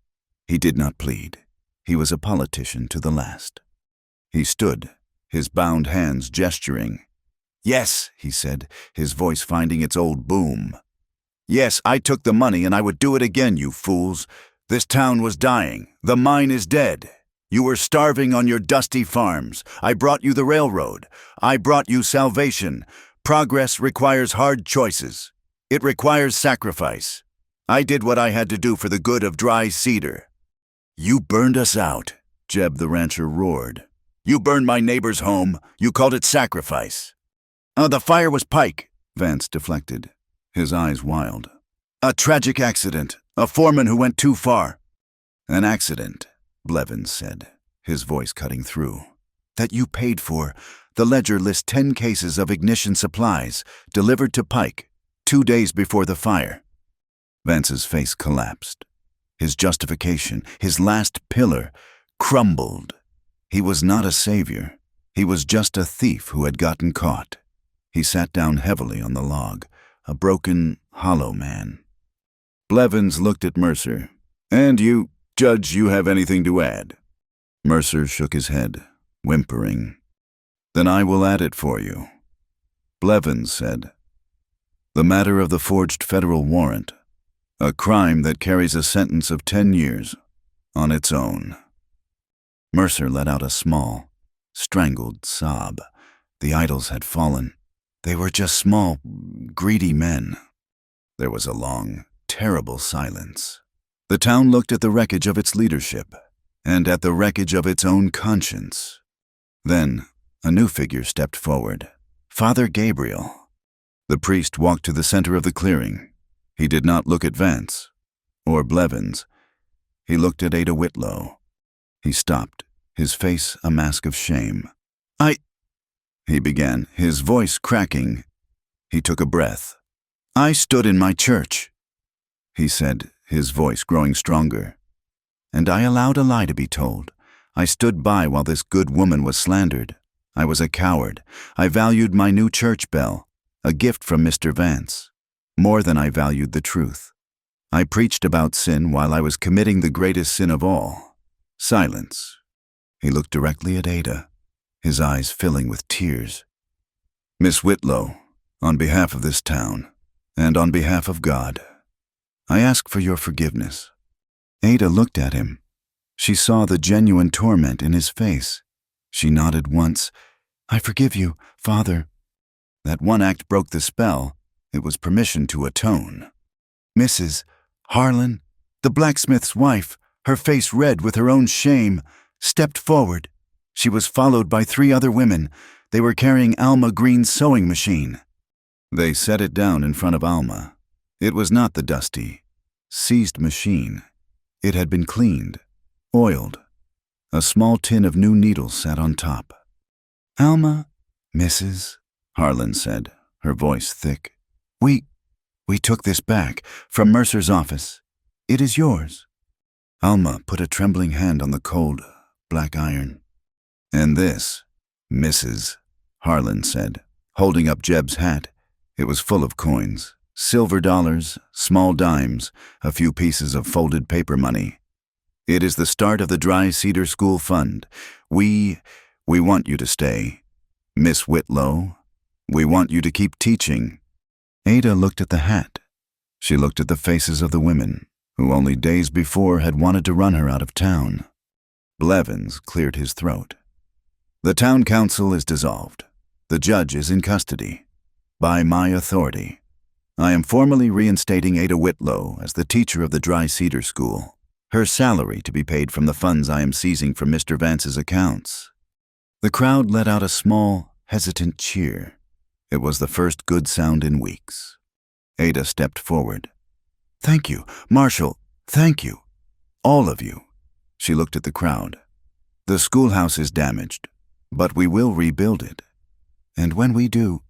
He did not plead. He was a politician to the last. He stood, his bound hands gesturing. "Yes," he said, his voice finding its old boom. "Yes, I took the money and I would do it again, you fools. This town was dying. The mine is dead. You were starving on your dusty farms. I brought you the railroad. I brought you salvation. Progress requires hard choices. It requires sacrifice. I did what I had to do for the good of Dry Cedar." "You burned us out," Jeb the rancher roared. "You burned my neighbor's home. You called it sacrifice." The fire was Pike," Vance deflected, his eyes wild. "A tragic accident. A foreman who went too far." "An accident," Blevins said, his voice cutting through. "That you paid for. The ledger lists 10 cases of ignition supplies delivered to Pike 2 days before the fire." Vance's face collapsed. His justification, his last pillar, crumbled. He was not a savior. He was just a thief who had gotten caught. He sat down heavily on the log, a broken, hollow man. Blevins looked at Mercer. "And you, Judge, you have anything to add?" Mercer shook his head, whimpering. "Then I will add it for you." Blevins said, "The matter of the forged federal warrant, a crime that carries a sentence of 10 years on its own." Mercer let out a small, strangled sob. The idols had fallen. They were just small, greedy men. There was a long, terrible silence. The town looked at the wreckage of its leadership and at the wreckage of its own conscience. Then, a new figure stepped forward, Father Gabriel. The priest walked to the center of the clearing. He did not look at Vance or Blevins. He looked at Ada Whitlow. He stopped, his face a mask of shame. He began, his voice cracking. He took a breath. "I stood in my church," he said, his voice growing stronger. "And I allowed a lie to be told. I stood by while this good woman was slandered. I was a coward. I valued my new church bell, a gift from Mr. Vance, more than I valued the truth. I preached about sin while I was committing the greatest sin of all, silence." He looked directly at Ada, his eyes filling with tears. "Miss Whitlow, on behalf of this town, and on behalf of God, I ask for your forgiveness." Ada looked at him. She saw the genuine torment in his face. She nodded once. "I forgive you, Father." That one act broke the spell. It was permission to atone. Mrs. Harlan, the blacksmith's wife, her face red with her own shame, stepped forward. She was followed by 3 other women. They were carrying Alma Green's sewing machine. They set it down in front of Alma. It was not the dusty, seized machine. It had been cleaned, oiled. A small tin of new needles sat on top. "Alma, Mrs., Harlan said, her voice thick. We took this back from Mercer's office. It is yours." Alma put a trembling hand on the cold, black iron. "And this, Mrs., Harlan said, holding up Jeb's hat. It was full of coins, silver dollars, small dimes, a few pieces of folded paper money. "It is the start of the Dry Cedar School Fund. We want you to stay. Miss Whitlow, we want you to keep teaching." Ada looked at the hat. She looked at the faces of the women, who only days before had wanted to run her out of town. Blevins cleared his throat. "The town council is dissolved. The judge is in custody. By my authority. I am formally reinstating Ada Whitlow as the teacher of the Dry Cedar School. Her salary to be paid from the funds I am seizing from Mr. Vance's accounts." The crowd let out a small, hesitant cheer. It was the first good sound in weeks. Ada stepped forward. "Thank you, Marshall, thank you. All of you." She looked at the crowd. "The schoolhouse is damaged, but we will rebuild it. And when we do—"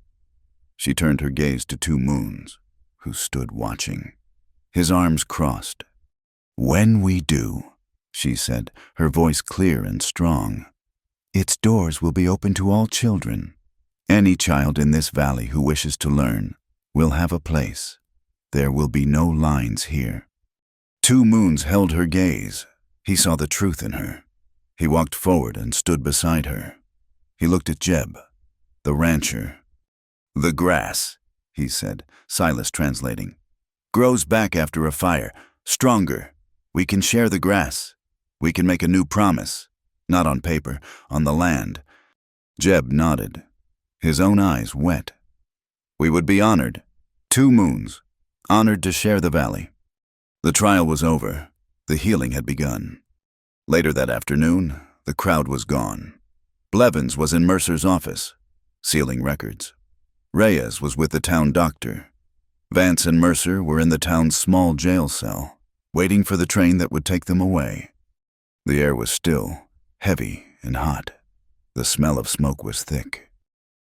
She turned her gaze to Two Moons, who stood watching. His arms crossed. "When we do," she said, her voice clear and strong, "its doors will be open to all children. Any child in this valley who wishes to learn will have a place. There will be no lines here." Two Moons held her gaze. He saw the truth in her. He walked forward and stood beside her. He looked at Jeb, the rancher. "The grass," he said, Silas translating, "grows back after a fire, stronger. We can share the grass. We can make a new promise. Not on paper, on the land." Jeb nodded, his own eyes wet. "We would be honored. Two Moons, honored to share the valley." The trial was over. The healing had begun. Later that afternoon, the crowd was gone. Blevins was in Mercer's office, sealing records. Reyes was with the town doctor. Vance and Mercer were in the town's small jail cell, waiting for the train that would take them away. The air was still, heavy and hot. The smell of smoke was thick.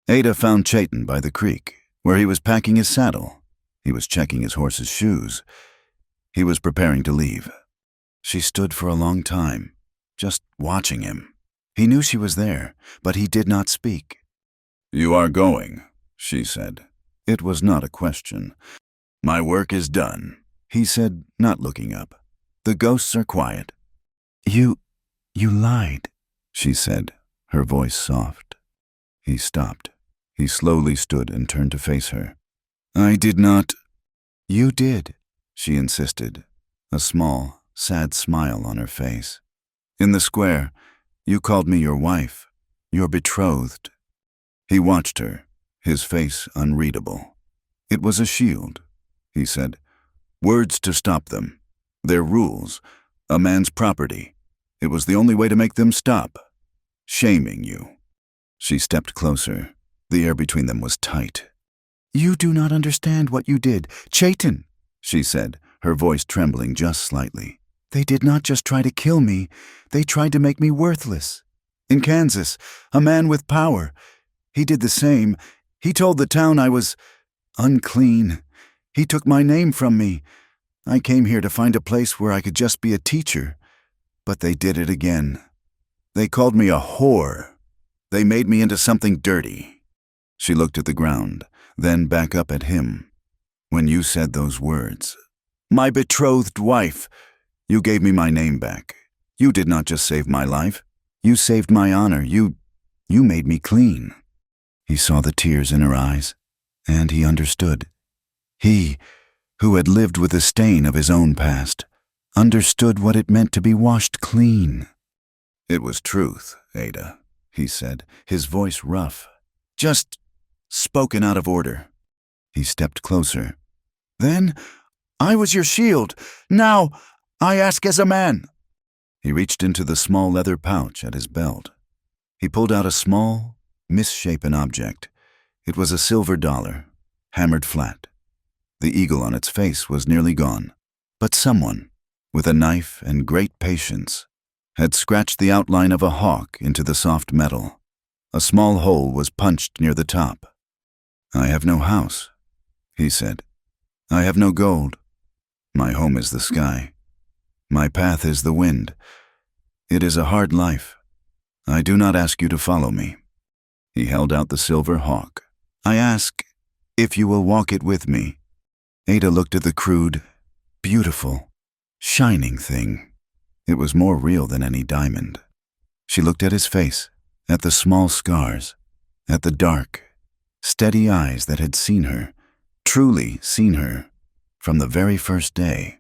Ada found Chayton by the creek, where he was packing his saddle. He was checking his horse's shoes. He was preparing to leave. She stood for a long time, just watching him. He knew she was there, but he did not speak. "You are going," she said. It was not a question. "My work is done," he said, not looking up. "The ghosts are quiet." You lied," she said, her voice soft. He stopped. He slowly stood and turned to face her. "I did not—" "You did," she insisted, a small, sad smile on her face. "In the square, you called me your wife, your betrothed." He watched her, his face unreadable. "It was a shield," he said. "Words to stop them. Their rules, a man's property. It was the only way to make them stop. Shaming you." She stepped closer. The air between them was tight. "You do not understand what you did. Chayton," she said, her voice trembling just slightly. "They did not just try to kill me. They tried to make me worthless. In Kansas, a man with power. He did the same. He told the town I was unclean. He took my name from me. I came here to find a place where I could just be a teacher. But they did it again. They called me a whore. They made me into something dirty." She looked at the ground, then back up at him. "When you said those words, 'My betrothed wife,' you gave me my name back. You did not just save my life. You saved my honor. You made me clean." He saw the tears in her eyes, and he understood. He, who had lived with the stain of his own past, understood what it meant to be washed clean. "It was truth, Ada," he said, his voice rough. "Just spoken out of order." He stepped closer. "Then I was your shield. Now I ask as a man." He reached into the small leather pouch at his belt. He pulled out a small, misshapen object. It was a silver dollar, hammered flat. The eagle on its face was nearly gone, but someone, with a knife and great patience, had scratched the outline of a hawk into the soft metal. A small hole was punched near the top. "I have no house," he said. "I have no gold. My home is the sky. My path is the wind. It is a hard life. I do not ask you to follow me." He held out the silver hawk. "I ask if you will walk it with me." Ada looked at the crude, beautiful, shining thing. It was more real than any diamond. She looked at his face, at the small scars, at the dark, steady eyes that had seen her, truly seen her, from the very first day.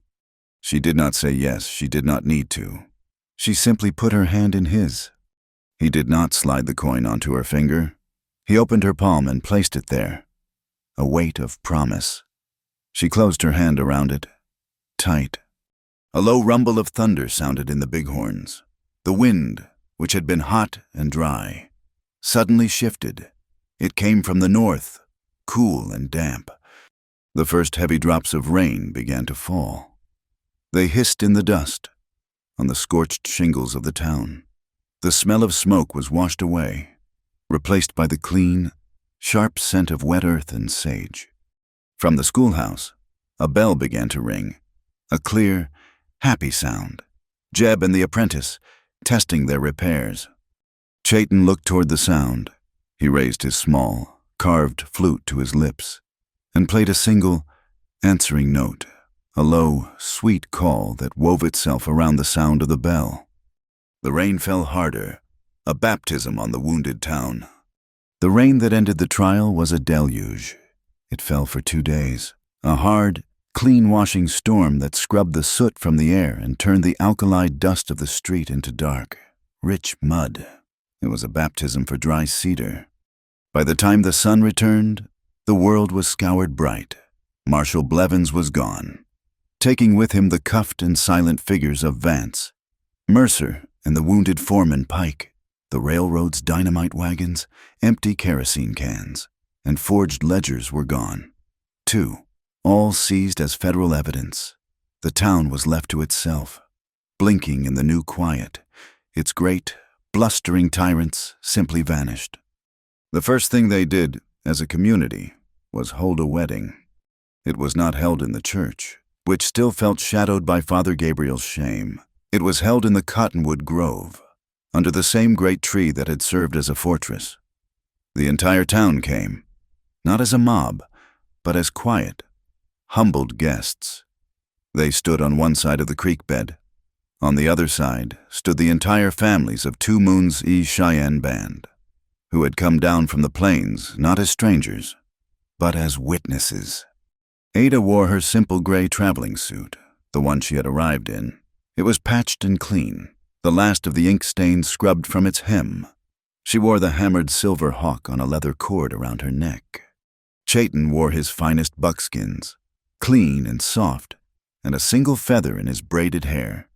She did not say yes, she did not need to. She simply put her hand in his. He did not slide the coin onto her finger. He opened her palm and placed it there, a weight of promise. She closed her hand around it, tight. A low rumble of thunder sounded in the bighorns. The wind, which had been hot and dry, suddenly shifted. It came from the north, cool and damp. The first heavy drops of rain began to fall. They hissed in the dust, on the scorched shingles of the town. The smell of smoke was washed away, replaced by the clean, sharp scent of wet earth and sage. From the schoolhouse, a bell began to ring, a clear, happy sound. Jeb and the apprentice, testing their repairs. Chayton looked toward the sound. He raised his small, carved flute to his lips and played a single, answering note, a low, sweet call that wove itself around the sound of the bell. The rain fell harder, a baptism on the wounded town. The rain that ended the trial was a deluge. It fell for 2 days, a hard, clean-washing storm that scrubbed the soot from the air and turned the alkali dust of the street into dark, rich mud. It was a baptism for dry cedar. By the time the sun returned, the world was scoured bright. Marshal Blevins was gone, taking with him the cuffed and silent figures of Vance, Mercer, and the wounded foreman Pike, the railroad's dynamite wagons, empty kerosene cans, and forged ledgers were gone, too, all seized as federal evidence. The town was left to itself, blinking in the new quiet. Its great, blustering tyrants simply vanished. The first thing they did, as a community, was hold a wedding. It was not held in the church, which still felt shadowed by Father Gabriel's shame. It was held in the cottonwood grove, under the same great tree that had served as a fortress. The entire town came, not as a mob, but as quiet, humbled guests. They stood on one side of the creek bed. On the other side stood the entire families of Two Moons E. Cheyenne Band, who had come down from the plains not as strangers, but as witnesses. Ada wore her simple gray traveling suit, the one she had arrived in. It was patched and clean, the last of the ink stains scrubbed from its hem. She wore the hammered silver hawk on a leather cord around her neck. Chayton wore his finest buckskins, clean and soft, and a single feather in his braided hair.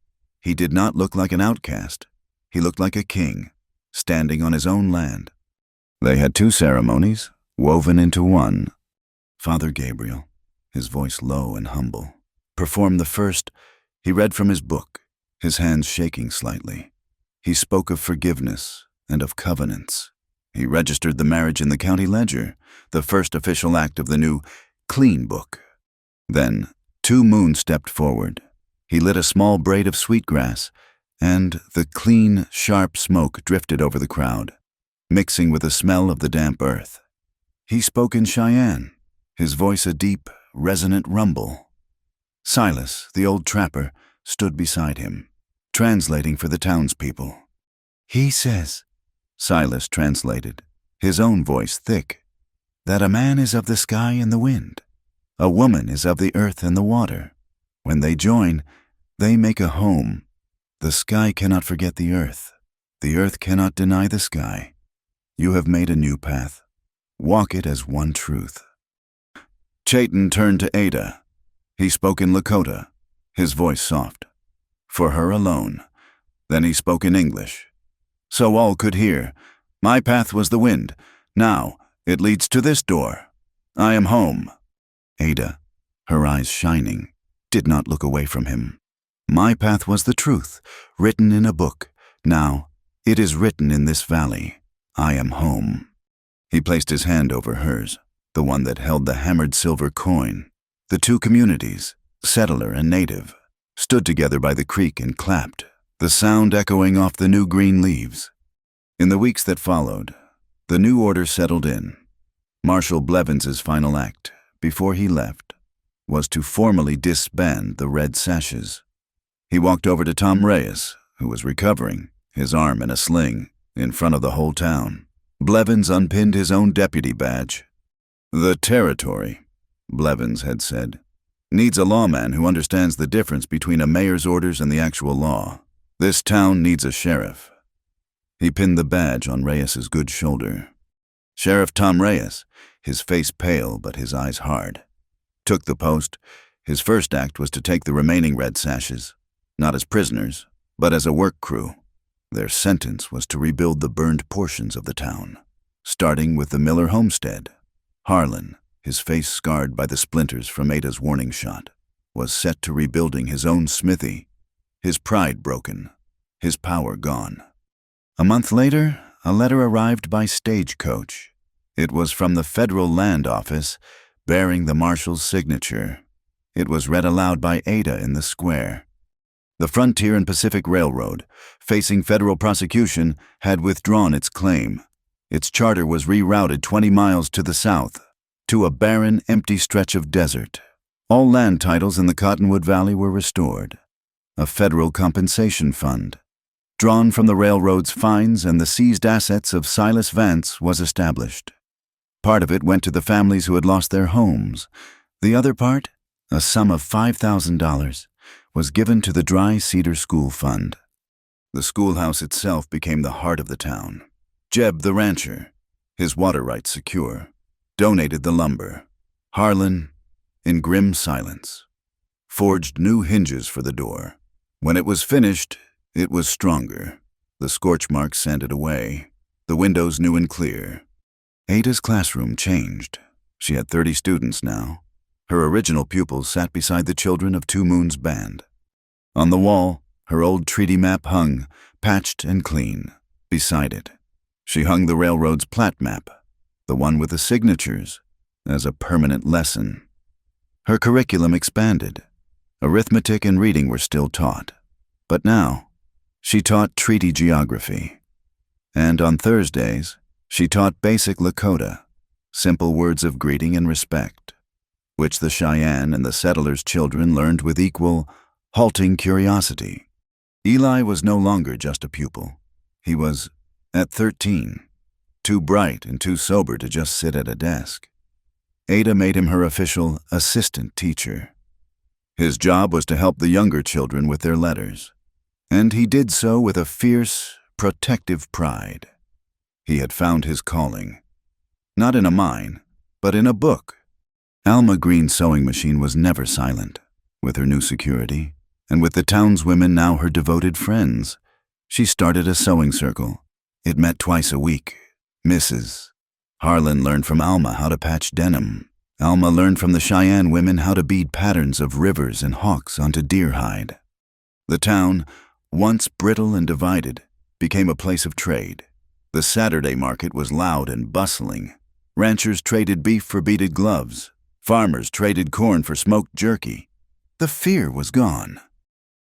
He did not look like an outcast. He looked like a king, standing on his own land. They had 2 ceremonies, woven into one. Father Gabriel, his voice low and humble, performed the first. He read from his book, his hands shaking slightly. He spoke of forgiveness and of covenants. He registered the marriage in the county ledger, the first official act of the new clean book. Then, Two Moon stepped forward. He lit a small braid of sweetgrass, and the clean, sharp smoke drifted over the crowd, mixing with the smell of the damp earth. He spoke in Cheyenne, his voice a deep, resonant rumble. Silas, the old trapper, stood beside him, translating for the townspeople. "He says," Silas translated, his own voice thick, "that a man is of the sky and the wind. A woman is of the earth and the water. When they join, they make a home. The sky cannot forget the earth. The earth cannot deny the sky. You have made a new path. Walk it as one truth." Chayton turned to Ada. He spoke in Lakota, his voice soft. For her alone. Then he spoke in English, so all could hear. "My path was the wind. Now it leads to this door. I am home." Ada, her eyes shining, did not look away from him. "My path was the truth, written in a book. Now it is written in this valley. I am home." He placed his hand over hers, the one that held the hammered silver coin. The 2 communities, settler and native, stood together by the creek and clapped, the sound echoing off the new green leaves. In the weeks that followed, the new order settled in. Marshal Blevins's final act, before he left, was to formally disband the Red Sashes. He walked over to Tom Reyes, who was recovering, his arm in a sling, in front of the whole town. Blevins unpinned his own deputy badge. "The territory," Blevins had said, "needs a lawman who understands the difference between a mayor's orders and the actual law. This town needs a sheriff." He pinned the badge on Reyes's good shoulder. Sheriff Tom Reyes, his face pale but his eyes hard. took the post. His first act was to take the remaining red sashes, not as prisoners, but as a work crew. Their sentence was to rebuild the burned portions of the town, starting with the Miller homestead. Harlan, his face scarred by the splinters from Ada's warning shot, was set to rebuilding his own smithy, his pride broken, his power gone. A month later, a letter arrived by stagecoach. It was from the Federal Land Office, bearing the marshal's signature. It was read aloud by Ada in the square. The Frontier and Pacific Railroad, facing federal prosecution, had withdrawn its claim. Its charter was rerouted 20 miles to the south, to a barren, empty stretch of desert. All land titles in the Cottonwood Valley were restored. A federal compensation fund, drawn from the railroad's fines and the seized assets of Silas Vance, was established. Part of it went to the families who had lost their homes. The other part, a sum of $5,000, was given to the Dry Cedar School Fund. The schoolhouse itself became the heart of the town. Jeb, the rancher, his water rights secure, donated the lumber. Harlan, in grim silence, forged new hinges for the door. When it was finished, it was stronger. The scorch marks sanded away, the windows new and clear. Ada's classroom changed. She had 30 students now. Her original pupils sat beside the children of Two Moons Band. On the wall, her old treaty map hung, patched and clean. Beside it, she hung the railroad's plat map, the one with the signatures, as a permanent lesson. Her curriculum expanded. Arithmetic and reading were still taught, but now she taught treaty geography. And on Thursdays, she taught basic Lakota, simple words of greeting and respect, which the Cheyenne and the settlers' children learned with equal, halting curiosity. Eli was no longer just a pupil. He was, at 13, too bright and too sober to just sit at a desk. Ada made him her official assistant teacher. His job was to help the younger children with their letters, and he did so with a fierce, protective pride. He had found his calling, not in a mine, but in a book. Alma Green's sewing machine was never silent. With her new security, and with the townswomen now her devoted friends, she started a sewing circle. It met twice a week. Mrs. Harlan learned from Alma how to patch denim. Alma learned from the Cheyenne women how to bead patterns of rivers and hawks onto deer hide. The town, once brittle and divided, became a place of trade. The Saturday market was loud and bustling. Ranchers traded beef for beaded gloves. Farmers traded corn for smoked jerky. The fear was gone.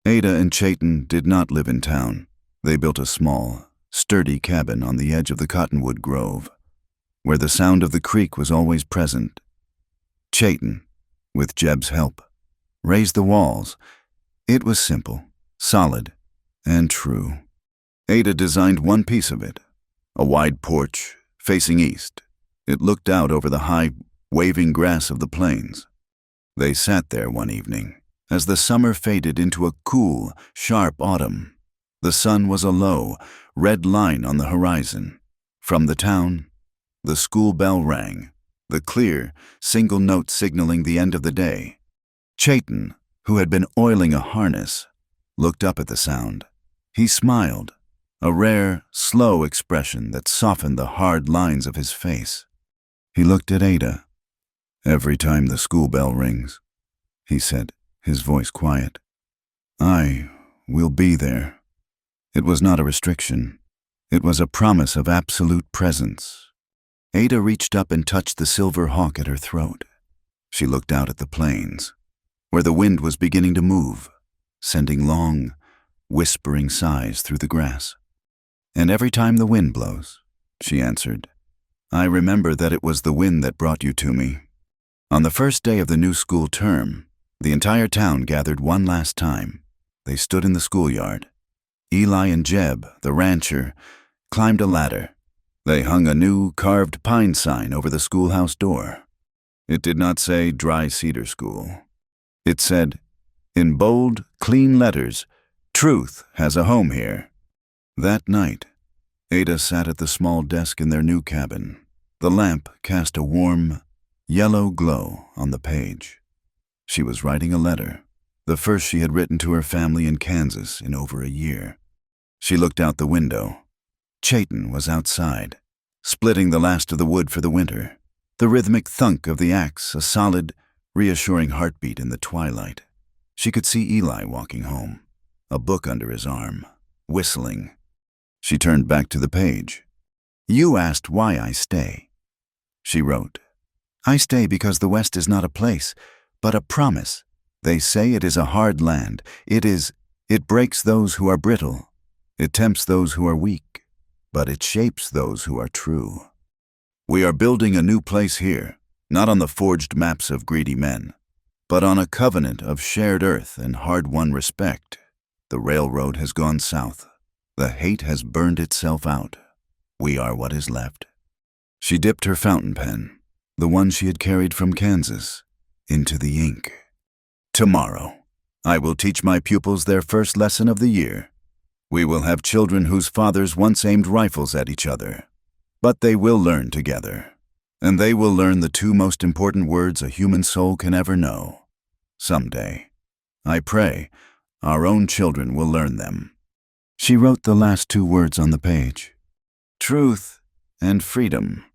Ada and Chayton did not live in town. They built a small, sturdy cabin on the edge of the cottonwood grove, where the sound of the creek was always present. Chayton, with Jeb's help, raised the walls. It was simple, solid, and true. Ada designed one piece of it, a wide porch facing east. It looked out over the high, waving grass of the plains. They sat there one evening, as the summer faded into a cool, sharp autumn. The sun was a low, red line on the horizon. From the town, the school bell rang, the clear, single note signaling the end of the day. Chayton, who had been oiling a harness, looked up at the sound. He smiled, a rare, slow expression that softened the hard lines of his face. He looked at Ada. "Every time the school bell rings," he said, his voice quiet, "I will be there." It was not a restriction. It was a promise of absolute presence. Ada reached up and touched the silver hawk at her throat. She looked out at the plains, where the wind was beginning to move, sending long, whispering sighs through the grass. "And every time the wind blows," she answered, "I remember that it was the wind that brought you to me." On the first day of the new school term, the entire town gathered one last time. They stood in the schoolyard. Eli and Jeb, the rancher, climbed a ladder. They hung a new carved pine sign over the schoolhouse door. It did not say Dry Cedar School. It said, in bold, clean letters, "Truth has a home here." That night, Ada sat at the small desk in their new cabin. The lamp cast a warm, yellow glow on the page. She was writing a letter, the first she had written to her family in Kansas in over a year. She looked out the window. Chayton was outside, splitting the last of the wood for the winter, the rhythmic thunk of the axe a solid, reassuring heartbeat in the twilight. She could see Eli walking home, a book under his arm, whistling. She turned back to the page. "You asked why I stay." She wrote, "I stay because the West is not a place, but a promise. They say it is a hard land. It breaks those who are brittle. It tempts those who are weak, but it shapes those who are true. We are building a new place here, not on the forged maps of greedy men, but on a covenant of shared earth and hard-won respect. The railroad has gone south. The hate has burned itself out. We are what is left." She dipped her fountain pen, the one she had carried from Kansas, into the ink. "Tomorrow, I will teach my pupils their first lesson of the year. We will have children whose fathers once aimed rifles at each other, but they will learn together, and they will learn the two most important words a human soul can ever know. Someday, I pray, our own children will learn them." She wrote the last two words on the page: truth and freedom.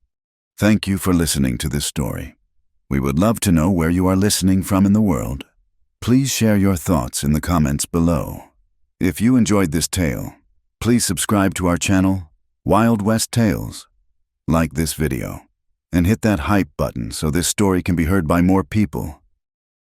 Thank you for listening to this story. We would love to know where you are listening from in the world. Please share your thoughts in the comments below. If you enjoyed this tale, please subscribe to our channel, Wild West Tales. Like this video, and hit that hype button so this story can be heard by more people.